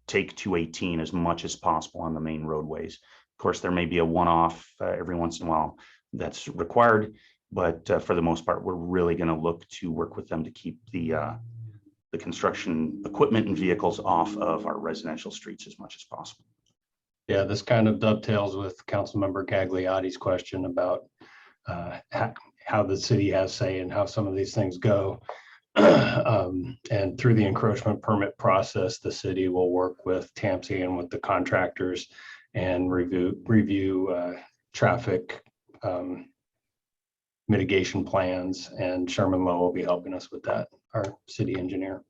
take 218 as much as possible on the main roadways. Of course, there may be a one-off every once in a while that's required, but for the most part, we're really going to look to work with them to keep the construction equipment and vehicles off of our residential streets as much as possible. Yeah, this kind of dovetails with Councilmember Gagliotti's question about how the city has say and how some of these things go. And through the encroachment permit process, the city will work with TAMC and with the contractors and review traffic mitigation plans. And Sherman Lowe will be helping us with that, our city engineer.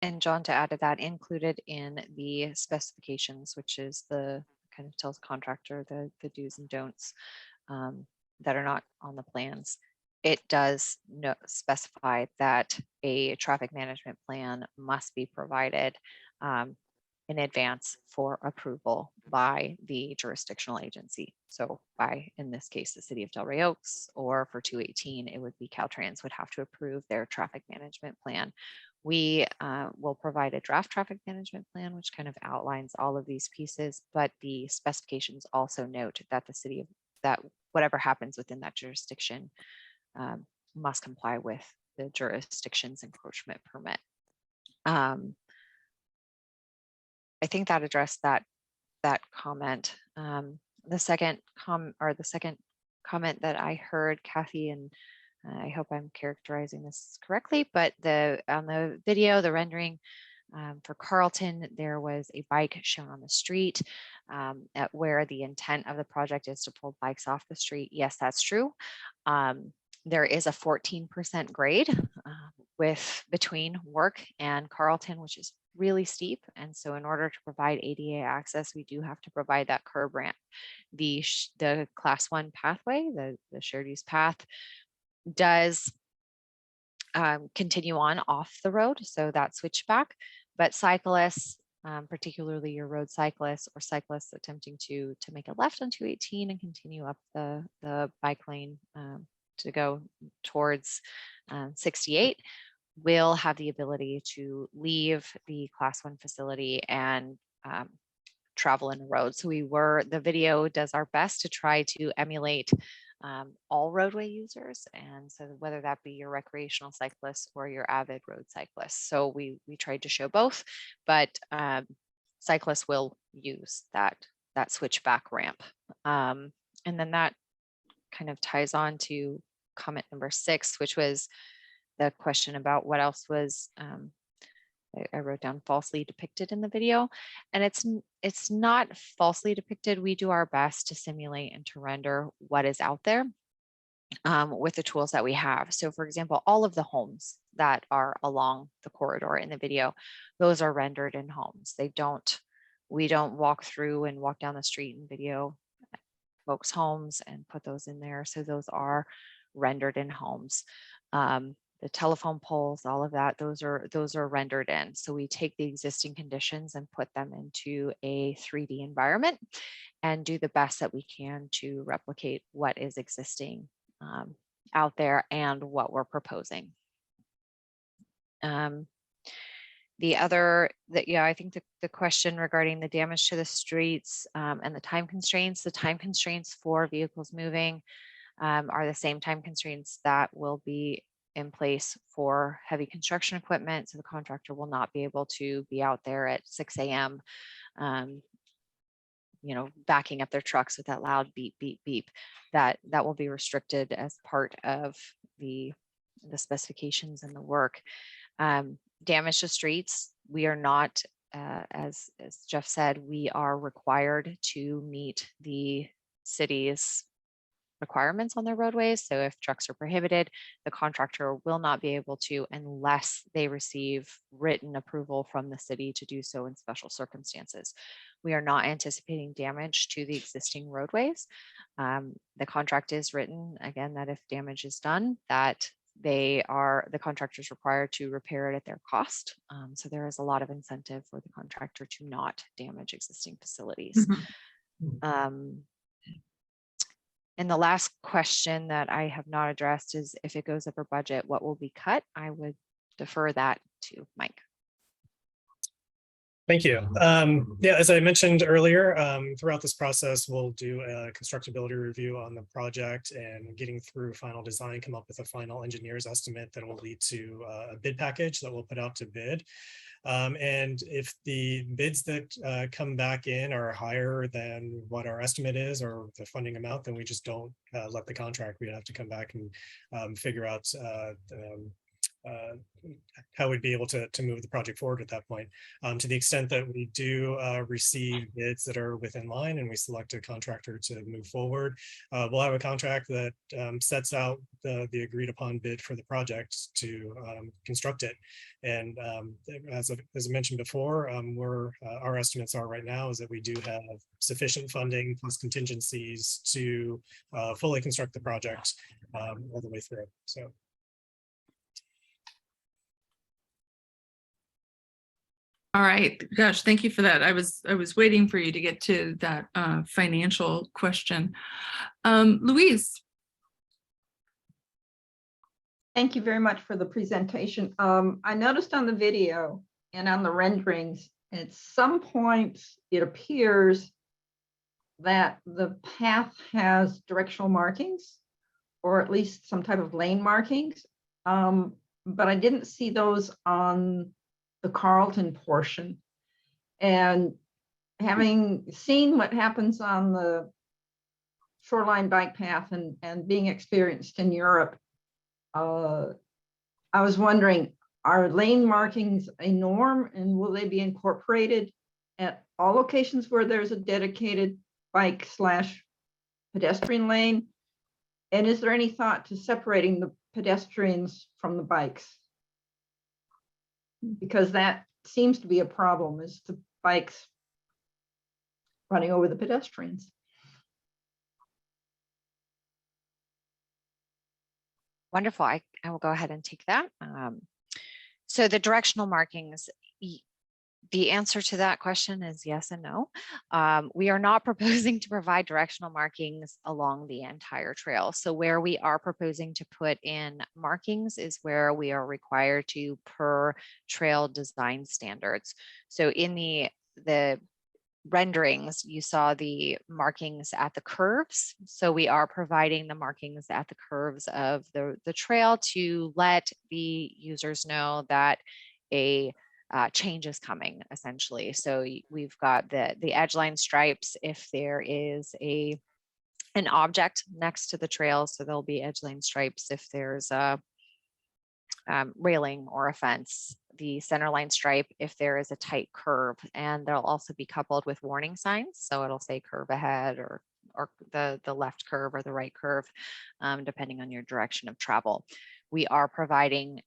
And John, to add to that, included in the specifications, which is the kind of tells the contractor the do's and don'ts that are not on the plans. It does specify that a traffic management plan must be provided in advance for approval by the jurisdictional agency. So in this case, the city of Delray Oaks, or for 218, it would be Caltrans would have to approve their traffic management plan. We will provide a draft traffic management plan, which kind of outlines all of these pieces, but the specifications also note that that whatever happens within that jurisdiction must comply with the jurisdiction's encroachment permit. I think that addressed that comment. The second comment that I heard, Kathy, and I hope I'm characterizing this correctly, but on the video, the rendering for Carlton, there was a bike shown on the street at where the intent of the project is to pull bikes off the street. Yes, that's true. There is a 14% grade between Work and Carlton, which is really steep. And so in order to provide ADA access, we do have to provide that curb ramp. The class 1 pathway, the shared use path, does continue on off the road, so that switchback, but cyclists, particularly your road cyclists or cyclists attempting to make a left on 218 and continue up the bike lane to go towards 68, will have the ability to leave the class 1 facility and travel in a road. So the video does our best to try to emulate all roadway users. And so whether that be your recreational cyclists or your avid road cyclists. So we tried to show both, but cyclists will use that switchback ramp. And then that kind of ties on to comment number 6, which was the question about what else was, I wrote down falsely depicted in the video, and it's not falsely depicted. We do our best to simulate and to render what is out there with the tools that we have. So for example, all of the homes that are along the corridor in the video, those are rendered in homes. We don't walk through and walk down the street and video folks' homes and put those in there. So those are rendered in homes. The telephone poles, all of that, those are rendered in. So we take the existing conditions and put them into a 3D environment and do the best that we can to replicate what is existing out there and what we're proposing. I think the question regarding the damage to the streets and the time constraints for vehicles moving are the same time constraints that will be in place for heavy construction equipment. So the contractor will not be able to be out there at 6 a.m. Backing up their trucks with that loud beep, beep, beep. That will be restricted as part of the specifications and the work. Damage to streets, we are not, as Jeff said, we are required to meet the city's requirements on their roadways. So if trucks are prohibited, the contractor will not be able to unless they receive written approval from the city to do so in special circumstances. We are not anticipating damage to the existing roadways. The contract is written, again, that if damage is done, that the contractor is required to repair it at their cost. So there is a lot of incentive for the contractor to not damage existing facilities. And the last question that I have not addressed is if it goes over budget, what will be cut? I would defer that to Mike. Thank you. Yeah, as I mentioned earlier, throughout this process, we'll do a constructability review on the project and getting through final design, come up with a final engineer's estimate that will lead to a bid package that we'll put out to bid. And if the bids that come back in are higher than what our estimate is or the funding amount, then we just don't let the contract. We'd have to come back and figure out how we'd be able to move the project forward at that point. To the extent that we do receive bids that are within line and we select a contractor to move forward, we'll have a contract that sets out the agreed upon bid for the project to construct it. And as I mentioned before, our estimates are right now is that we do have sufficient funding plus contingencies to fully construct the project all the way through. So. All right, gosh, thank you for that. I was waiting for you to get to that financial question. Louise. Thank you very much for the presentation. I noticed on the video and on the renderings, at some points, it appears that the path has directional markings, or at least some type of lane markings. But I didn't see those on the Carlton portion. And having seen what happens on the shoreline bike path and being experienced in Europe, I was wondering, are lane markings a norm and will they be incorporated at all locations where there's a dedicated bike / pedestrian lane? And is there any thought to separating the pedestrians from the bikes? Because that seems to be a problem, is the bikes running over the pedestrians. Wonderful. I will go ahead and take that. So the directional markings, the answer to that question is yes and no. We are not proposing to provide directional markings along the entire trail. So where we are proposing to put in markings is where we are required to per trail design standards. So in the renderings, you saw the markings at the curves. So we are providing the markings at the curves of the trail to let the users know that a change is coming, essentially. So we've got the edge line stripes if there is an object next to the trail. So there'll be edge line stripes if there's a railing or a fence, the center line stripe if there is a tight curve, and they'll also be coupled with warning signs. So it'll say curve ahead or the left curve or the right curve, depending on your direction of travel. We are providing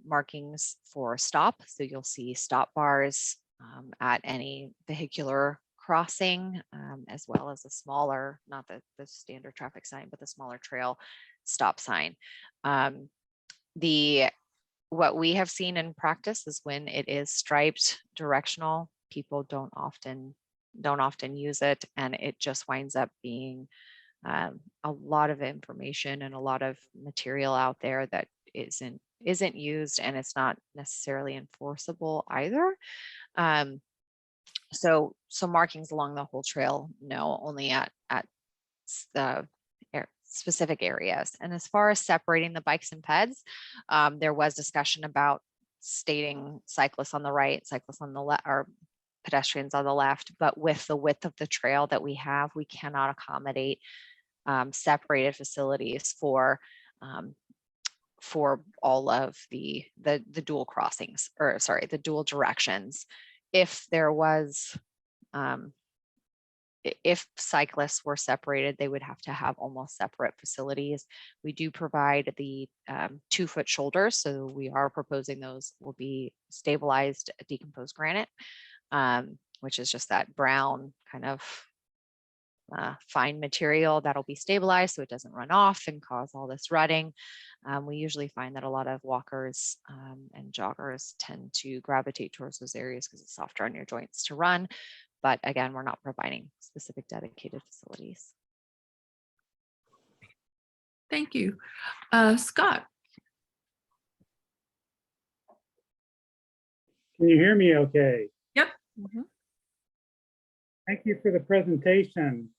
markings for stop. So you'll see stop bars at any vehicular crossing, as well as a smaller, not the standard traffic sign, but the smaller trail stop sign. What we have seen in practice is when it is striped directional, people don't often use it, and it just winds up being a lot of information and a lot of material out there that isn't used, and it's not necessarily enforceable either. So markings along the whole trail, no, only at the specific areas. And as far as separating the bikes and peds, there was discussion about stating cyclists on the right, cyclists on the left, or pedestrians on the left, but with the width of the trail that we have, we cannot accommodate separated facilities for all of the dual crossings, or sorry, the dual directions. If there was if cyclists were separated, they would have to have almost separate facilities. We do provide the 2-foot shoulders. So we are proposing those will be stabilized decomposed granite, which is just that brown kind of fine material that'll be stabilized so it doesn't run off and cause all this rutting. We usually find that a lot of walkers and joggers tend to gravitate towards those areas because it's softer on your joints to run. But again, we're not providing specific dedicated facilities. Thank you. Scott. Can you hear me okay? Yep. Thank you for the presentation.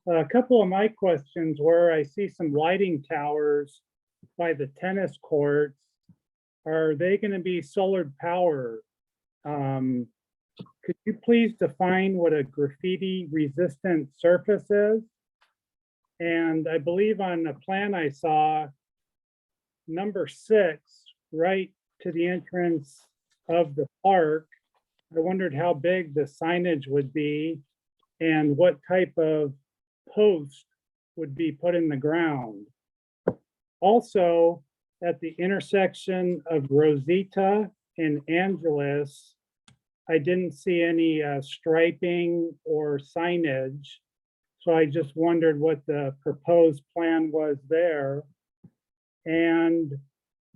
A couple of my questions were, I see some lighting towers by the tennis courts. Are they going to be solar power? Could you please define what a graffiti resistant surface is? And I believe on the plan I saw, number 6, right to the entrance of the park, I wondered how big the signage would be and what type of post would be put in the ground. Also, at the intersection of Rosita and Angeles, I didn't see any striping or signage. So I just wondered what the proposed plan was there. And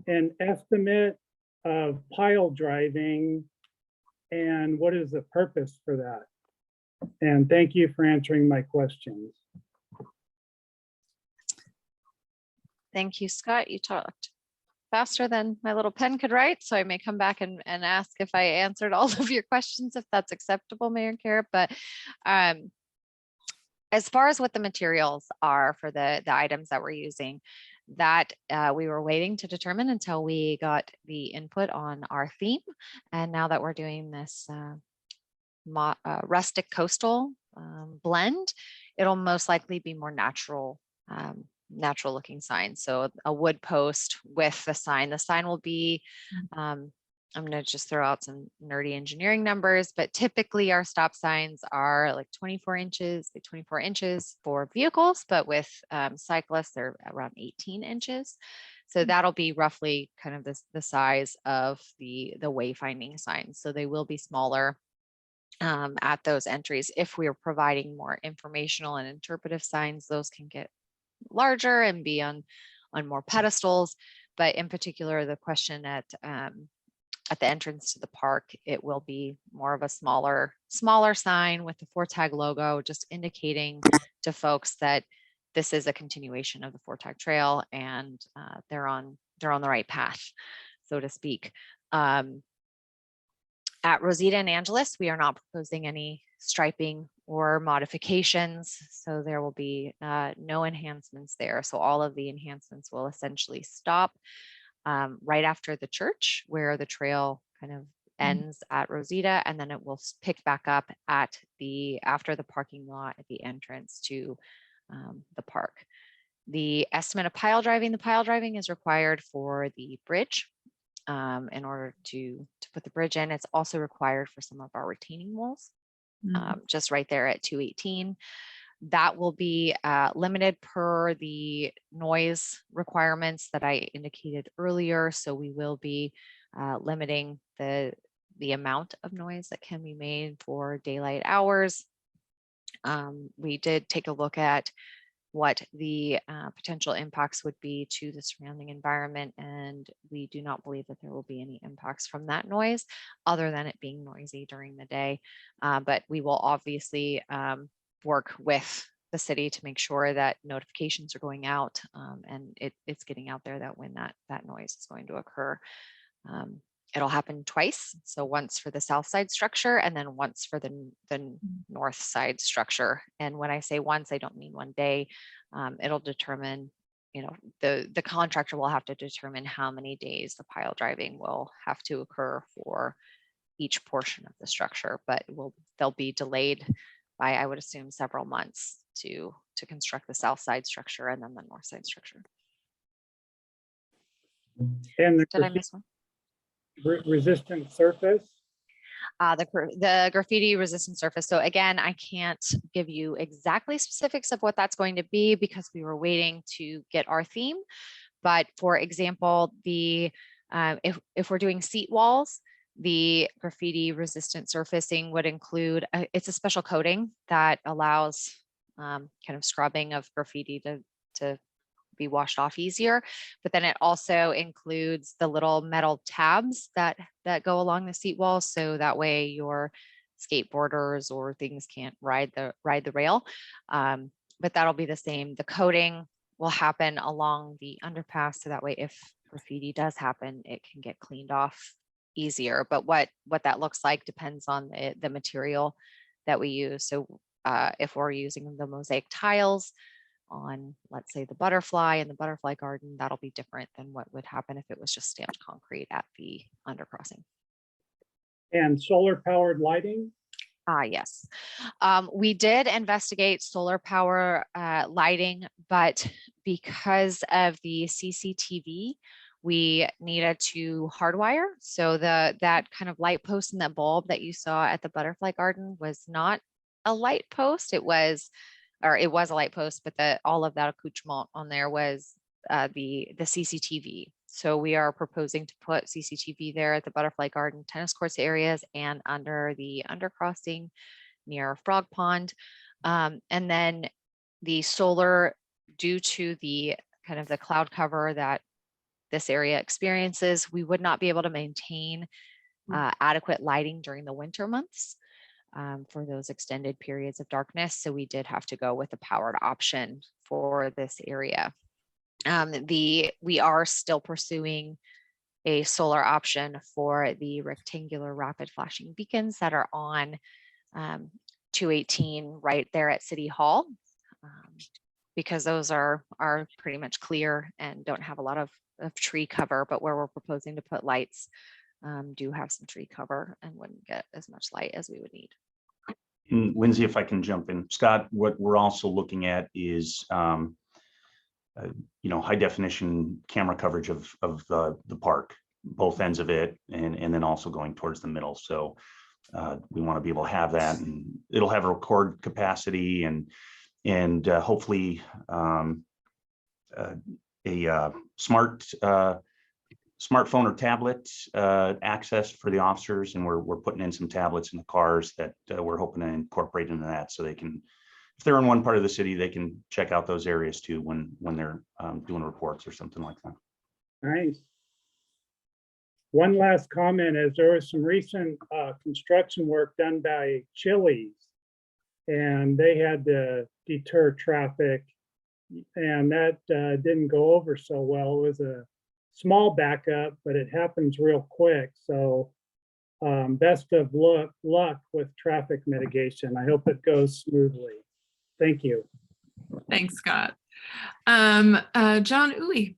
an estimate of pile driving and what is the purpose for that? And thank you for answering my questions. Thank you, Scott. You talked faster than my little pen could write, so I may come back and ask if I answered all of your questions, if that's acceptable, Mayor Kara. But as far as what the materials are for the items that we're using, that we were waiting to determine until we got the input on our theme. And now that we're doing this rustic coastal blend, it'll most likely be more natural looking signs. So a wood post with the sign. The sign will be, I'm going to just throw out some nerdy engineering numbers, but typically our stop signs are like 24 inches for vehicles, but with cyclists, they're around 18 inches. So that'll be roughly kind of the size of the wayfinding signs. So they will be smaller at those entries. If we are providing more informational and interpretive signs, those can get larger and be on more pedestals. But in particular, the question at the entrance to the park, it will be more of a smaller sign with the FORTAG logo, just indicating to folks that this is a continuation of the FORTAG trail and they're on the right path, so to speak. At Rosita and Angeles, we are not proposing any striping or modifications, so there will be no enhancements there. So all of the enhancements will essentially stop right after the church, where the trail kind of ends at Rosita, and then it will pick back up at after the parking lot at the entrance to the park. The estimate of pile driving, the pile driving is required for the bridge. In order to put the bridge in. It's also required for some of our retaining walls, just right there at 218. That will be limited per the noise requirements that I indicated earlier. So we will be limiting the amount of noise that can be made for daylight hours. We did take a look at what the potential impacts would be to the surrounding environment, and we do not believe that there will be any impacts from that noise other than it being noisy during the day. But we will obviously work with the city to make sure that notifications are going out and it's getting out there that when that noise is going to occur. It'll happen twice. So once for the south side structure and then once for the north side structure. And when I say once, I don't mean one day. It'll determine, the contractor will have to determine how many days the pile driving will have to occur for each portion of the structure, but they'll be delayed by, I would assume, several months to construct the south side structure and then the north side structure. And Did I miss one? Resistant surface? The graffiti resistant surface. So again, I can't give you exactly specifics of what that's going to be because we were waiting to get our theme. But for example, if we're doing seat walls, the graffiti resistant surfacing would include, it's a special coating that allows kind of scrubbing of graffiti to be washed off easier, but then it also includes the little metal tabs that go along the seat wall, so that way your skateboarders or things can't ride the rail. But that'll be the same. The coating will happen along the underpass, so that way if graffiti does happen, it can get cleaned off easier. But what that looks like depends on the material that we use. So if we're using the mosaic tiles on, let's say, the butterfly and the butterfly garden, that'll be different than what would happen if it was just stamped concrete at the undercrossing. And solar powered lighting? Yes. We did investigate solar power lighting, but because of the CCTV, we needed to hardwire. So that kind of light post and that bulb that you saw at the butterfly garden was not a light post. It was a light post, but all of that accoutrement on there was the CCTV. So we are proposing to put CCTV there at the butterfly garden, tennis courts areas, and under the undercrossing near Frog Pond. And then the solar, due to the kind of the cloud cover that this area experiences, we would not be able to maintain adequate lighting during the winter months. For those extended periods of darkness. So we did have to go with a powered option for this area. We are still pursuing a solar option for the rectangular rapid flashing beacons that are on 218 right there at City Hall, because those are pretty much clear and don't have a lot of tree cover, but where we're proposing to put lights do have some tree cover and wouldn't get as much light as we would need. And Lindsay, if I can jump in, Scott, what we're also looking at is, high definition camera coverage of the park, both ends of it, and then also going towards the middle. So we want to be able to have that, and it'll have a record capacity and hopefully a smartphone or tablet access for the officers, and we're putting in some tablets in the cars that we're hoping to incorporate into that, so they can, if they're in one part of the city, they can check out those areas too when they're doing reports or something like that. Nice. One last comment is there was some recent construction work done by Chili's, and they had to deter traffic, and that didn't go over so well. It was a small backup, but it happens real quick. So Best of luck with traffic mitigation. I hope it goes smoothly. Thank you. Thanks, Scott. John Uwe.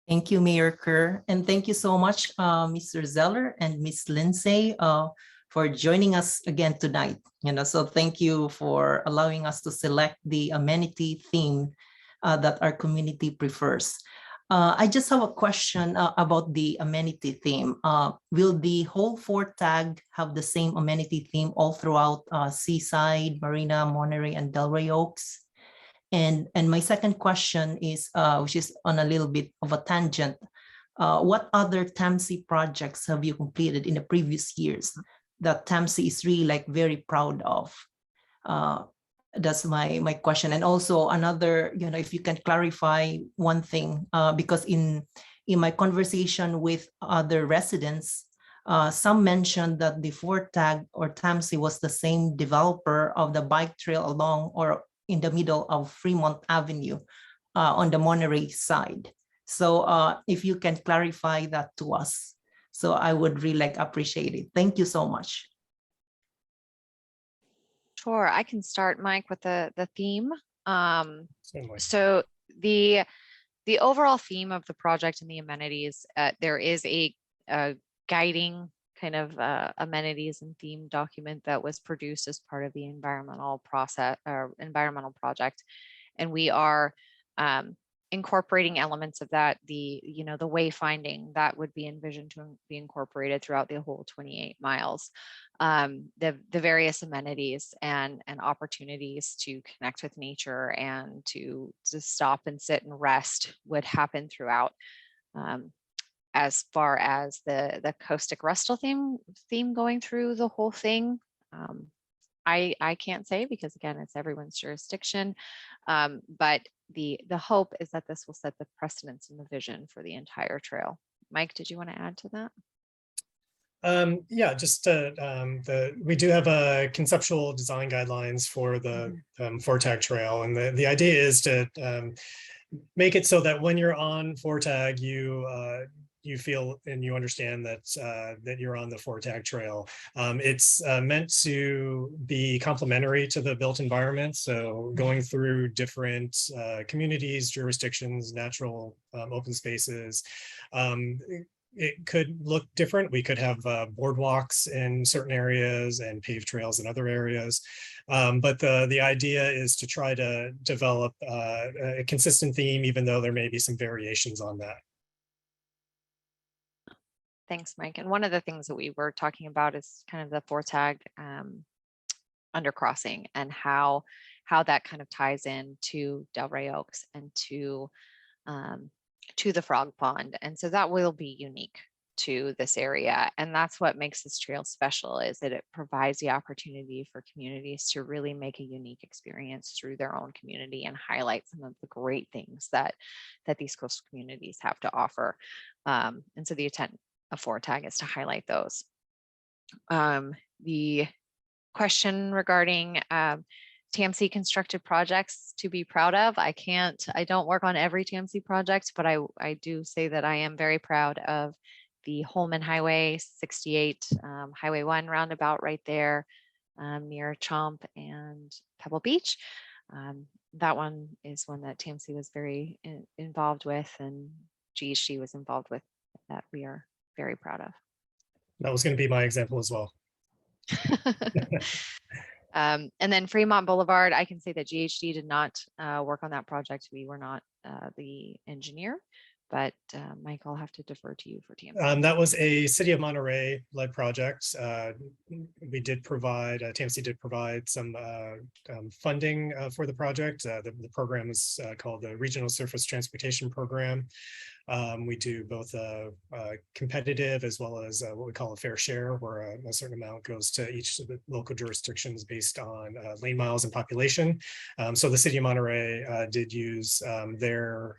Thank you, Mayor Kerr. And thank you so much, Mr. Zeller and Ms. Lindsay, for joining us again tonight. So thank you for allowing us to select the amenity theme that our community prefers. I just have a question about the amenity theme. Will the whole FORTAG have the same amenity theme all throughout Seaside, Marina, Monterey, and Delray Oaks? And my second question is, which is on a little bit of a tangent, what other TAMC projects have you completed in the previous years that TAMC is really like very proud of? That's my question. And also another, if you can clarify one thing, because in my conversation with other residents, some mentioned that the FORTAG or TAMC was the same developer of the bike trail along or in the middle of Fremont Avenue on the Monterey side. So if you can clarify that to us, so I would really appreciate it. Thank you so much. Sure, I can start, Mike, with the theme. Certainly. So the overall theme of the project and the amenities, there is a guiding kind of amenities and theme document that was produced as part of the environmental process or environmental project. And we are incorporating elements of that, the wayfinding that would be envisioned to be incorporated throughout the whole 28 miles. The various amenities and opportunities to connect with nature and to stop and sit and rest would happen throughout. As far as the caustic rustral theme going through the whole thing, I can't say, because again, it's everyone's jurisdiction. But the hope is that this will set the precedence and the vision for the entire trail. Mike, did you want to add to that? Yeah, just we do have conceptual design guidelines for the FORTAG trail, and the idea is to make it so that when you're on FORTAG, you feel and you understand that you're on the FORTAG trail. It's meant to be complementary to the built environment. So going through different communities, jurisdictions, natural open spaces, it could look different. We could have boardwalks in certain areas and paved trails in other areas. But the idea is to try to develop a consistent theme, even though there may be some variations on that. Thanks, Mike. And one of the things that we were talking about is kind of the FORTAG undercrossing and how that kind of ties in to Delray Oaks and to the Frog Pond. And so that will be unique to this area. And that's what makes this trail special, is that it provides the opportunity for communities to really make a unique experience through their own community and highlight some of the great things that these coastal communities have to offer. And so the intent of FORTAG is to highlight those. The question regarding TAMC constructed projects to be proud of, I don't work on every TAMC project, but I do say that I am very proud of the Holman Highway 68, Highway 1 roundabout right there near Chomp and Pebble Beach. That one is one that TAMC was very involved with, and GHG was involved with, that we are very proud of. That was going to be my example as well. And then Fremont Boulevard, I can say that GHD did not work on that project. We were not the engineer, but Mike, I'll have to defer to you for TAMC. That was a City of Monterey led project. We did provide, TAMC did provide some funding for the project. The program is called the Regional Surface Transportation Program. We do both competitive as well as what we call a fair share, where a certain amount goes to each of the local jurisdictions based on lane miles and population. So the City of Monterey did use their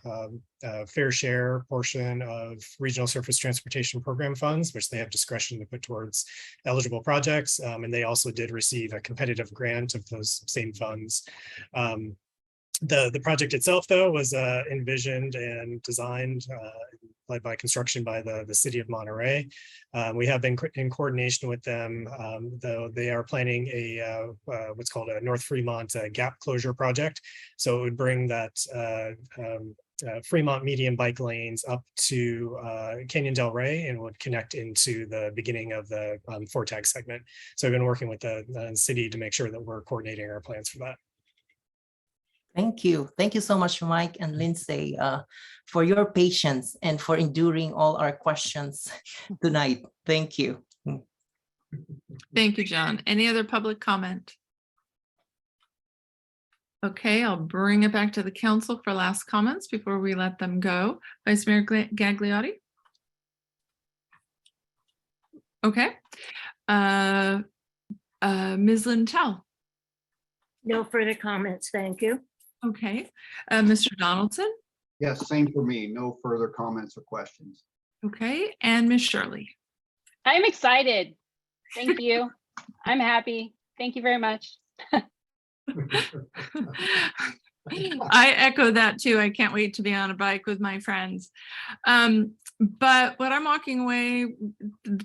fair share portion of Regional Surface Transportation Program funds, which they have discretion to put towards eligible projects. And they also did receive a competitive grant of those same funds. The project itself, though, was envisioned and designed led by construction by the city of Monterey. We have been in coordination with them, though they are planning a what's called a North Fremont gap closure project. So it would bring that Fremont medium bike lanes up to Canyon Del Rey and would connect into the beginning of the FORTAG segment. So I've been working with the city to make sure that we're coordinating our plans for that. Thank you. Thank you so much, Mike and Lindsay, for your patience and for enduring all our questions tonight. Thank you. Thank you, John. Any other public comment? Okay, I'll bring it back to the council for last comments before we let them go. Vice Mayor Gagliotti? Okay. Ms. Lintel? No further comments, thank you. Okay. Mr. Donaldson? Yes, same for me. No further comments or questions. Okay. And Ms. Shirley? I'm excited. Thank you. I'm happy. Thank you very much. I echo that too. I can't wait to be on a bike with my friends. But what I'm walking away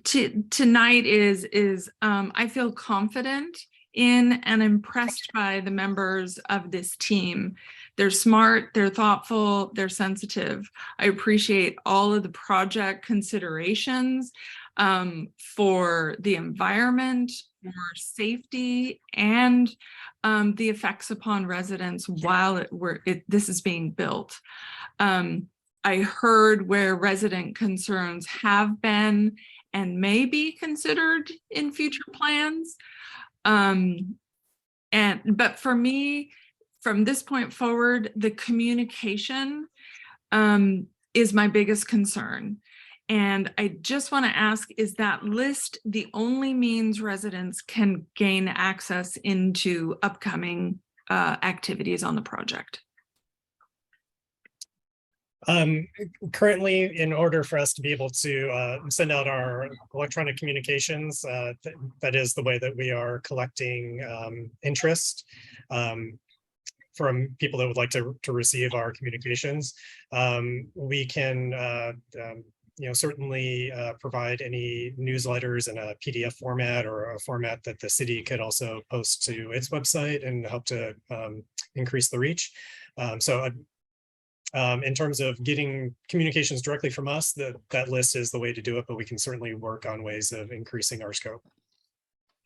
tonight is I feel confident in and impressed by the members of this team. They're smart, they're thoughtful, they're sensitive. I appreciate all of the project considerations for the environment, for safety, and the effects upon residents while this is being built. I heard where resident concerns have been and may be considered in future plans. But for me, from this point forward, the communication is my biggest concern. And I just want to ask, is that list the only means residents can gain access into upcoming activities on the project? Currently, in order for us to be able to send out our electronic communications, that is the way that we are collecting interest from people that would like to receive our communications. We can certainly provide any newsletters in a PDF format or a format that the city could also post to its website and help to increase the reach. In terms of getting communications directly from us, that list is the way to do it, but we can certainly work on ways of increasing our scope.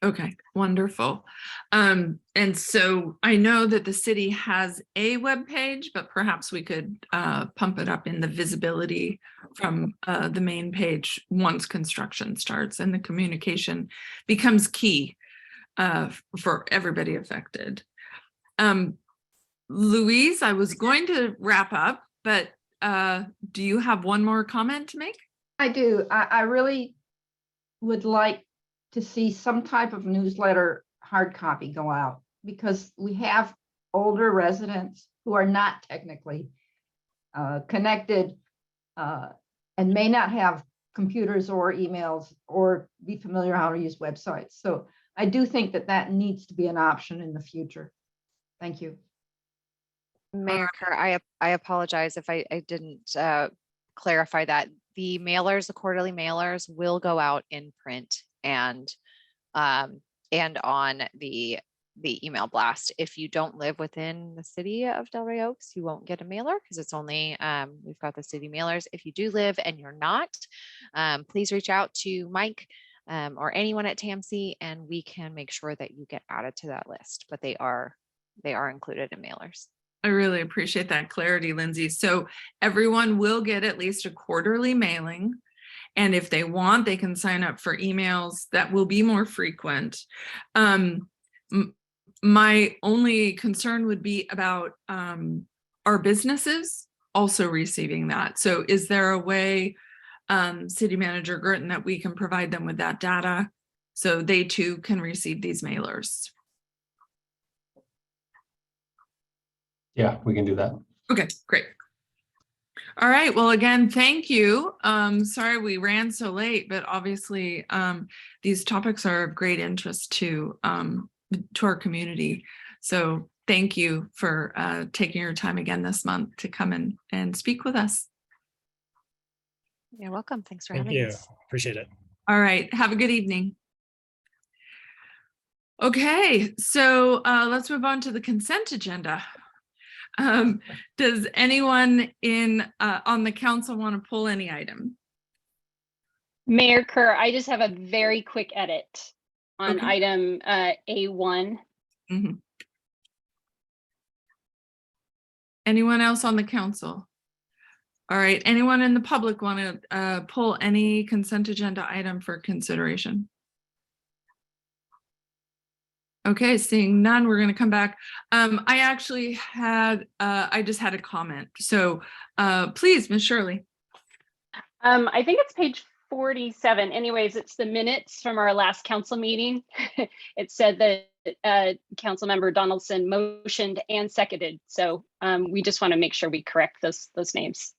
Okay, wonderful. And so I know that the city has a web page, but perhaps we could pump it up in the visibility from the main page once construction starts and the communication becomes key for everybody affected. Louise, I was going to wrap up, but do you have one more comment to make? I do. I really would like to see some type of newsletter hard copy go out, because we have older residents who are not technically connected and may not have computers or emails or be familiar how to use websites. So I do think that needs to be an option in the future. Thank you. Mayor Kerr, I apologize if I didn't clarify that. The mailers, the quarterly mailers will go out in print and on the email blast. If you don't live within the city of Delray Oaks, you won't get a mailer because it's only, we've got the city mailers. If you do live and you're not, please reach out to Mike or anyone at TAMC and we can make sure that you get added to that list, but they are included in mailers. I really appreciate that clarity, Lindsay. So everyone will get at least a quarterly mailing. And if they want, they can sign up for emails that will be more frequent. My only concern would be about our businesses also receiving that. So is there a way, City Manager Girton, that we can provide them with that data so they too can receive these mailers? Yeah, we can do that. Okay, great. All right, well, again, thank you. Sorry we ran so late, but obviously these topics are of great interest to our community. So thank you for taking your time again this month to come in and speak with us. You're welcome. Thanks for Thank having you. us. Appreciate it. All right. Have a good evening. Okay, so let's move on to the consent agenda. Does anyone on the council want to pull any item? Mayor Kerr, I just have a very quick edit on Okay. item A1. Mhm. Anyone else on the council? All right, anyone in the public want to pull any consent agenda item for consideration? Okay, seeing none, we're going to come back. I actually had, I just had a comment. So please, Ms. Shirley. I think it's page 47. Anyways, it's the minutes from our last council meeting. It said that Councilmember Donaldson motioned and seconded. So we just want to make sure we correct those names.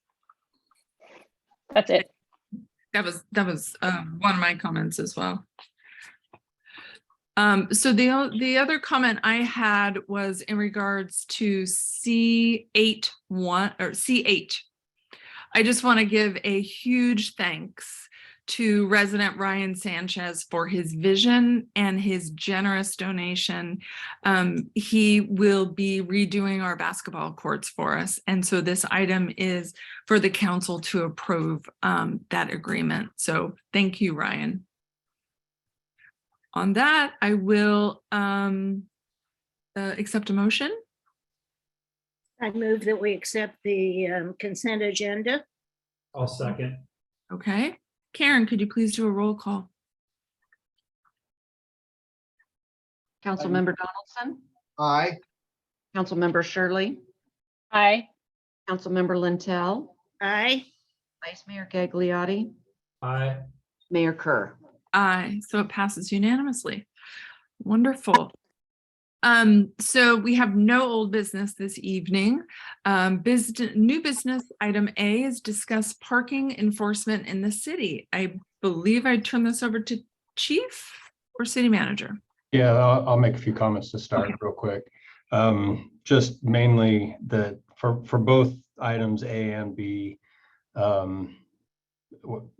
That's it. That was one of my comments as well. So the other comment I had was in regards to C8 or C8. I just want to give a huge thanks to resident Ryan Sanchez for his vision and his generous donation. He will be redoing our basketball courts for us. And so this item is for the council to approve that agreement. So thank you, Ryan. On that, I will accept a motion. I move that we accept the consent agenda. I'll second. Okay. Karen, could you please do a roll call? Councilmember Donaldson, Aye. Councilmember Shirley, Aye. Councilmember Lintel, Aye. Vice Mayor Gagliotti, Aye. Mayor Kerr. Aye, so it passes unanimously. Wonderful. So we have no old business this evening. New business item A is discuss parking enforcement in the city. I believe I turn this over to Chief or City Manager. Yeah, I'll make a few comments to start real quick. Just mainly that for both items A and B,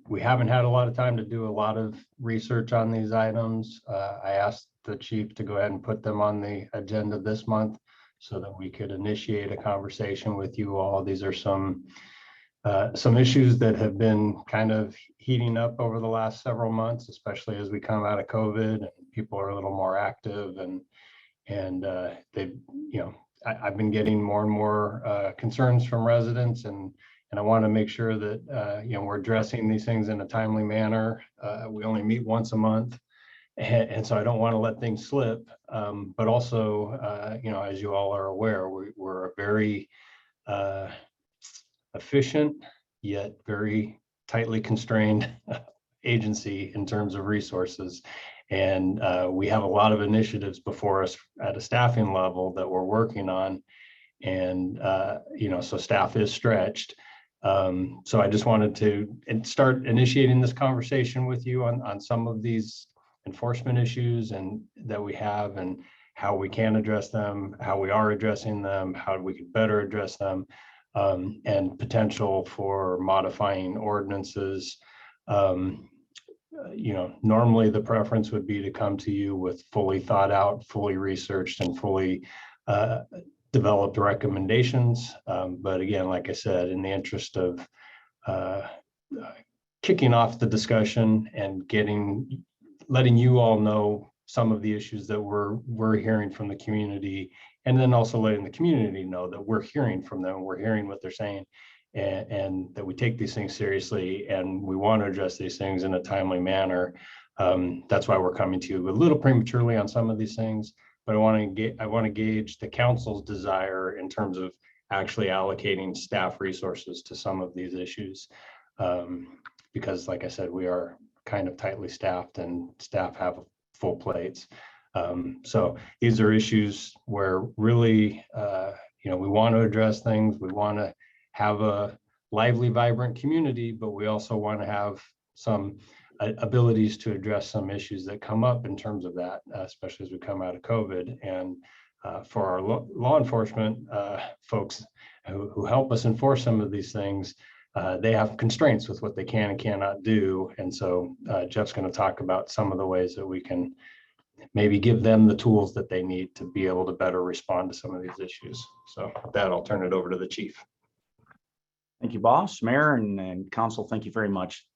we haven't had a lot of time to do a lot of research on these items. I asked the chief to go ahead and put them on the agenda this month so that we could initiate a conversation with you all. These are some issues that have been kind of heating up over the last several months, especially as we come out of COVID and people are a little more active and they've, I've been getting more and more concerns from residents and I want to make sure that, we're addressing these things in a timely manner. We only meet once a month. And so I don't want to let things slip. But also, as you all are aware, we're a very efficient yet very tightly constrained agency in terms of resources. And we have a lot of initiatives before us at a staffing level that we're working on. And, so staff is stretched. So I just wanted to start initiating this conversation with you on some of these enforcement issues and that we have and how we can address them, how we are addressing them, how we could better address them, and potential for modifying ordinances. Normally the preference would be to come to you with fully thought out, fully researched and fully developed recommendations. But again, like I said, in the interest of kicking off the discussion and letting you all know some of the issues that we're hearing from the community, and then also letting the community know that we're hearing from them, we're hearing what they're saying, and that we take these things seriously and we want to address these things in a timely manner. That's why we're coming to you a little prematurely on some of these things, but I want to gauge the council's desire in terms of actually allocating staff resources to some of these issues. Because like I said, we are kind of tightly staffed and staff have full plates. So these are issues where really, we want to address things. We want to have a lively, vibrant community, but we also want to have some abilities to address some issues that come up in terms of that, especially as we come out of COVID. And for our law enforcement folks who help us enforce some of these things, they have constraints with what they can and cannot do. And so Jeff's going to talk about some of the ways that we can maybe give them the tools that they need to be able to better respond to some of these issues. So with that, I'll turn it over to the chief. Thank you, boss, mayor, and council. Thank you very much.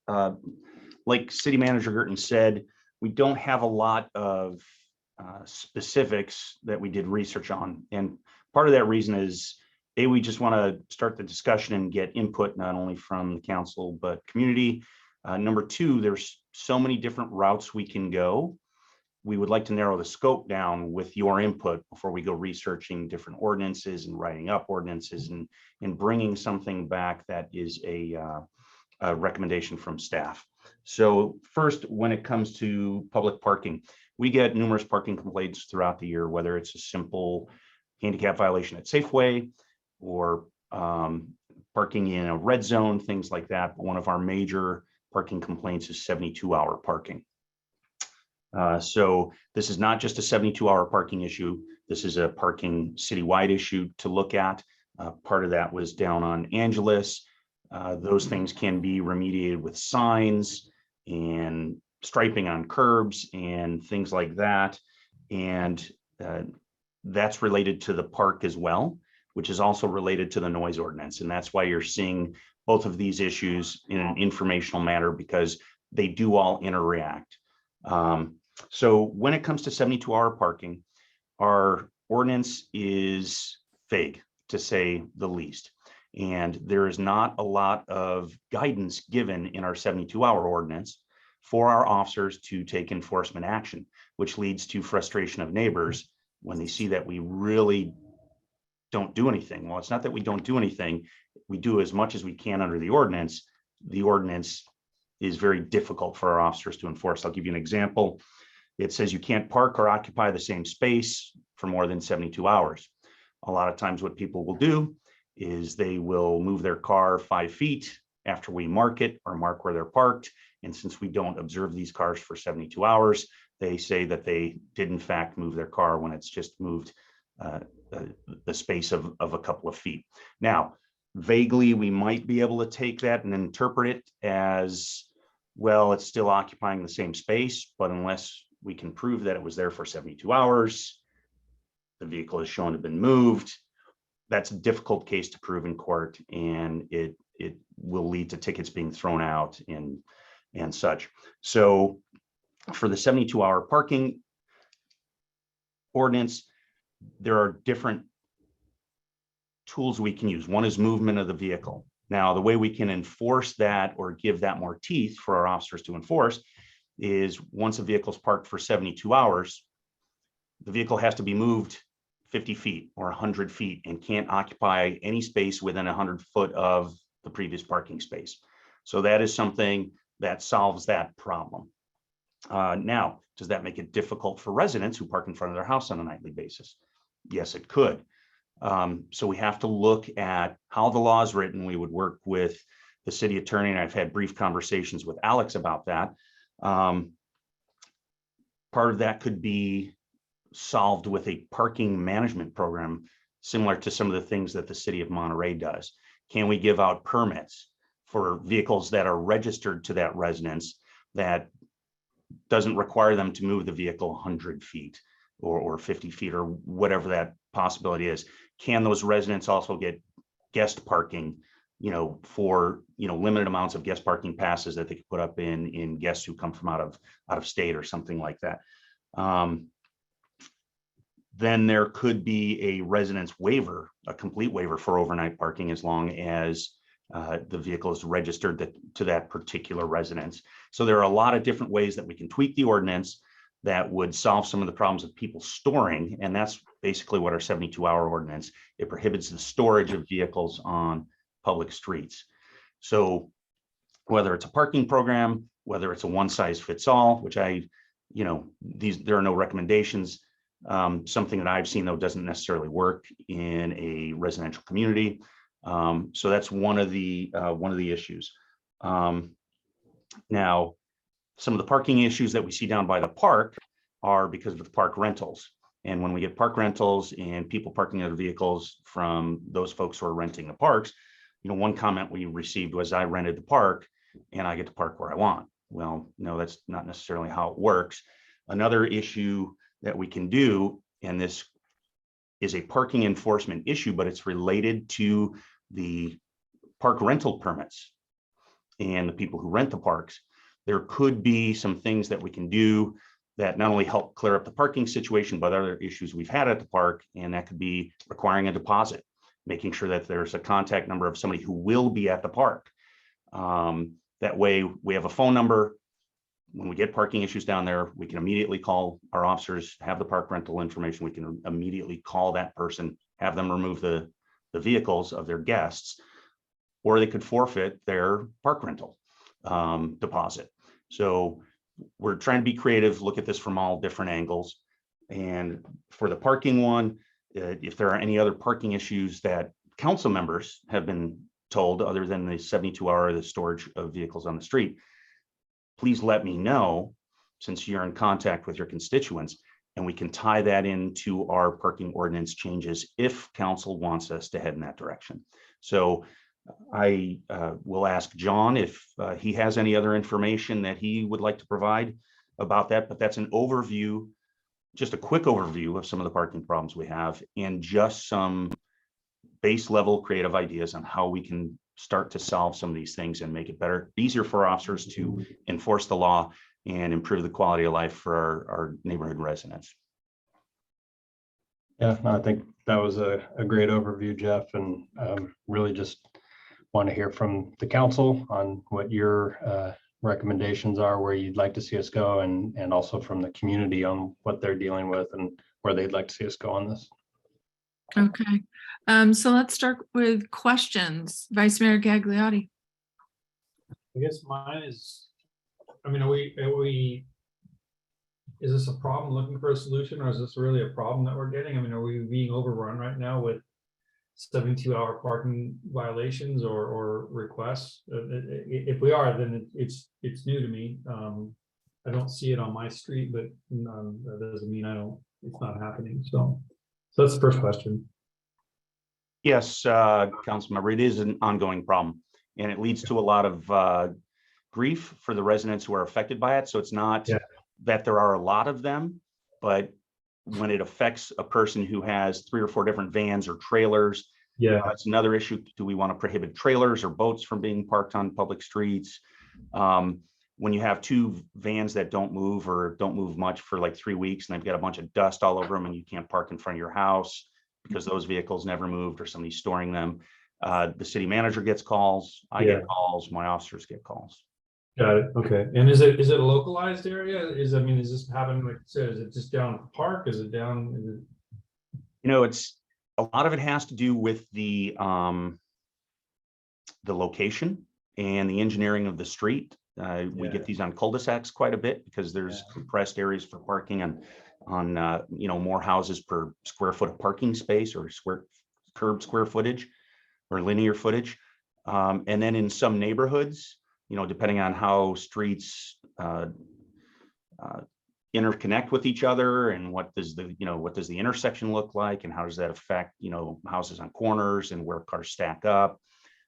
Like City Manager Girton said, we don't have a lot of specifics that we did research on. And part of that reason is, A, we just want to start the discussion and get input not only from the council, but community. Number two, there's so many different routes we can go. We would like to narrow the scope down with your input before we go researching different ordinances and writing up ordinances and bringing something back that is a recommendation from staff. So first, when it comes to public parking, we get numerous parking complaints throughout the year, whether it's a simple handicap violation at Safeway or parking in a red zone, things like that. But one of our major parking complaints is 72-hour parking. So this is not just a 72-hour parking issue. This is a parking citywide issue to look at. Part of that was down on Angeles. Those things can be remediated with signs and striping on curbs and things like that. And that's related to the park as well, which is also related to the noise ordinance. And that's why you're seeing both of these issues in an informational manner, because they do all interact. So when it comes to 72-hour parking, our ordinance is vague, to say the least. And there is not a lot of guidance given in our 72-hour ordinance for our officers to take enforcement action, which leads to frustration of neighbors when they see that we really don't do anything. Well, it's not that we don't do anything. We do as much as we can under the ordinance. The ordinance is very difficult for our officers to enforce. I'll give you an example. It says you can't park or occupy the same space for more than 72 hours. A lot of times what people will do is they will move their car 5 feet after we mark it or mark where they're parked. And since we don't observe these cars for 72 hours, they say that they did in fact move their car when it's just moved the space of a couple of feet. Now, vaguely, we might be able to take that and interpret it as, well, it's still occupying the same space, but unless we can prove that it was there for 72 hours, the vehicle is shown to have been moved. That's a difficult case to prove in court, and it will lead to tickets being thrown out and such. So for the 72-hour parking ordinance, there are different tools we can use. One is movement of the vehicle. Now, the way we can enforce that or give that more teeth for our officers to enforce is once a vehicle is parked for 72 hours, the vehicle has to be moved 50 feet or 100 feet and can't occupy any space within 100 foot of the previous parking space. So that is something that solves that problem. Now, does that make it difficult for residents who park in front of their house on a nightly basis? Yes, it could. So we have to look at how the law is written. We would work with the city attorney, and I've had brief conversations with Alex about that. Part of that could be solved with a parking management program, similar to some of the things that the city of Monterey does. Can we give out permits for vehicles that are registered to that residence that doesn't require them to move the vehicle 100 feet or 50 feet or whatever that possibility is? Can those residents also get guest parking, for, limited amounts of guest parking passes that they could put up in guests who come from out of state or something like that? Then there could be a residence waiver, a complete waiver for overnight parking, as long as the vehicle is registered to that particular residence. So there are a lot of different ways that we can tweak the ordinance that would solve some of the problems of people storing. And that's basically what our 72-hour ordinance, it prohibits the storage of vehicles on public streets. So whether it's a parking program, whether it's a one size fits all, which there are no recommendations. Something that I've seen, though, doesn't necessarily work in a residential community. So that's one of the issues. Now, some of the parking issues that we see down by the park are because of the park rentals. And when we get park rentals and people parking their vehicles from those folks who are renting the parks, one comment we received was I rented the park and I get to park where I want. Well, no, that's not necessarily how it works. Another issue that we can do, and this is a parking enforcement issue, but it's related to the park rental permits and the people who rent the parks. There could be some things that we can do that not only help clear up the parking situation, but other issues we've had at the park. And that could be requiring a deposit, making sure that there's a contact number of somebody who will be at the park. That way we have a phone number. When we get parking issues down there, we can immediately call our officers, have the park rental information. We can immediately call that person, have them remove the vehicles of their guests, or they could forfeit their park rental deposit. So we're trying to be creative, look at this from all different angles. And for the parking one, if there are any other parking issues that council members have been told, other than the 72-hour the storage of vehicles on the street, please let me know, since you're in contact with your constituents, and we can tie that into our parking ordinance changes if council wants us to head in that direction. So I will ask John if he has any other information that he would like to provide about that, but that's an overview, just a quick overview of some of the parking problems we have, and just some base level creative ideas on how we can start to solve some of these things and make it better, easier for officers to enforce the law and improve the quality of life for our neighborhood residents. Yeah, I think that was a great overview, Jeff, and really just want to hear from the council on what your recommendations are, where you'd like to see us go, and also from the community on what they're dealing with and where they'd like to see us go on this. Okay, so let's start with questions. Vice Mayor Gagliotti. I guess mine is, I mean, is this a problem looking for a solution, or is this really a problem that we're getting? I mean, are we being overrun right now with 72-hour parking violations or requests? If we are, then it's new to me. I don't see it on my street, but that doesn't mean it's not happening. So that's the first question. Yes, council member, it is an ongoing problem, and it leads to a lot of grief for the residents who are affected by it. So it's not that there are a lot of them, but when it affects a person who has 3 or 4 different vans or trailers, that's another issue. Do we want to prohibit trailers or boats from being parked on public streets? When you have 2 vans that don't move or don't move much for like 3 weeks, and they've got a bunch of dust all over them, and you can't park in front of your house because those vehicles never moved or somebody's storing them. The city manager gets calls, I get calls, my officers get calls. Got it. Okay. And is it a localized area? Is this happening, like you said, is it just down at the park? Is it down? It's a lot of it has to do with the location and the engineering of the street. We get these on cul-de-sacs quite a bit because there's compressed areas for parking on more houses per square foot of parking space, or curb square footage or linear footage. And then in some neighborhoods, depending on how streets interconnect with each other, and what does the intersection look like, and how does that affect houses on corners and where cars stack up.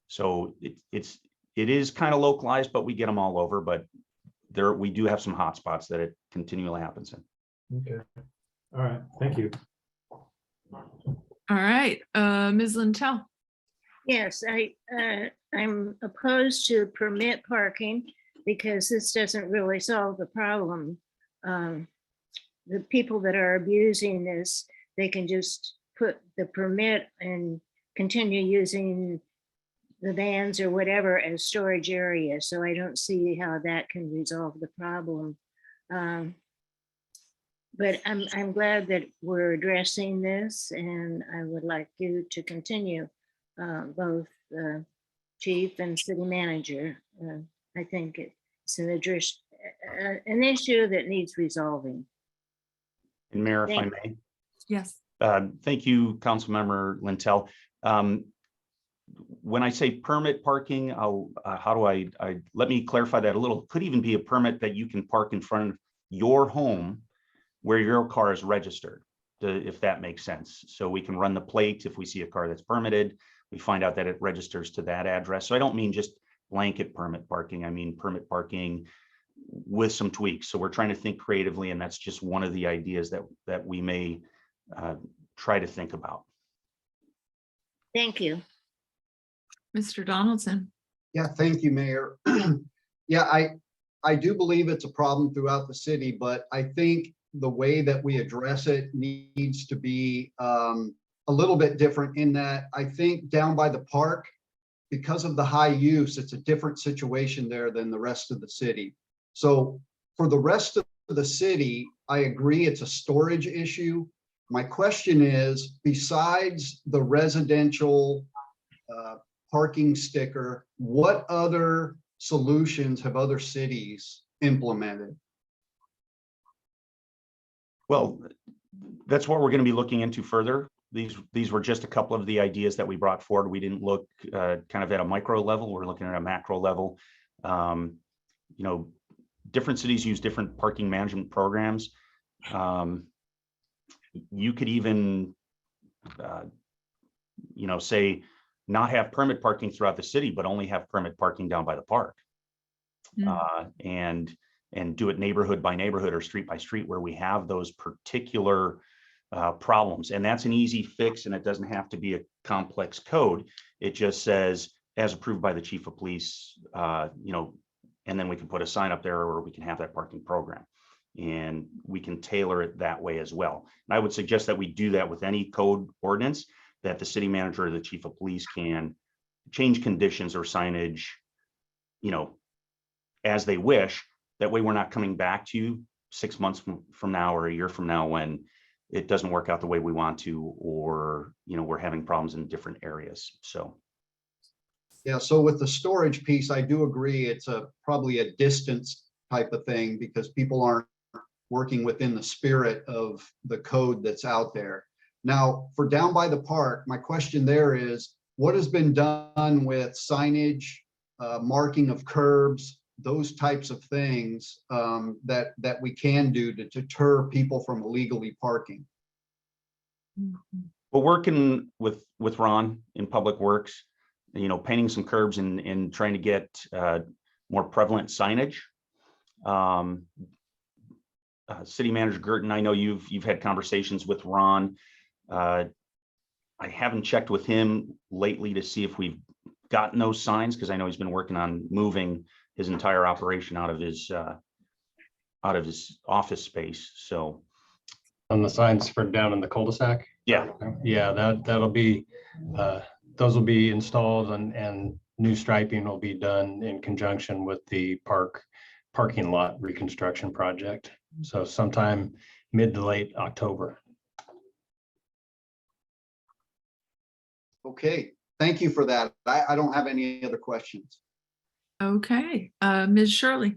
So it is kind of localized, but we get them all over. But we do have some hot spots that it continually happens in. Okay. All right. Thank you. All right, Ms. Lintel. Yes, I'm opposed to permit parking because this doesn't really solve the problem. The people that are abusing this, they can just put the permit and continue using the vans or whatever as storage area. So I don't see how that can resolve the problem. But I'm glad that we're addressing this, and I would like you to continue, both chief and city manager. I think it's an issue that needs resolving. And Mayor, if I may. Yes. Thank you, Councilmember Lintel. When I say permit parking, let me clarify that a little. It could even be a permit that you can park in front of your home where your car is registered, if that makes sense. So we can run the plate if we see a car that's permitted. we find out that it registers to that address. So I don't mean just blanket permit parking. I mean permit parking with some tweaks. So we're trying to think creatively, and that's just one of the ideas that we may try to think about. Thank you. Mr. Donaldson. Yeah, thank you, Mayor. Yeah, I do believe it's a problem throughout the city, but I think the way that we address it needs to be a little bit different in that I think down by the park, because of the high use, it's a different situation there than the rest of the city. So for the rest of the city, I agree it's a storage issue. My question is, besides the residential parking sticker, what other solutions have other cities implemented? Well, that's what we're going to be looking into further. These were just a couple of the ideas that we brought forward. We didn't look kind of at a micro level. We're looking at a macro level. You know, different cities use different parking management programs. You could even, you know, say not have permit parking throughout the city, but only have permit parking down by the park. And do it neighborhood by neighborhood or street by street where we have those particular problems. And that's an easy fix, and it doesn't have to be a complex code. It just says, as approved by the chief of police, you know, and then we can put a sign up there, or we can have that parking program. And we can tailor it that way as well. And I would suggest that we do that with any code ordinance, that the city manager or the chief of police can change conditions or signage, you know, as they wish. That way we're not coming back to you 6 months from now or a year from now when it doesn't work out the way we want to, or, you know, we're having problems in different areas. So. Yeah, so with the storage piece, I do agree it's probably a distance type of thing because people aren't working within the spirit of the code that's out there. Now, for down by the park, my question there is, what has been done with signage, marking of curbs, those types of things that we can do to deter people from illegally parking? Well, working with Ron in Public Works, you know, painting some curbs and trying to get more prevalent signage. City Manager Girton, I know you've had conversations with Ron. I haven't checked with him lately to see if we've gotten those signs, because I know he's been working on moving his entire operation out of his office space. So On the signs for down in the cul-de-sac? yeah, that'll be those will be installed, and new striping will be done in conjunction with the parking lot reconstruction project. So sometime mid to late October. Okay, thank you for that. I don't have any other questions. Okay, Ms. Shirley.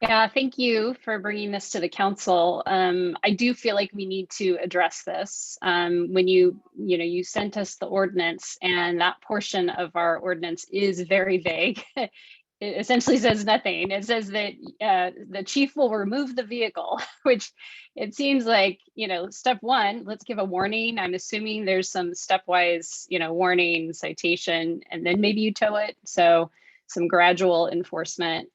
Yeah, thank you for bringing this to the council. I do feel like we need to address this. When you sent us the ordinance, and that portion of our ordinance is very vague. It essentially says nothing. It says that the chief will remove the vehicle, which it seems like, you know, step one, let's give a warning. I'm assuming there's some stepwise, you know, warning, citation, and then maybe you tow it. So some gradual enforcement.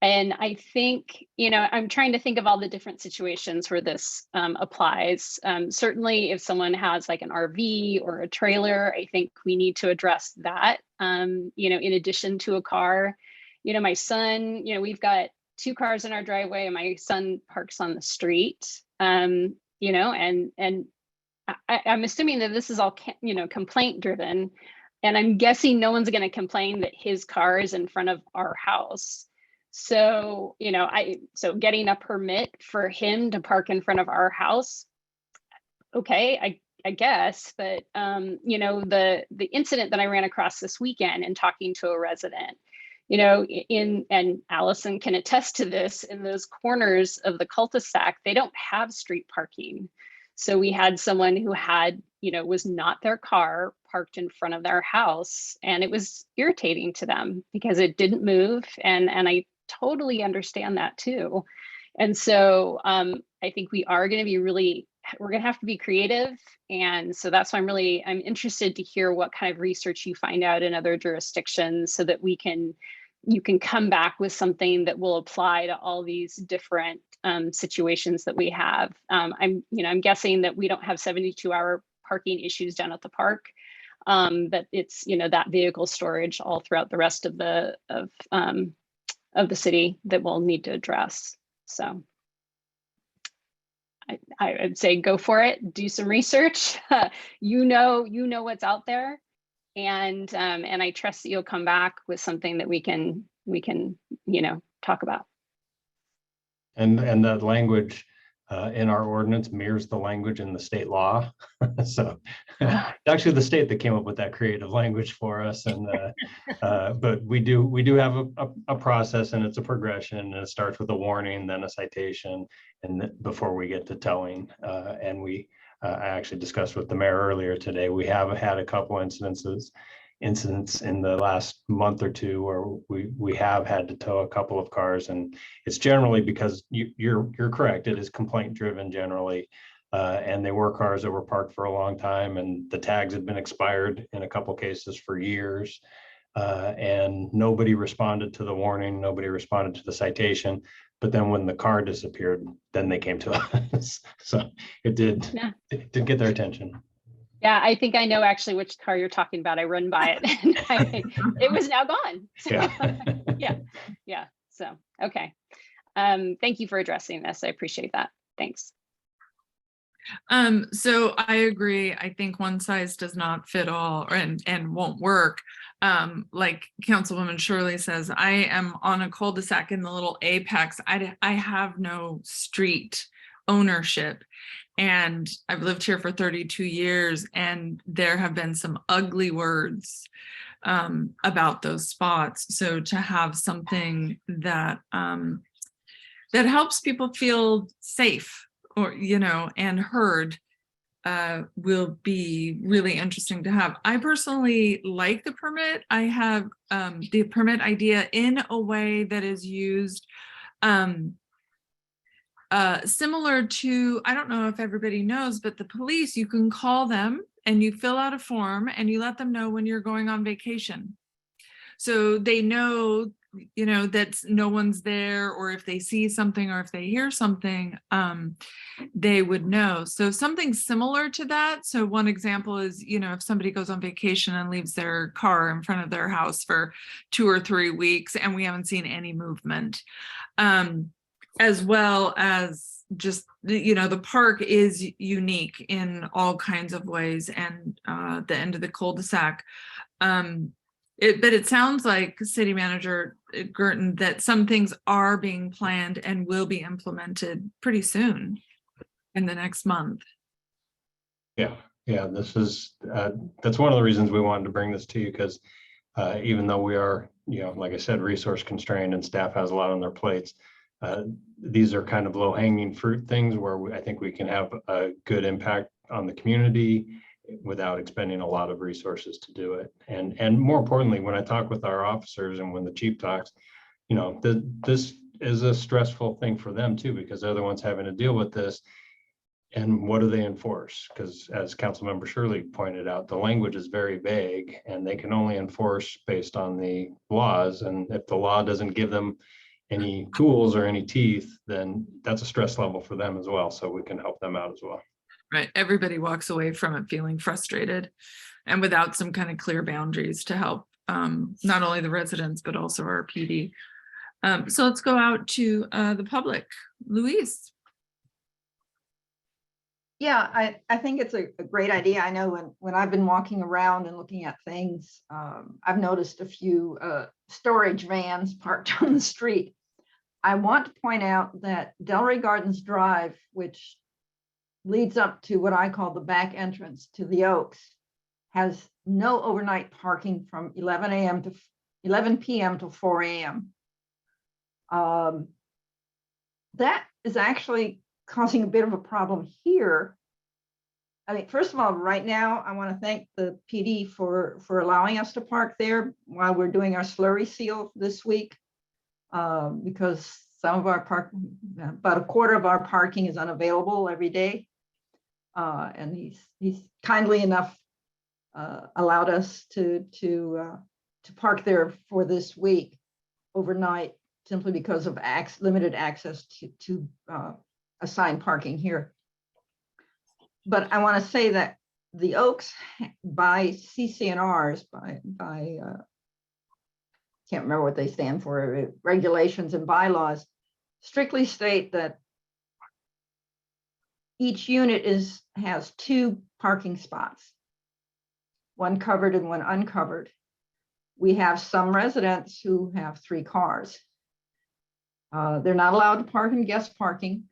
And I think, you know, I'm trying to think of all the different situations where this applies. Certainly if someone has like an RV or a trailer, I think we need to address that, you know, in addition to a car. You know, my son, you know, we've got 2 cars in our driveway and my son parks on the street, you know, and I'm assuming that this is all, you know, complaint driven. And I'm guessing no one's going to complain that his car is in front of our house. So, you know, so getting a permit for him to park in front of our house, okay, I guess, but you know, the incident that I ran across this weekend and talking to a resident, you know, and Allison can attest to this, in those corners of the cul-de-sac, they don't have street parking. So we had someone who had, you know, was not their car parked in front of their house, and it was irritating to them because it didn't move. And I totally understand that too. And so I think we are going to be really have to be creative. And so that's why I'm interested to hear what kind of research you find out in other jurisdictions so that you can come back with something that will apply to all these different situations that we have. I'm guessing that we don't have 72-hour parking issues down at the park, but it's, that vehicle storage all throughout the rest of the city that we'll need to address. So I would say go for it, do some research. you know what's out there, and I trust that you'll come back with something that we can talk about. And that language in our ordinance mirrors the language in the state law. So actually the state that came up with that creative language for us. And but we do have a process, and it's a progression, and it starts with a warning, then a citation, and before we get to towing. And I actually discussed with the mayor earlier today, we have had a couple incidents in the last month or two where we have had to tow a couple of cars, and it's generally because you're correct, it is complaint driven generally, and they were cars that were parked for a long time, and the tags had been expired in a couple cases for years, and nobody responded to the warning, nobody responded to the citation. But then when the car disappeared, then they came to us. So it did get their attention. Yeah, I think I know actually which car you're talking about. I run by it and it was now gone. So, yeah. So, okay. Thank you for addressing this. I appreciate that. Thanks. So I agree. I think one size does not fit all and won't work. Like Councilwoman Shirley says, I am on a cul-de-sac in the little apex. I have no street ownership. And I've lived here for 32 years, and there have been some ugly words about those spots. So to have something that that helps people feel safe, or and heard, will be really interesting to have. I personally like the permit. I have the permit idea in a way that is used similar to, I don't know if everybody knows, but the police, you can call them and you fill out a form and you let them know when you're going on vacation. So they know, that no one's there, or if they see something or if they hear something, they would know. So something similar to that. So one example is, if somebody goes on vacation and leaves their car in front of their house for 2 or 3 weeks and we haven't seen any movement. As well as just, the park is unique in all kinds of ways, and the end of the cul-de-sac. But it sounds like, City Manager Girton, that some things are being planned and will be implemented pretty soon in the next month. Yeah, this is, that's one of the reasons we wanted to bring this to you, because even though we are, like I said, resource constrained and staff has a lot on their plates, these are kind of low hanging fruit things where I think we can have a good impact on the community without expending a lot of resources to do it. And more importantly, when I talk with our officers and when the chief talks, this is a stressful thing for them too, because they're the ones having to deal with this. And what do they enforce? Because as Councilmember Shirley pointed out, the language is very vague and they can only enforce based on the laws. And if the law doesn't give them any tools or any teeth, then that's a stress level for them as well. So we can help them out as well. Right. Everybody walks away from it feeling frustrated and without some kind of clear boundaries to help not only the residents, but also our PD. So let's go out to the public. Louise. Yeah, I think it's a great idea. I know when I've been walking around and looking at things, I've noticed a few storage vans parked on the street. I want to point out that Delray Gardens Drive, which leads up to what I call the back entrance to the Oaks, has no overnight parking from 11 p.m. to 4 a.m. That is actually causing a bit of a problem here. I mean, first of all, right now, I want to thank the PD for allowing us to park there while we're doing our slurry seal this week, because some of our about a quarter of our parking is unavailable every day. And he's kindly enough allowed us to park there for this week overnight, simply because of limited access to assigned parking here. But I want to say that the Oaks by CCNRs, can't remember what they stand for, regulations and bylaws, strictly state that each unit has 2 parking spots, one covered and one uncovered. We have some residents who have 3 cars. They're not allowed to park in guest parking.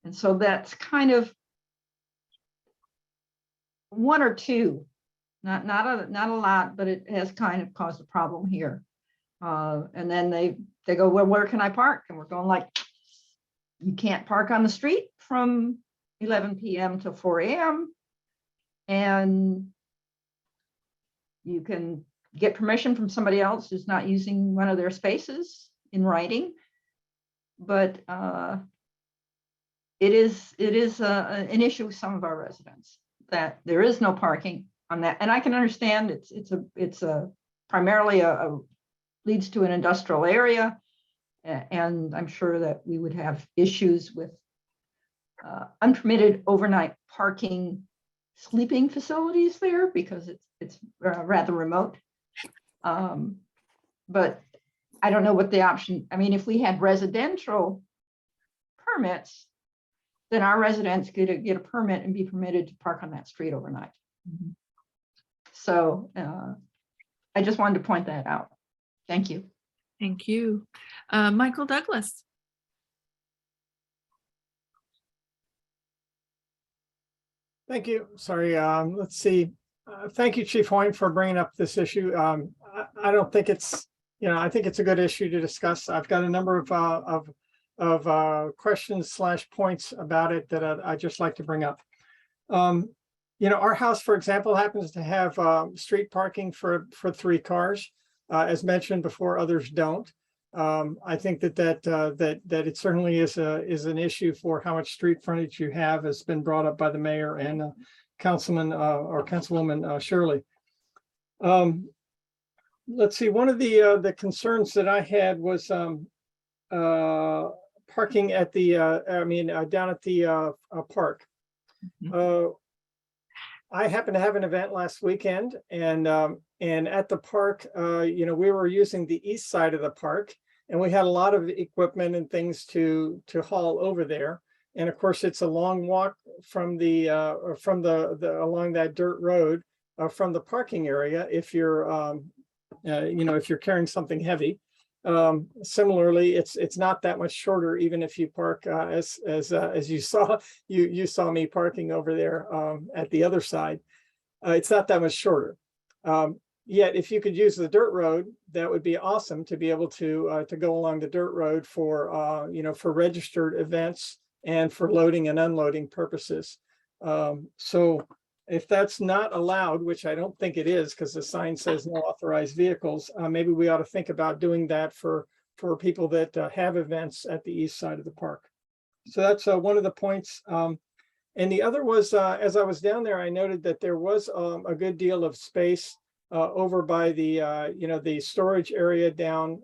And so that's kind of 1 or 2, not a lot, but it has kind of caused a problem here. And then they go, well, where can I park? And we're going like, you can't park on the street from 11 p.m. to 4 a.m. And you can get permission from somebody else who's not using one of their spaces in writing. But it is an issue with some of our residents that there is no parking on that. And I can understand it's primarily leads to an industrial area. And I'm sure that we would have issues with unpermitted overnight parking, sleeping facilities there, because it's rather remote. But I don't know what the option, I mean, if we had residential permits, then our residents could get a permit and be permitted to park on that street overnight. So I just wanted to point that out. Thank you. Thank you. Michael Douglas. Thank you. Sorry, let's see. Thank you, Chief Hoyne, for bringing up this issue. I don't think it's, I think it's a good issue to discuss. I've got a number of questions / points about it that I just like to bring up. Our house, for example, happens to have street parking for 3 cars. As mentioned before, others don't. I think that it certainly is an issue for how much street frontage you have, has been brought up by the mayor and Councilman or Councilwoman Shirley. Let's see. One of the concerns that I had was parking at the down at the park. I happened to have an event last weekend, and at the park, we were using the east side of the park, and we had a lot of equipment and things to haul over there. And of course, it's a long walk from along that dirt road from the parking area if you're if you're carrying something heavy. Similarly, it's not that much shorter, even if you park as you saw me parking over there at the other side. It's not that much shorter. Yet, if you could use the dirt road, that would be awesome to be able to go along the dirt road for for registered events and for loading and unloading purposes. So if that's not allowed, which I don't think it is, because the sign says no authorized vehicles, maybe we ought to think about doing that for people that have events at the east side of the park. So that's one of the points. And the other was, as I was down there, I noted that there was a good deal of space over by the the storage area down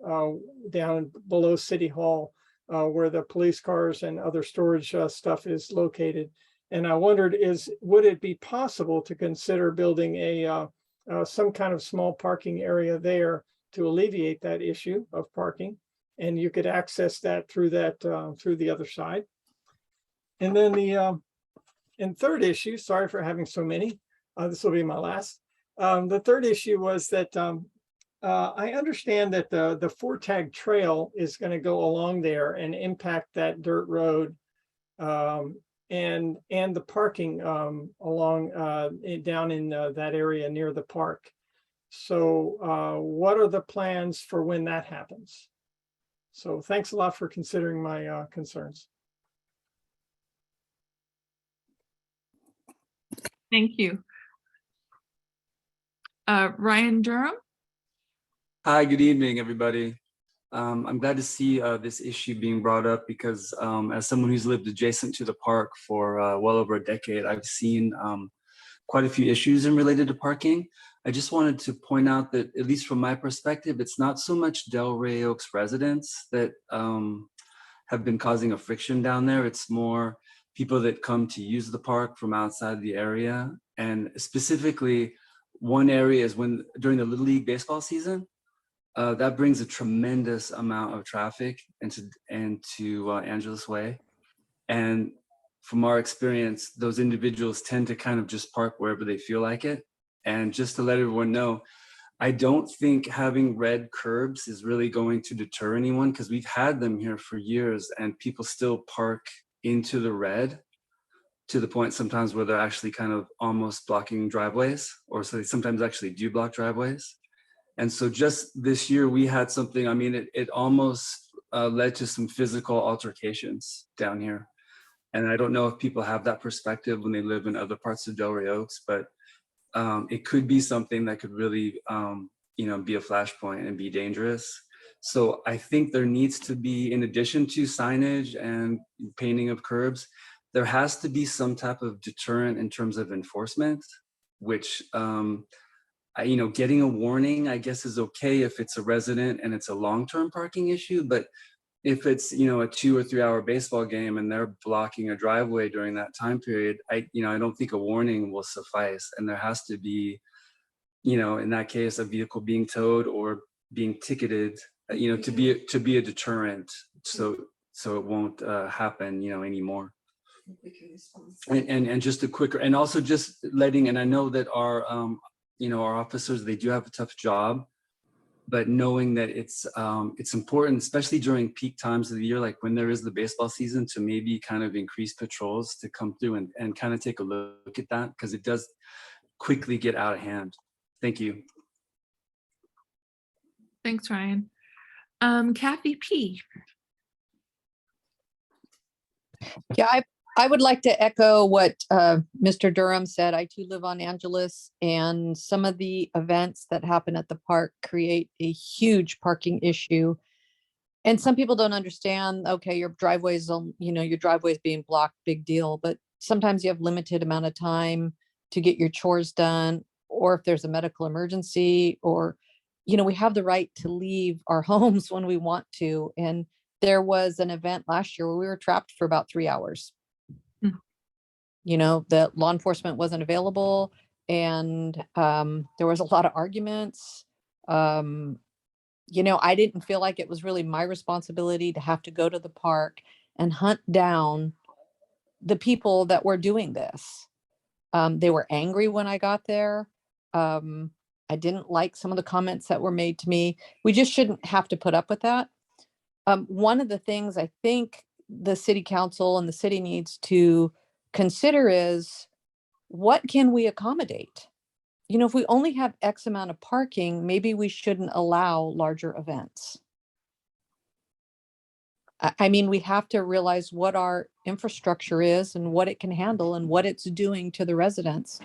below City Hall, where the police cars and other storage stuff is located. And I wondered, would it be possible to consider building some kind of small parking area there to alleviate that issue of parking? And you could access that through the other side. And then the third issue, sorry for having so many, this will be my last. The third issue was that I understand that the FORTAG trail is going to go along there and impact that dirt road and the parking along down in that area near the park. So what are the plans for when that happens? So thanks a lot for considering my concerns. Thank you. Ryan Durham. Hi, good evening, everybody. I'm glad to see this issue being brought up because as someone who's lived adjacent to the park for well over a decade, I've seen quite a few issues in related to parking. I just wanted to point out that, at least from my perspective, it's not so much Delray Oaks residents that have been causing a friction down there. It's more people that come to use the park from outside the area. And specifically, one area is when during the Little League baseball season, that brings a tremendous amount of traffic into Angeles Way. And from our experience, those individuals tend to kind of just park wherever they feel like it. And just to let everyone know, I don't think having red curbs is really going to deter anyone, because we've had them here for years and people still park into the red to the point sometimes where they're actually kind of almost blocking driveways, or so they sometimes actually do block driveways. And so just this year we had something, I mean, it almost led to some physical altercations down here. And I don't know if people have that perspective when they live in other parts of Delray Oaks, but it could be something that could really, be a flashpoint and be dangerous. So I think there needs to be, in addition to signage and painting of curbs, there has to be some type of deterrent in terms of enforcement, which, getting a warning, I guess, is okay if it's a resident and it's a long-term parking issue. But if it's, a 2 or 3 hour baseball game and they're blocking a driveway during that time period, I don't think a warning will suffice. And there has to be, in that case, a vehicle being towed or being ticketed, to be a deterrent. So it won't happen, anymore. And just a quicker, and also just letting, and I know that our officers, they do have a tough job, but knowing that it's important, especially during peak times of the year, like when there is the baseball season, to maybe kind of increase patrols to come through and kind of take a look at that, because it does quickly get out of hand. Thank you. Thanks, Ryan. Kathy P. Yeah, I would like to echo what Mr. Durham said. I too live on Angeles, and some of the events that happen at the park create a huge parking issue. And some people don't understand, okay, your driveway's being blocked, big deal. But sometimes you have limited amount of time to get your chores done, or if there's a medical emergency, or, we have the right to leave our homes when we want to. And there was an event last year where we were trapped for about 3 hours. The law enforcement wasn't available, and there was a lot of arguments. I didn't feel like it was really my responsibility to have to go to the park and hunt down the people that were doing this. They were angry when I got there. I didn't like some of the comments that were made to me. We just shouldn't have to put up with that. One of the things I think the city council and the city needs to consider is, what can we accommodate? If we only have X amount of parking, maybe we shouldn't allow larger events. I mean, we have to realize what our infrastructure is and what it can handle and what it's doing to the residents.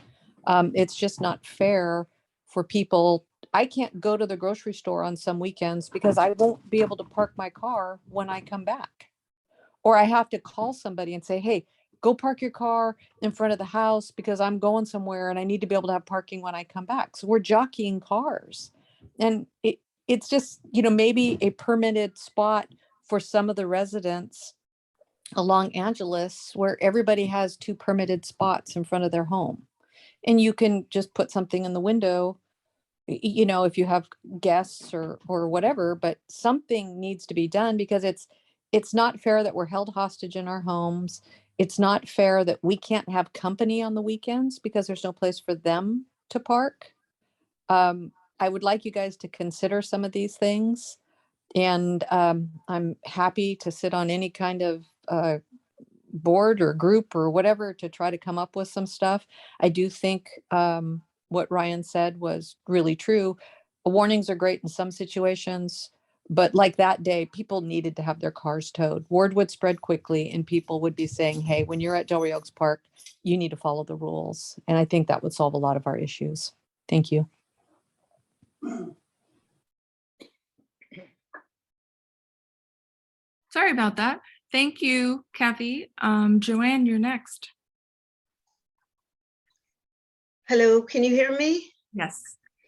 It's just not fair for people. I can't go to the grocery store on some weekends because I won't be able to park my car when I come back. Or I have to call somebody and say, hey, go park your car in front of the house because I'm going somewhere and I need to be able to have parking when I come back. So we're jockeying cars. And it's just, maybe a permitted spot for some of the residents along Angeles where everybody has 2 permitted spots in front of their home. And you can just put something in the window, if you have guests or whatever, but something needs to be done, because it's not fair that we're held hostage in our homes. It's not fair that we can't have company on the weekends because there's no place for them to park. I would like you guys to consider some of these things. And I'm happy to sit on any kind of board or group or whatever to try to come up with some stuff. I do think what Ryan said was really true. Warnings are great in some situations, but like that day, people needed to have their cars towed. Word would spread quickly and people would be saying, hey, when you're at Delray Oaks Park, you need to follow the rules. And I think that would solve a lot of our issues. Thank you. Sorry about that. Thank you, Kathy. Joanne, you're next. Hello, can you hear me? Yes.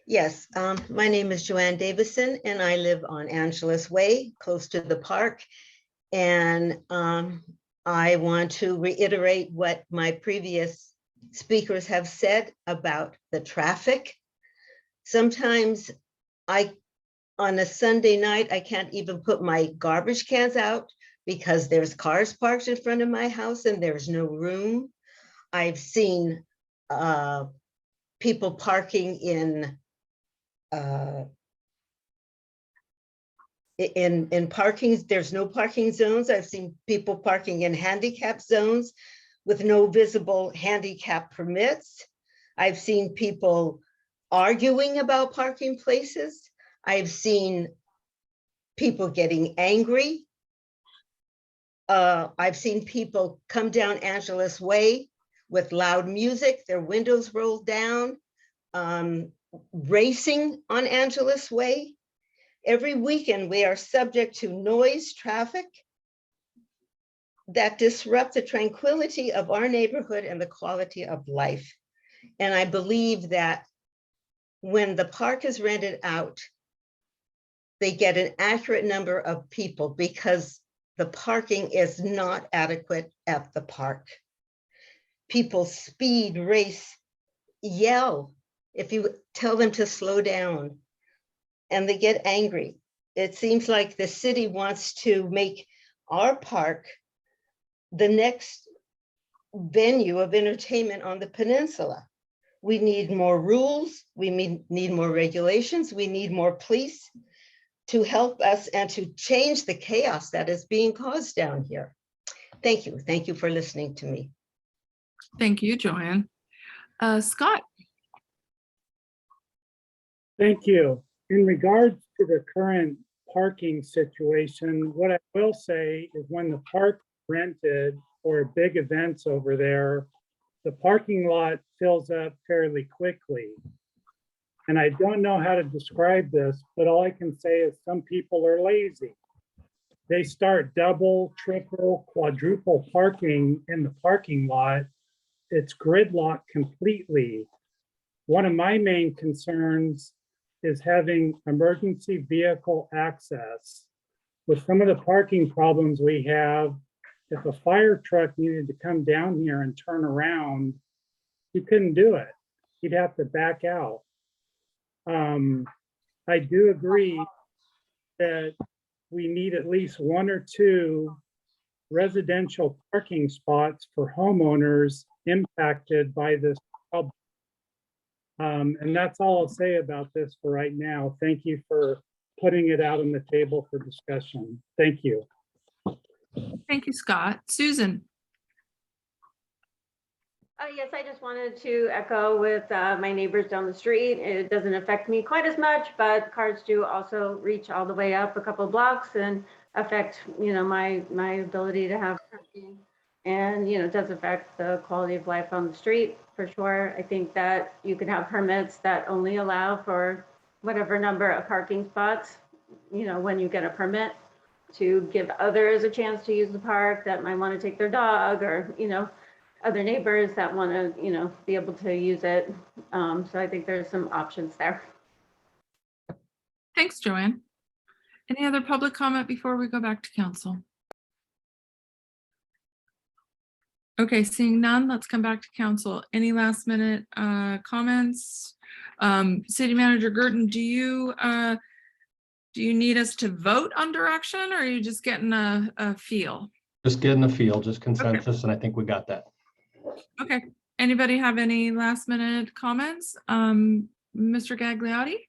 Yes, my name is Joanne Davison and I live on Angeles Way, close to the park. And I want to reiterate what my previous speakers have said about the traffic. Sometimes on a Sunday night, I can't even put my garbage cans out because there's cars parked in front of my house and there's no room. I've seen people parking in parkings. There's no parking zones. I've seen people parking in handicap zones with no visible handicap permits. I've seen people arguing about parking places. I've seen people getting angry. I've seen people come down Angeles Way with loud music, their windows rolled down, racing on Angeles Way. Every weekend, we are subject to noise traffic that disrupt the tranquility of our neighborhood and the quality of life. And I believe that when the park is rented out, they get an accurate number of people because the parking is not adequate at the park. People speed, race, yell if you tell them to slow down, and they get angry. It seems like the city wants to make our park the next venue of entertainment on the peninsula. We need more rules, we need more regulations, we need more police to help us and to change the chaos that is being caused down here. Thank you. Thank you for listening to me. Thank you, Joanne. Scott. Thank you. In regards to the current parking situation, what I will say is when the park rented for big events over there, the parking lot fills up fairly quickly. And I don't know how to describe this, but all I can say is some people are lazy. They start double, triple, quadruple parking in the parking lot. It's gridlocked completely. One of my main concerns is having emergency vehicle access. With some of the parking problems we have, if a fire truck needed to come down here and turn around, you couldn't do it. You'd have to back out. I do agree that we need at least 1 or 2 residential parking spots for homeowners impacted by this problem. And that's all I'll say about this for right now. Thank you for putting it out on the table for discussion. Thank you. Thank you, Scott. Susan. Yes, I just wanted to echo with my neighbors down the street. It doesn't affect me quite as much, but cars do also reach all the way up a couple blocks and affect, my ability to have parking. And, it does affect the quality of life on the street for sure. I think that you can have permits that only allow for whatever number of parking spots, when you get a permit, to give others a chance to use the park that might want to take their dog or, other neighbors that want to, be able to use it. So I think there's some options there. Thanks, Joanne. Any other public comment before we go back to council? Okay, seeing none, let's come back to council. Any last minute comments? City Manager Gurton, do you need us to vote on direction, or are you just getting a feel? Just getting a feel, just consensus, and I think we got that. Okay. Anybody have any last minute comments? Mr. Gagliotti?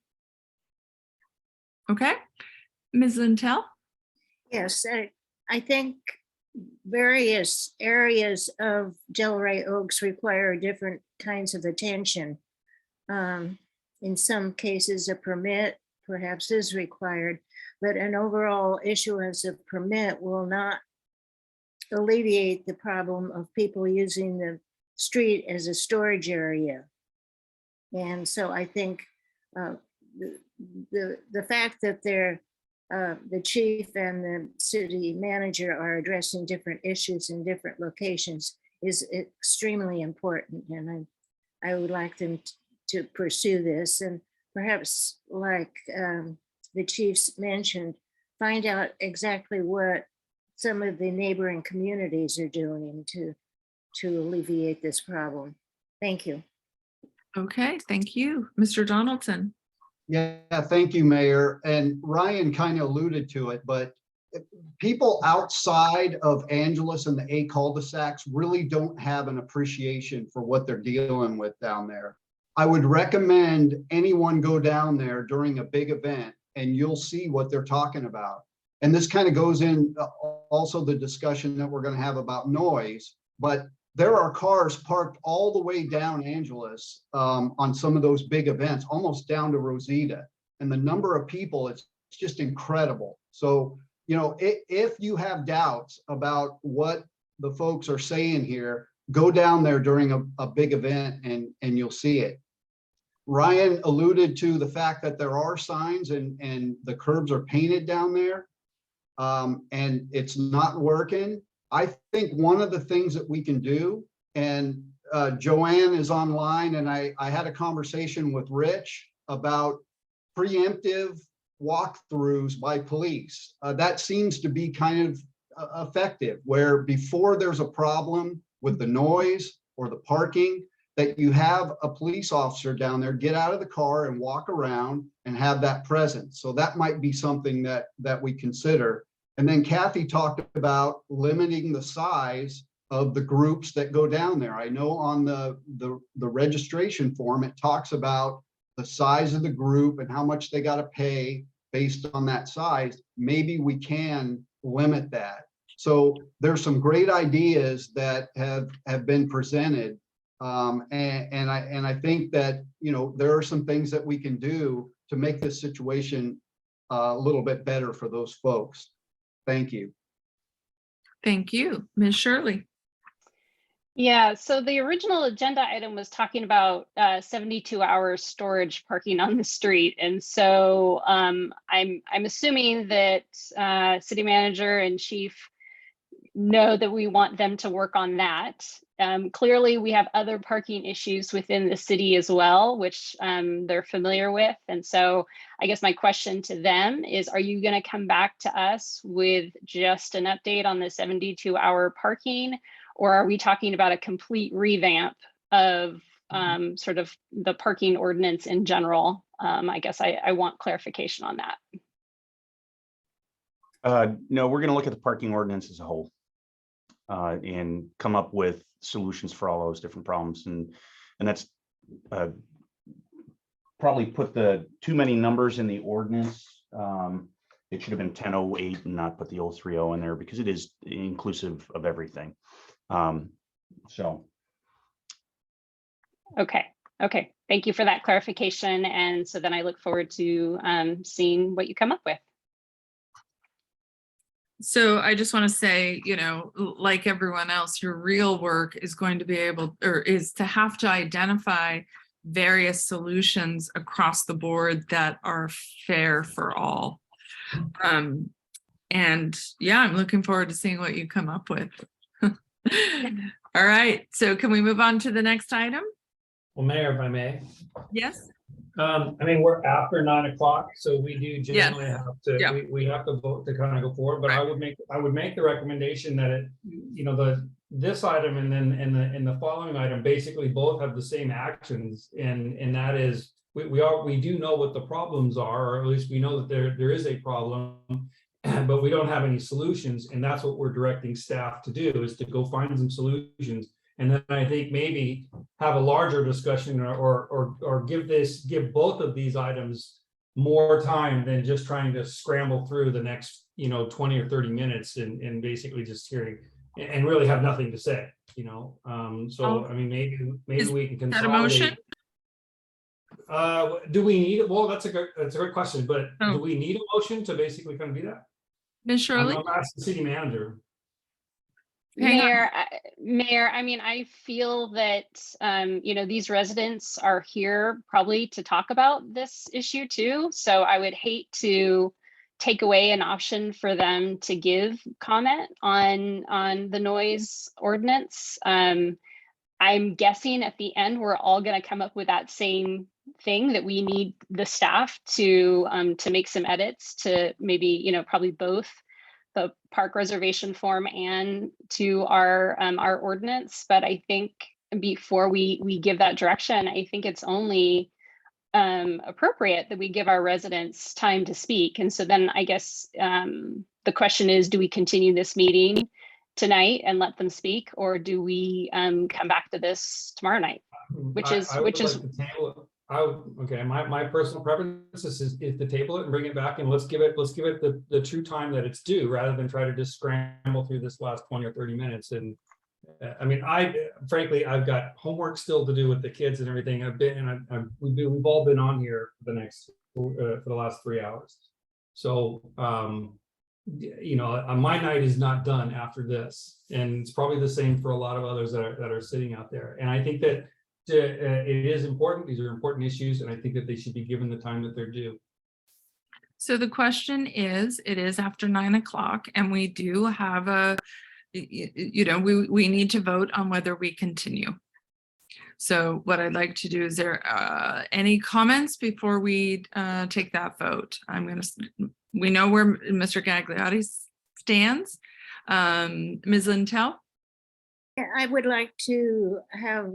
Okay. Ms. Lintel? Yes, I think various areas of Delray Oaks require different kinds of attention. In some cases, a permit perhaps is required, but an overall issuance of permit will not alleviate the problem of people using the street as a storage area. And so I think the fact that there the chief and the city manager are addressing different issues in different locations is extremely important. And I would like them to pursue this, and perhaps like the chiefs mentioned, find out exactly what some of the neighboring communities are doing to alleviate this problem. Thank you. Okay, thank you. Mr. Donaldson. Yeah, thank you, Mayor. And Ryan kind of alluded to it, but people outside of Angeles and the A cul-de-sacs really don't have an appreciation for what they're dealing with down there. I would recommend anyone go down there during a big event and you'll see what they're talking about. And this kind of goes in also the discussion that we're going to have about noise, but there are cars parked all the way down Angeles on some of those big events, almost down to Rosita. And the number of people, it's just incredible. So, you know, if you have doubts about what the folks are saying here, go down there during a big event and you'll see it. Ryan alluded to the fact that there are signs and the curbs are painted down there and it's not working. I think one of the things that we can do, and Joanne is online, and I had a conversation with Rich about preemptive walkthroughs by police. That seems to be kind of effective, where before there's a problem with the noise or the parking, that you have a police officer down there get out of the car and walk around and have that presence. So that might be something that we consider. And then Kathy talked about limiting the size of the groups that go down there. I know on the registration form, it talks about the size of the group and how much they got to pay based on that size. Maybe we can limit that. So there's some great ideas that have been presented. And I think that, you know, there are some things that we can do to make this situation a little bit better for those folks. Thank you. Thank you. Ms. Shirley. Yeah, so the original agenda item was talking about 72-hour storage parking on the street. And so I'm assuming that city manager and chief know that we want them to work on that. Clearly, we have other parking issues within the city as well, which they're familiar with. And so I guess my question to them is, are you going to come back to us with just an update on the 72-hour parking? Or are we talking about a complete revamp of sort of the parking ordinance in general? I guess I want clarification on that. No, we're going to look at the parking ordinance as a whole and come up with solutions for all those different problems. And that's probably put too many numbers in the ordinance. It should have been 1008 and not put the 030 in there because it is inclusive of everything. So. Okay. Thank you for that clarification. And so then I look forward to seeing what you come up with. So I just want to say, you know, like everyone else, your real work is going to be is to have to identify various solutions across the board that are fair for all. And yeah, I'm looking forward to seeing what you come up with. All right, so can we move on to the next item? Well, Mayor, if I may. Yes. I mean, we're after 9 o'clock, so we do generally have to, we have to vote to kind of go forward, but I would make the recommendation that it, you know, this item and then in the following item, basically both have the same actions. And that is, we do know what the problems are, or at least we know that there is a problem, but we don't have any solutions. And that's what we're directing staff to do, is to go find some solutions. And then I think maybe have a larger discussion or give both of these items more time than just trying to scramble through the next, you know, 20 or 30 minutes and basically just hearing and really have nothing to say, you know. So I mean, maybe we can consolidate. That a motion? Do we need it? Well, that's a great question, but do we need a motion to basically kind of do that? Ms. Shirley? I'm asking the city manager. Mayor, I mean, I feel that, you know, these residents are here probably to talk about this issue too. So I would hate to take away an option for them to give comment on the noise ordinance. I'm guessing at the end, we're all going to come up with that same thing, that we need the staff to make some edits to maybe, you know, probably both the park reservation form and to our ordinance. But I think before we give that direction, I think it's only appropriate that we give our residents time to speak. And so then I guess the question is, do we continue this meeting tonight and let them speak, or do we come back to this tomorrow night? Okay, my personal preference is to table it and bring it back, and let's give it the true time that it's due, rather than try to just scramble through this last 20 or 30 minutes. And I mean, frankly, I've got homework still to do with the kids and everything. We've all been on here for the last 3 hours. So you know, my night is not done after this, and it's probably the same for a lot of others that are sitting out there. And I think that it is important. These are important issues, and I think that they should be given the time that they're due. So the question is, it is after 9 o'clock, and we do have you know, we need to vote on whether we continue. So what I'd like to do, is there any comments before we take that vote? We know where Mr. Gagliotti stands. Ms. Lintel? I would like to have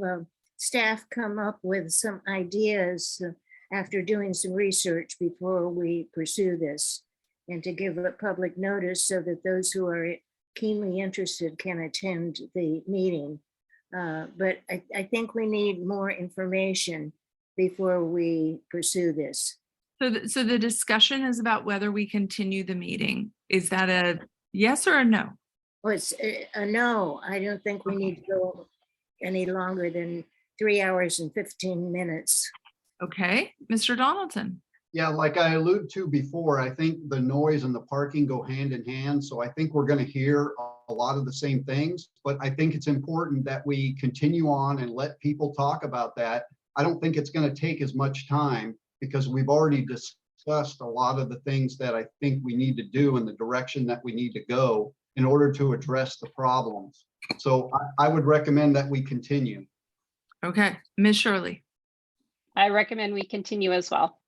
staff come up with some ideas after doing some research before we pursue this, and to give a public notice so that those who are keenly interested can attend the meeting. But I think we need more information before we pursue this. So the discussion is about whether we continue the meeting. Is that a yes or a no? Well, it's a no. I don't think we need to go any longer than 3 hours and 15 minutes. Okay, Mr. Donaldson. Yeah, like I alluded to before, I think the noise and the parking go hand in hand. So I think we're going to hear a lot of the same things, but I think it's important that we continue on and let people talk about that. I don't think it's going to take as much time, because we've already discussed a lot of the things that I think we need to do in the direction that we need to go in order to address the problems. So I would recommend that we continue. Okay, Ms. Shirley. I recommend we continue as well.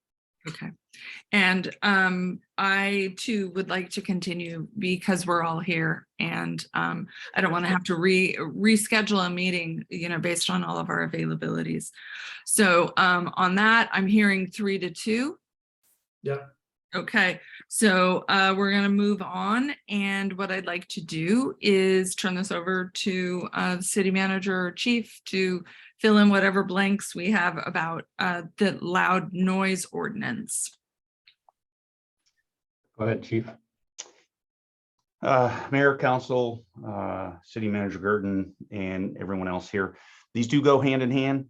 Okay. And I too would like to continue, because we're all here, and I don't want to have to reschedule a meeting, you know, based on all of our availabilities. So on that, I'm hearing 3-2. Yeah. Okay, so we're going to move on, and what I'd like to do is turn this over to the city manager or chief to fill in whatever blanks we have about the loud noise ordinance. Go ahead, Chief. Mayor, Council, City Manager Girton, and everyone else here. These do go hand in hand.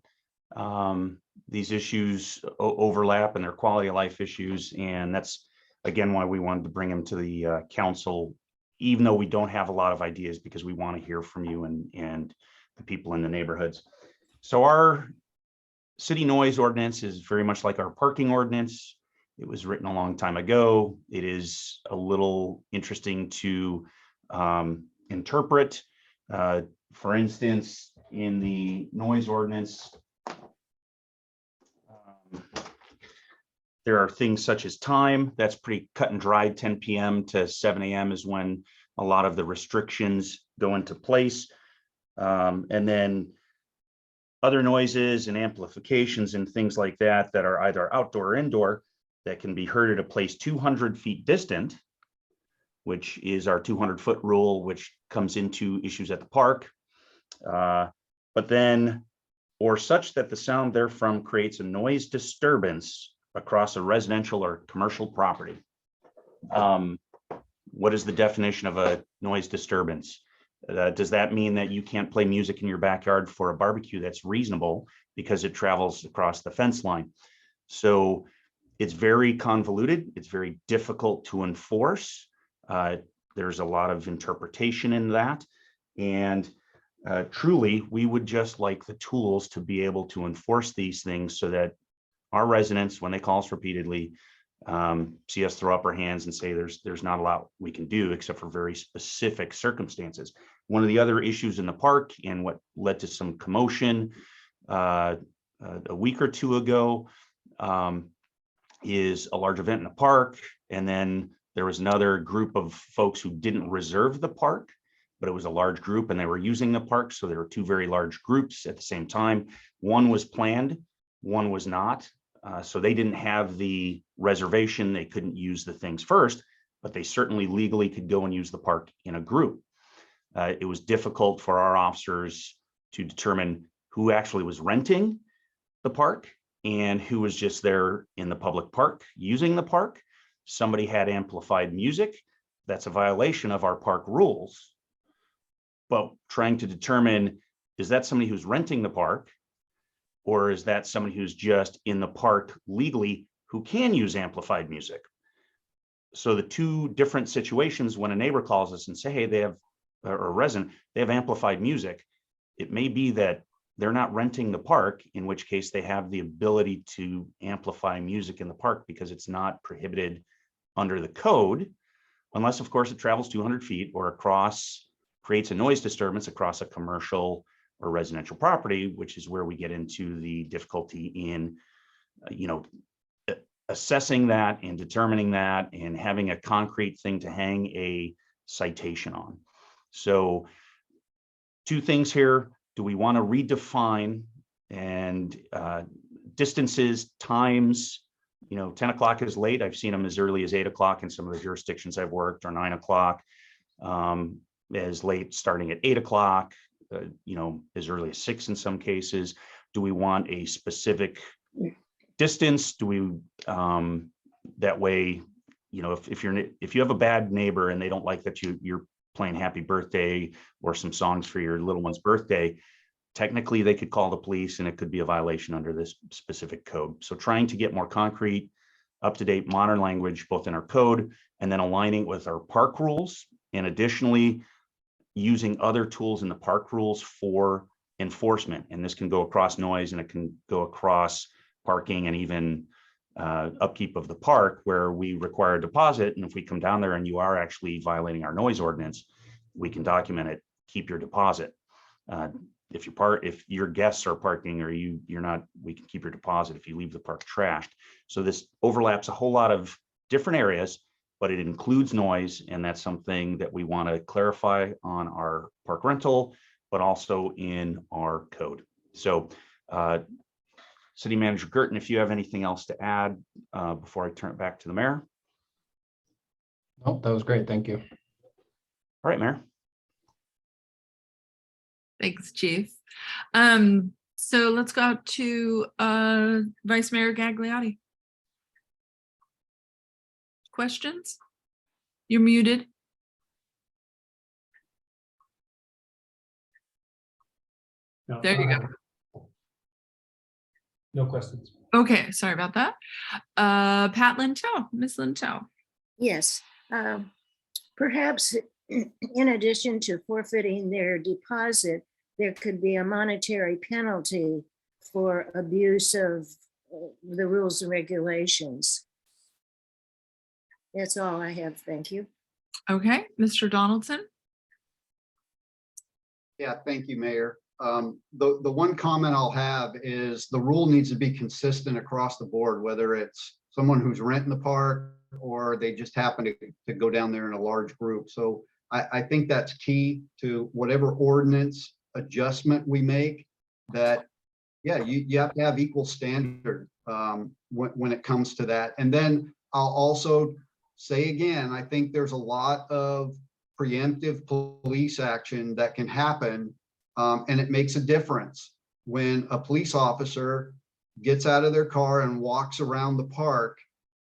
These issues overlap, and they're quality of life issues. And that's, again, why we wanted to bring them to the council, even though we don't have a lot of ideas, because we want to hear from you and the people in the neighborhoods. So our city noise ordinance is very much like our parking ordinance. It was written a long time ago. It is a little interesting to interpret. For instance, in the noise ordinance, there are things such as time. That's pretty cut and dried. 10 p.m. to 7 a.m. is when a lot of the restrictions go into place. And then other noises and amplifications and things like that that are either outdoor or indoor that can be heard at a place 200 feet distant, which is our 200-foot rule, which comes into issues at the park. But then, or such that the sound therefrom creates a noise disturbance across a residential or commercial property. What is the definition of a noise disturbance? Does that mean that you can't play music in your backyard for a barbecue that's reasonable because it travels across the fence line? So it's very convoluted. It's very difficult to enforce. There's a lot of interpretation in that. And truly, we would just like the tools to be able to enforce these things so that our residents, when they call us repeatedly, see us throw up our hands and say there's not a lot we can do except for very specific circumstances. One of the other issues in the park and what led to some commotion a week or two ago is a large event in the park. And then there was another group of folks who didn't reserve the park, but it was a large group and they were using the park. So there were two very large groups at the same time. One was planned, one was not. So they didn't have the reservation. They couldn't use the things first, but they certainly legally could go and use the park in a group. It was difficult for our officers to determine who actually was renting the park and who was just there in the public park using the park. Somebody had amplified music. That's a violation of our park rules. But trying to determine, is that somebody who's renting the park? Or is that somebody who's just in the park legally who can use amplified music? So the two different situations, when a neighbor calls us and say, hey, they have, or a resident, they have amplified music, it may be that they're not renting the park, in which case they have the ability to amplify music in the park because it's not prohibited under the code, unless of course it travels 200 feet or across, creates a noise disturbance across a commercial or residential property, which is where we get into the difficulty in, assessing that and determining that and having a concrete thing to hang a citation on. So two things here. Do we want to redefine and distances, times, 10 o'clock is late. I've seen them as early as 8 o'clock in some of the jurisdictions I've worked, or 9 o'clock, as late starting at 8 o'clock, as early as 6 in some cases. Do we want a specific distance? Do we, that way, if you have a bad neighbor and they don't like that you're playing happy birthday or some songs for your little one's birthday, technically they could call the police and it could be a violation under this specific code. So trying to get more concrete, up-to-date modern language, both in our code and then aligning with our park rules, and additionally using other tools in the park rules for enforcement. And this can go across noise and it can go across parking and even upkeep of the park, where we require a deposit. And if we come down there and you are actually violating our noise ordinance, we can document it, keep your deposit. If your guests are parking or you're not, we can keep your deposit if you leave the park trashed. So this overlaps a whole lot of different areas, but it includes noise. And that's something that we want to clarify on our park rental, but also in our code. So City Manager Girton, if you have anything else to add before I turn it back to the mayor. Oh, that was great. Thank you. All right, Mayor. Thanks, Chief. So let's go out to Vice Mayor Gagliotti. Questions? You're muted. No, There you go. No questions. Okay, sorry about that. Pat Lintow, Ms. Lintow. Yes, perhaps in addition to forfeiting their deposit, there could be a monetary penalty for abuse of the rules and regulations. That's all I have. Thank you. Okay, Mr. Donaldson. Yeah, thank you, Mayor. The one comment I'll have is the rule needs to be consistent across the board, whether it's someone who's renting the park or they just happen to go down there in a large group. So I think that's key to whatever ordinance adjustment we make, that, yeah, you have to have equal standard when it comes to that. And then I'll also say again, I think there's a lot of preemptive police action that can happen. And it makes a difference when a police officer gets out of their car and walks around the park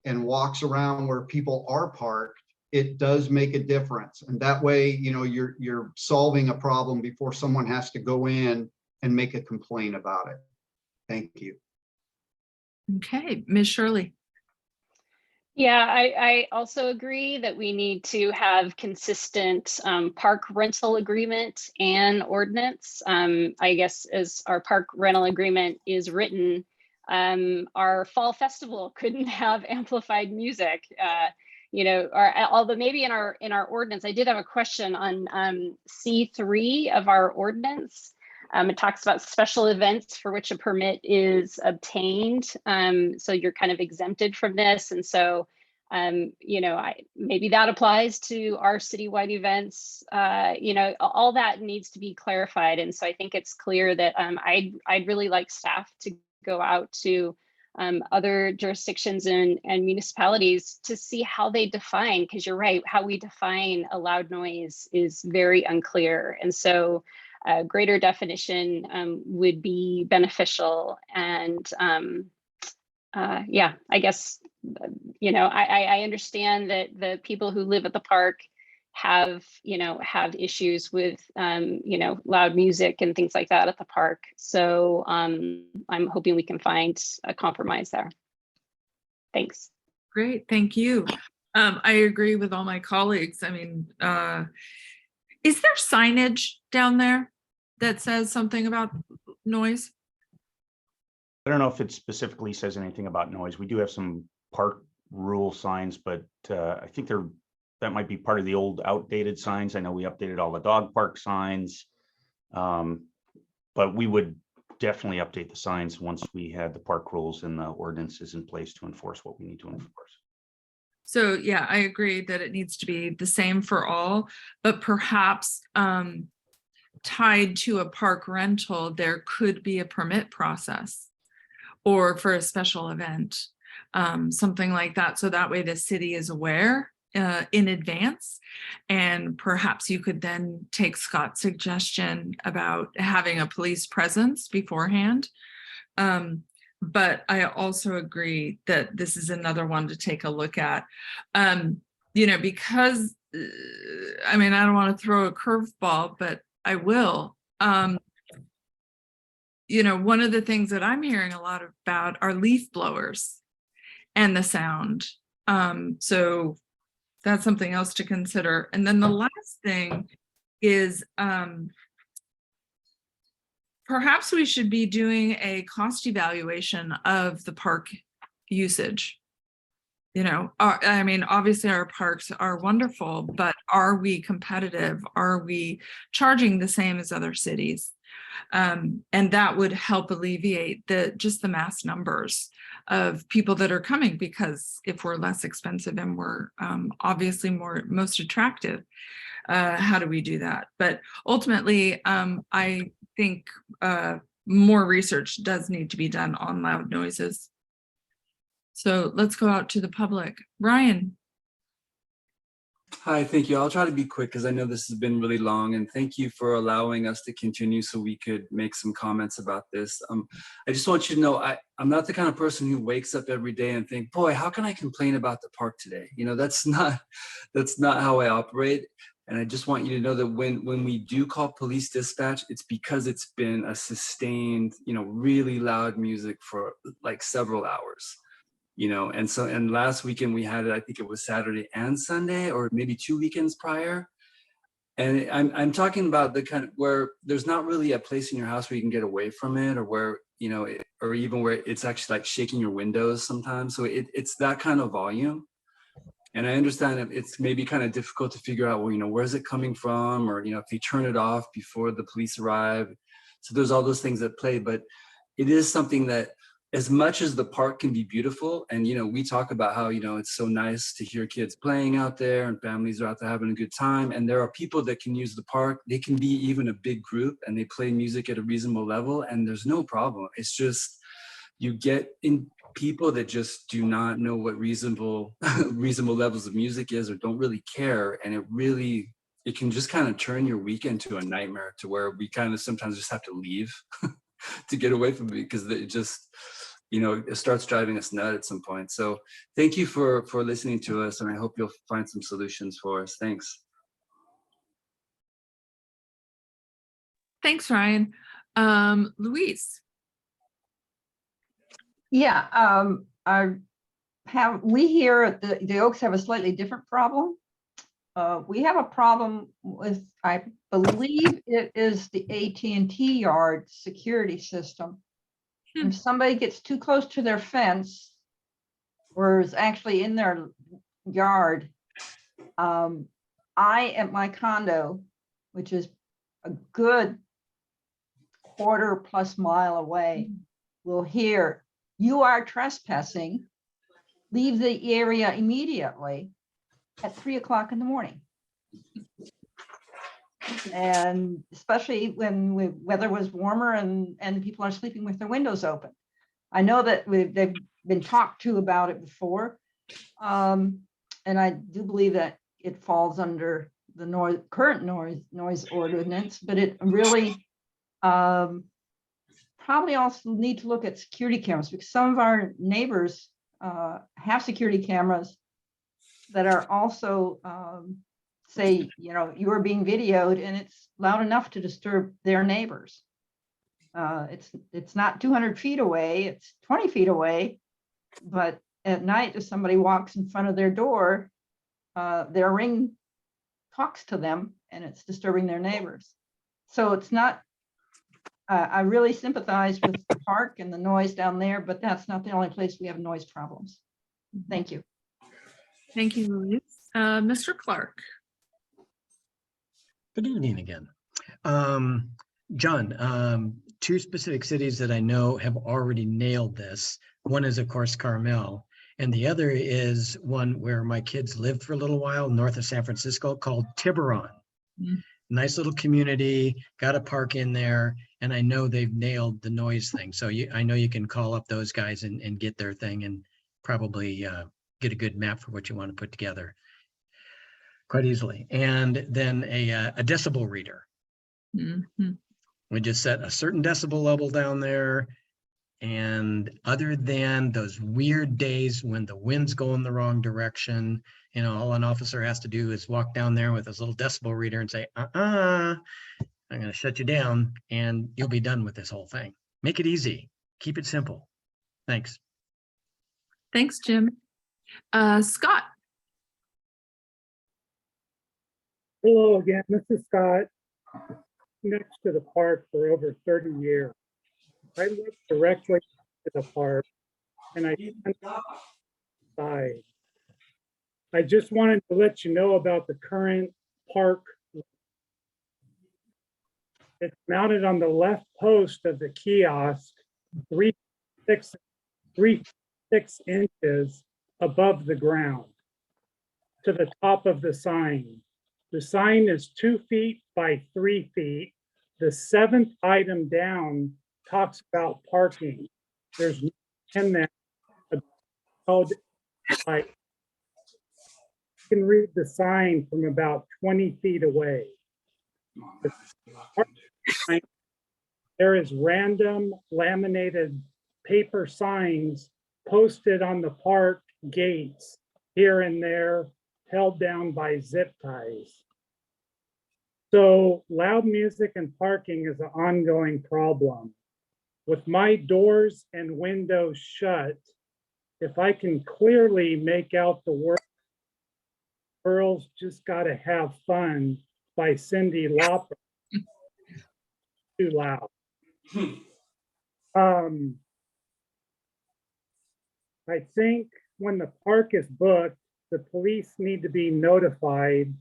and walks around where people are parked. It does make a difference. And that way, you're solving a problem before someone has to go in and make a complaint about it. Thank you. Okay, Ms. Shirley. Yeah, I also agree that we need to have consistent park rental agreement and ordinance. I guess as our park rental agreement is written, our fall festival couldn't have amplified music. Or although maybe in our ordinance, I did have a question on C3 of our ordinance. It talks about special events for which a permit is obtained. So you're kind of exempted from this. And so, maybe that applies to our citywide events. All that needs to be clarified. And so I think it's clear that I'd really like staff to go out to other jurisdictions and municipalities to see how they define, because you're right, how we define a loud noise is very unclear. And so a greater definition would be beneficial. And yeah, I guess, I understand that the people who live at the park have issues with, loud music and things like that at the park. So I'm hoping we can find a compromise there. Thanks. Great, thank you. I agree with all my colleagues. I mean, is there signage down there that says something about noise? I don't know if it specifically says anything about noise. We do have some park rule signs, but I think that might be part of the old outdated signs. I know we updated all the dog park signs, but we would definitely update the signs once we had the park rules and the ordinances in place to enforce what we need to enforce. So yeah, I agree that it needs to be the same for all, but perhaps tied to a park rental, there could be a permit process, or for a special event, something like that. So that way the city is aware in advance, and perhaps you could then take Scott's suggestion about having a police presence beforehand. But I also agree that this is another one to take a look at, because I mean, I don't want to throw a curveball, but I will. One of the things that I'm hearing a lot about are leaf blowers and the sound. So that's something else to consider. And then the last thing is perhaps we should be doing a cost evaluation of the park usage. I mean, obviously our parks are wonderful, but are we competitive? Are we charging the same as other cities? And that would help alleviate just the mass numbers of people that are coming, because if we're less expensive and we're obviously most attractive, how do we do that? But ultimately, I think more research does need to be done on loud noises. So let's go out to the public. Ryan. Hi, thank you. I'll try to be quick because I know this has been really long, and thank you for allowing us to continue so we could make some comments about this. I just want you to know I'm not the kind of person who wakes up every day and think, boy, how can I complain about the park today? That's not how I operate. And I just want you to know that when we do call police dispatch, it's because it's been a sustained, really loud music for like several hours. And last weekend we had it, I think it was Saturday and Sunday, or maybe 2 weekends prior. And I'm talking about the kind of where there's not really a place in your house where you can get away from it, or where, or even where it's actually like shaking your windows sometimes. So it's that kind of volume. And I understand it's maybe kind of difficult to figure out, well, where's it coming from? Or, if you turn it off before the police arrive. So there's all those things that play, but it is something that, as much as the park can be beautiful, and we talk about how it's so nice to hear kids playing out there and families are out there having a good time, and there are people that can use the park. They can be even a big group and they play music at a reasonable level, and there's no problem. It's just you get in people that just do not know what reasonable levels of music is, or don't really care, and it can just kind of turn your weekend to a nightmare, to where we kind of sometimes just have to leave to get away from it, because it just it starts driving us nuts at some point. So thank you for listening to us, and I hope you'll find some solutions for us. Thanks. Thanks, Ryan. Louise. Yeah, we here at the Oaks have a slightly different problem. We have a problem with, I believe it is the AT&T yard security system. If somebody gets too close to their fence or is actually in their yard, I at my condo, which is a good quarter plus mile away, will hear, "You are trespassing. Leave the area immediately," at 3 o'clock in the morning. And especially when weather was warmer and people are sleeping with their windows open. I know that they've been talked to about it before. And I do believe that it falls under the current noise ordinance, but it really probably also need to look at security cameras, because some of our neighbors have security cameras that are also say, you are being videoed and it's loud enough to disturb their neighbors. It's not 200 feet away, it's 20 feet away, but at night, if somebody walks in front of their door, their ring talks to them and it's disturbing their neighbors. So it's not, I really sympathize with the park and the noise down there, but that's not the only place we have noise problems. Thank you. Thank you, Louise. Mr. Clark. Good evening again. John, two specific cities that I know have already nailed this. One is, of course, Carmel, and the other is one where my kids lived for a little while north of San Francisco, called Tiburon. Nice little community, got a park in there, and I know they've nailed the noise thing. So I know you can call up those guys and get their thing and probably get a good map for what you want to put together quite easily. And then a decibel reader. We just set a certain decibel level down there. And other than those weird days when the wind's going the wrong direction, all an officer has to do is walk down there with his little decibel reader and say, I'm going to shut you down, and you'll be done with this whole thing. Make it easy. Keep it simple. Thanks. Thanks, Jim. Scott. Hello again, this is Scott. Next to the park for over 30 years. I live directly to the park, and I just wanted to let you know about the current park. It's mounted on the left post of the kiosk, 3 6 inches above the ground to the top of the sign. The sign is 2 feet by 3 feet. The 7th item down talks about parking. There's in that called, you can read the sign from about 20 feet away. There is random laminated paper signs posted on the park gates here and there, held down by zip ties. So loud music and parking is an ongoing problem. With my doors and windows shut, if I can clearly make out the word, "Girls Just Gotta Have Fun" by Cyndi Lauper, too loud. I think when the park is booked, the police need to be notified.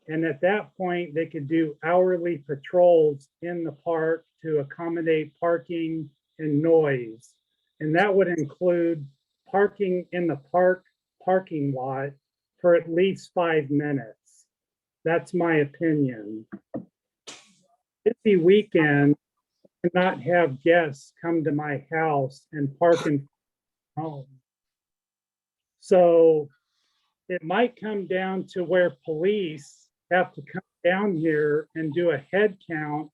And at that point, they could do hourly patrols in the park to accommodate parking and noise. And that would include parking in the park parking lot for at least 5 minutes. That's my opinion. Busy weekend, not have guests come to my house and park in home. So it might come down to where police have to come down here and do a head count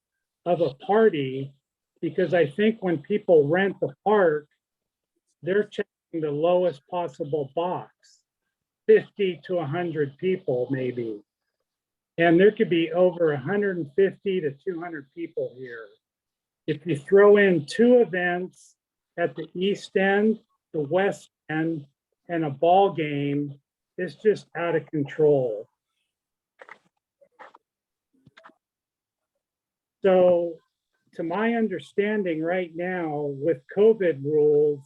of a party, because I think when people rent the park, they're checking the lowest possible box, 50 to 100 people maybe. And there could be over 150 to 200 people here. If you throw in 2 events at the east end, the west end, and a ball game, it's just out of control. So to my understanding right now with COVID rules,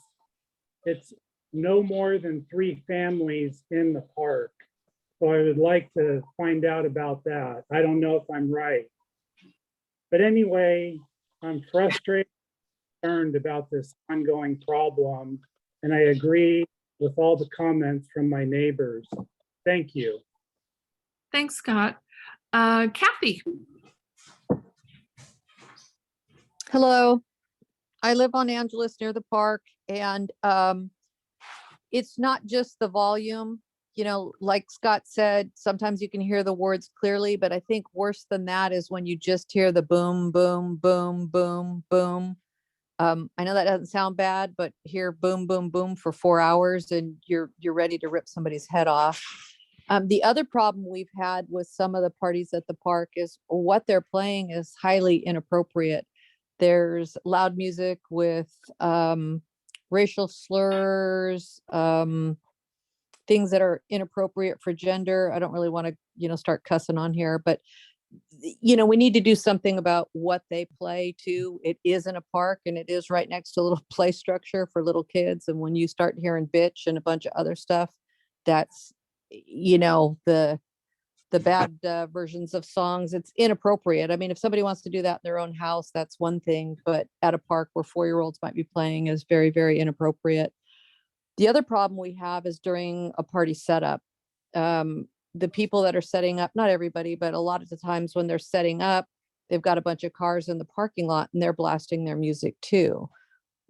it's no more than 3 families in the park. So I would like to find out about that. I don't know if I'm right. But anyway, I'm frustrated, concerned about this ongoing problem, and I agree with all the comments from my neighbors. Thank you. Thanks, Scott. Kathy. Hello, I live on Angeles near the park, and it's not just the volume. You know, like Scott said, sometimes you can hear the words clearly, but I think worse than that is when you just hear the boom, boom, boom, boom, boom. I know that doesn't sound bad, but hear boom, boom, boom for 4 hours and you're ready to rip somebody's head off. The other problem we've had with some of the parties at the park is what they're playing is highly inappropriate. There's loud music with racial slurs, things that are inappropriate for gender. I don't really want to, you know, start cussing on here, but you know, we need to do something about what they play too. It is in a park and it is right next to a little play structure for little kids. And when you start hearing bitch and a bunch of other stuff, that's, you know, the bad versions of songs, it's inappropriate. I mean, if somebody wants to do that in their own house, that's one thing, but at a park where 4-year-olds might be playing is very, very inappropriate. The other problem we have is during a party setup. The people that are setting up, not everybody, but a lot of the times when they're setting up, they've got a bunch of cars in the parking lot and they're blasting their music too.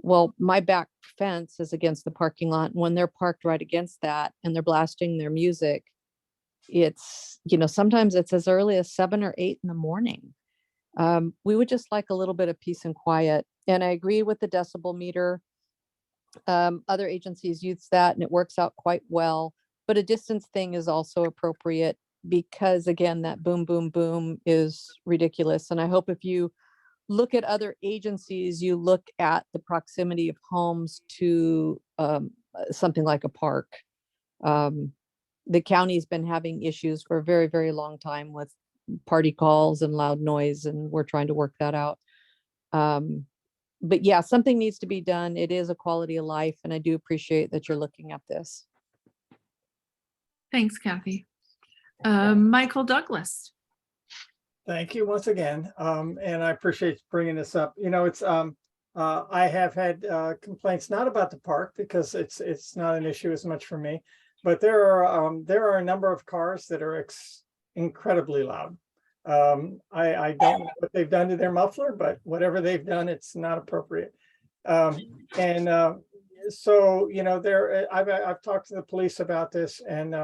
Well, my back fence is against the parking lot. And when they're parked right against that and they're blasting their music, it's, you know, sometimes it's as early as 7 or 8 in the morning. We would just like a little bit of peace and quiet. And I agree with the decibel meter. Other agencies use that and it works out quite well. But a distance thing is also appropriate because, again, that boom, boom, boom is ridiculous. And I hope if you look at other agencies, you look at the proximity of homes to something like a park. The county's been having issues for a very, very long time with party calls and loud noise, and we're trying to work that out. But yeah, something needs to be done. It is a quality of life, and I do appreciate that you're looking at this. Thanks, Kathy. Michael Douglas. Thank you once again. And I appreciate bringing this up. You know, it's I have had complaints not about the park because it's not an issue as much for me, but there are a number of cars that are incredibly loud. I don't know what they've done to their muffler, but whatever they've done, it's not appropriate. So, you know, I've talked to the police about this, and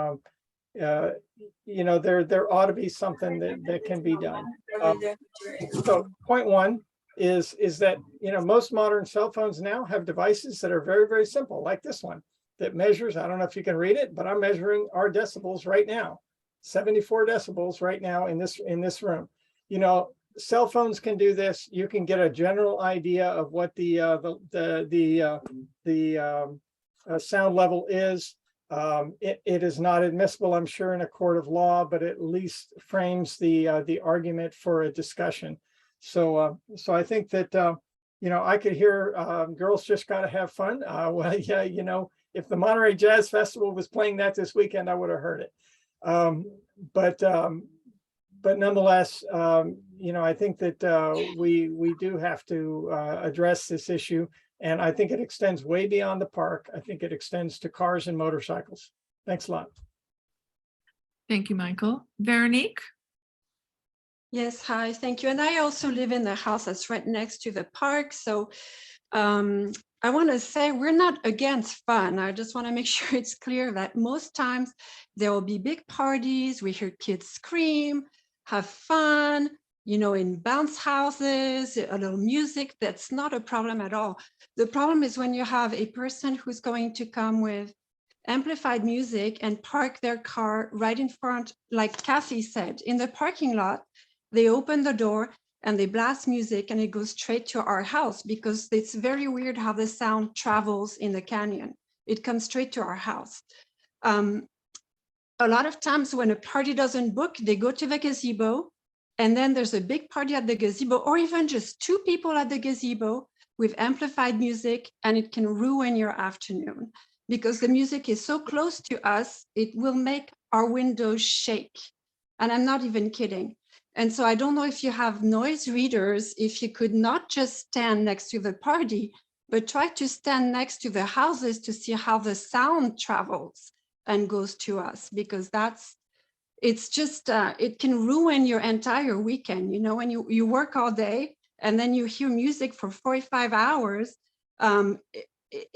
you know, there ought to be something that can be done. So point one is that, you know, most modern cell phones now have devices that are very, very simple, like this one that measures, I don't know if you can read it, but I'm measuring our decibels right now, 74 decibels right now in this room. You know, cell phones can do this. You can get a general idea of what the sound level is. It is not admissible, I'm sure, in a court of law, but at least frames the argument for a discussion. So I think that you know, I could hear Girls Just Gotta Have Fun. Well, yeah, you know, if the Monterey Jazz Festival was playing that this weekend, I would have heard it. But nonetheless, you know, I think that we do have to address this issue. And I think it extends way beyond the park. I think it extends to cars and motorcycles. Thanks a lot. Thank you, Michael. Veronique? Yes, hi, thank you. And I also live in the house that's right next to the park. So I want to say we're not against fun. I just want to make sure it's clear that most times there will be big parties. We hear kids scream, have fun, you know, in bounce houses, a little music. That's not a problem at all. The problem is when you have a person who's going to come with amplified music and park their car right in front, like Kathy said, in the parking lot. They open the door and they blast music and it goes straight to our house because it's very weird how the sound travels in the canyon. It comes straight to our house. A lot of times when a party doesn't book, they go to the gazebo and then there's a big party at the gazebo, or even just 2 people at the gazebo with amplified music, and it can ruin your afternoon because the music is so close to us, it will make our windows shake. And I'm not even kidding. And so I don't know if you have noise readers, if you could not just stand next to the party, but try to stand next to the houses to see how the sound travels and goes to us, because it's just, it can ruin your entire weekend. You know, when you work all day and then you hear music for 45 hours,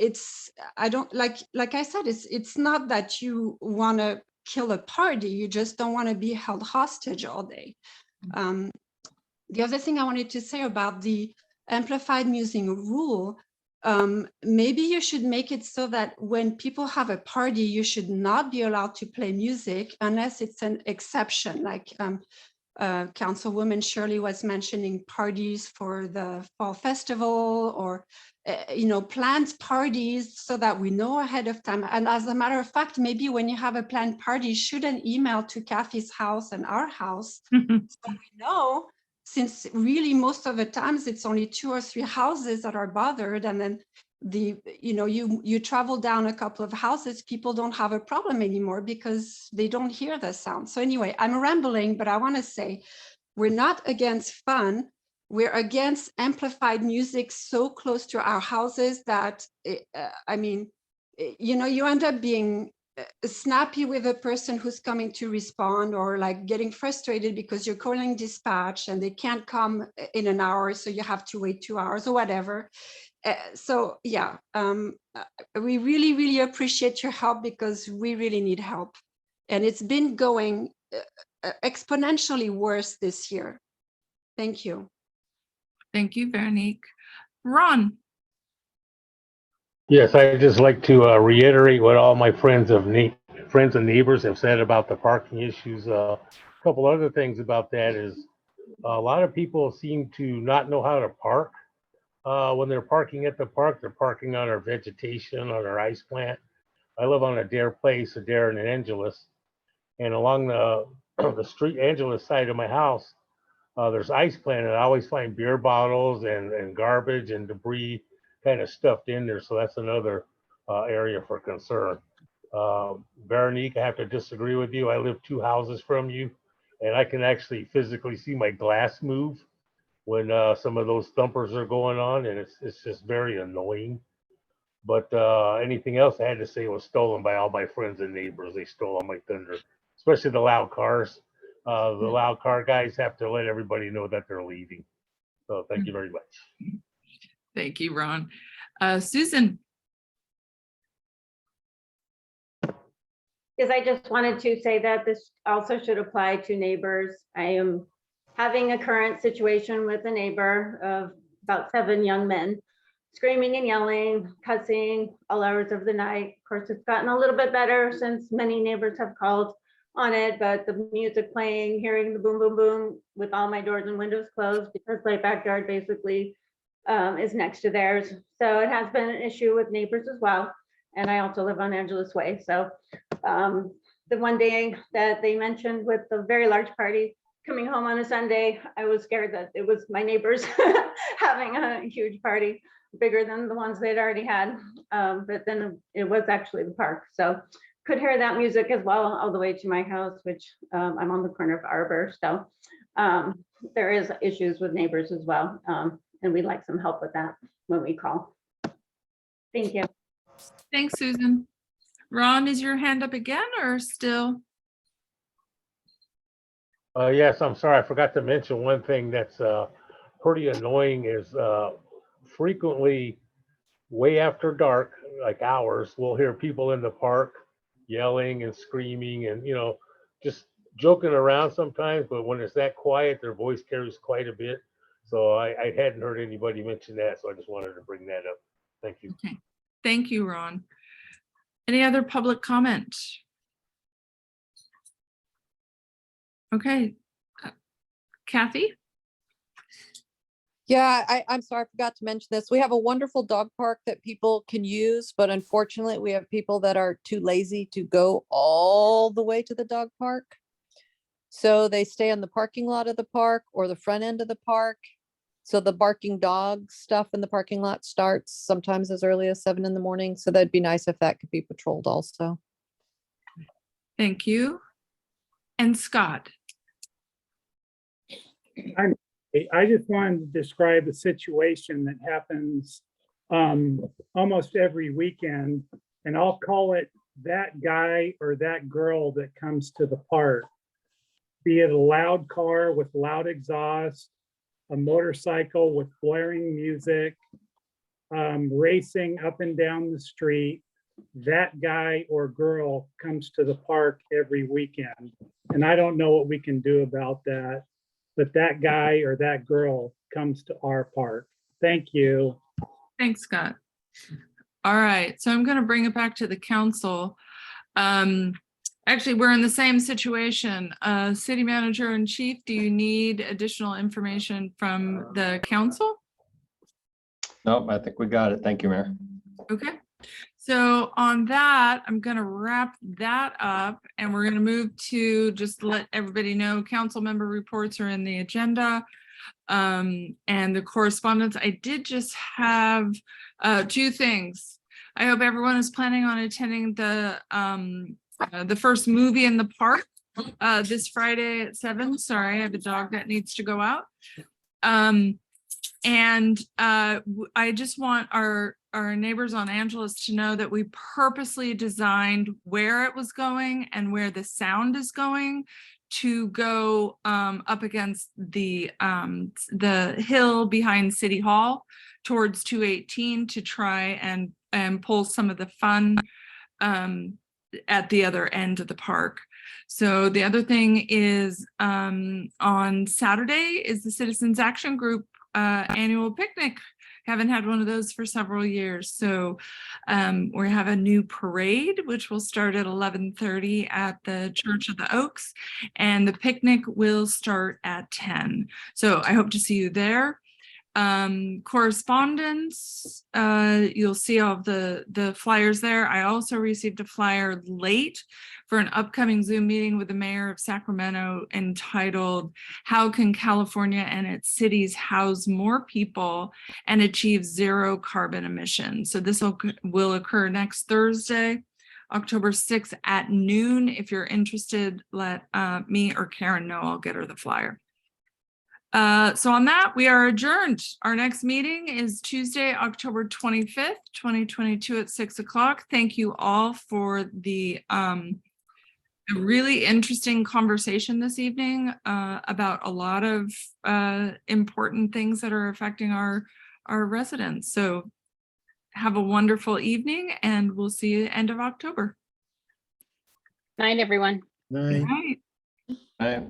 it's, I don't, like I said, it's not that you want to kill a party, you just don't want to be held hostage all day. The other thing I wanted to say about the amplified music rule, maybe you should make it so that when people have a party, you should not be allowed to play music unless it's an exception. Like Councilwoman Shirley was mentioning parties for the fall festival, or planned parties, so that we know ahead of time. And as a matter of fact, maybe when you have a planned party, shoot an email to Kathy's house and our house, so we know, since really most of the times it's only 2 or 3 houses that are bothered, and then you travel down a couple of houses, people don't have a problem anymore because they don't hear the sound. So anyway, I'm rambling, but I want to say we're not against fun. We're against amplified music so close to our houses that, you end up being snappy with a person who's coming to respond, or like getting frustrated because you're calling dispatch and they can't come in an hour, so you have to wait 2 hours or whatever. So yeah, we really, really appreciate your help, because we really need help. And it's been going exponentially worse this year. Thank you. Thank you, Veronique. Ron. Yes, I'd just like to reiterate what all my friends and neighbors have said about the parking issues. A couple other things about that is a lot of people seem to not know how to park. When they're parking at the park, they're parking on our vegetation, on our ice plant. I live on Adair Place, Adair and Angeles, and along the street Angeles side of my house, there's ice plant, and I always find beer bottles and garbage and debris kind of stuffed in there. So that's another area for concern. Veronique, I have to disagree with you. I live 2 houses from you, and I can actually physically see my glass move when some of those thumpers are going on, and it's just very annoying. But anything else I had to say was stolen by all my friends and neighbors. They stole all my thunder, especially the loud cars. The loud car guys have to let everybody know that they're leaving. So thank you very much. Thank you, Ron. Susan. Yes, I just wanted to say that this also should apply to neighbors. I am having a current situation with a neighbor of about 7 young men screaming and yelling, cussing all hours of the night. Of course, it's gotten a little bit better since many neighbors have called on it, but the music playing, hearing the boom, boom, boom with all my doors and windows closed, because my backyard basically is next to theirs. So it has been an issue with neighbors as well. And I also live on Angeles Way. So the one day that they mentioned with the very large party coming home on a Sunday, I was scared that it was my neighbors having a huge party, bigger than the ones they'd already had. But then it was actually the park. So could hear that music as well all the way to my house, which I'm on the corner of Arbor. So there is issues with neighbors as well. And we'd like some help with that when we call. Thank you. Thanks, Susan. Ron, is your hand up again or still? Yes, I'm sorry. I forgot to mention one thing that's pretty annoying is frequently way after dark, like hours, we'll hear people in the park yelling and screaming and, just joking around sometimes. But when it's that quiet, their voice carries quite a bit. So I hadn't heard anybody mention that. So I just wanted to bring that up. Thank you. Okay. Thank you, Ron. Any other public comment? Okay. Kathy? Yeah, I'm sorry, I forgot to mention this. We have a wonderful dog park that people can use, but unfortunately we have people that are too lazy to go all the way to the dog park. So they stay in the parking lot of the park or the front end of the park. So the barking dog stuff in the parking lot starts sometimes as early as 7 in the morning. So that'd be nice if that could be patrolled also. Thank you. And Scott. I just wanted to describe a situation that happens almost every weekend, and I'll call it that guy or that girl that comes to the park. Be it a loud car with loud exhaust, a motorcycle with blaring music, racing up and down the street. That guy or girl comes to the park every weekend. And I don't know what we can do about that, but that guy or that girl comes to our park. Thank you. Thanks, Scott. All right, so I'm going to bring it back to the council. Actually, we're in the same situation. City manager and chief, do you need additional information from the council? Nope, I think we got it. Thank you, Mayor. Okay. So on that, I'm going to wrap that up and we're going to move to just let everybody know council member reports are in the agenda. And the correspondence, I did just have two things. I hope everyone is planning on attending the first movie in the park this Friday at 7. Sorry, I have a dog that needs to go out. I just want our neighbors on Angeles to know that we purposely designed where it was going and where the sound is going to go up against the hill behind City Hall towards 218 to try and pull some of the fun at the other end of the park. So the other thing is on Saturday is the Citizens Action Group annual picnic. Haven't had one of those for several years. So we have a new parade, which will start at 11:30 at the Church of the Oaks, and the picnic will start at 10. So I hope to see you there. Correspondence, you'll see all of the flyers there. I also received a flyer late for an upcoming Zoom meeting with the mayor of Sacramento entitled "How Can California and its Cities House More People and Achieve Zero Carbon Emissions?" So this will occur next Thursday, October 6th at noon. If you're interested, let me or Karen know. I'll get her the flyer. So on that, we are adjourned. Our next meeting is Tuesday, October 25th, 2022 at 6 o'clock. Thank you all for the a really interesting conversation this evening about a lot of important things that are affecting our residents. So have a wonderful evening and we'll see you end of October. Night, everyone. Night. Good night. All right.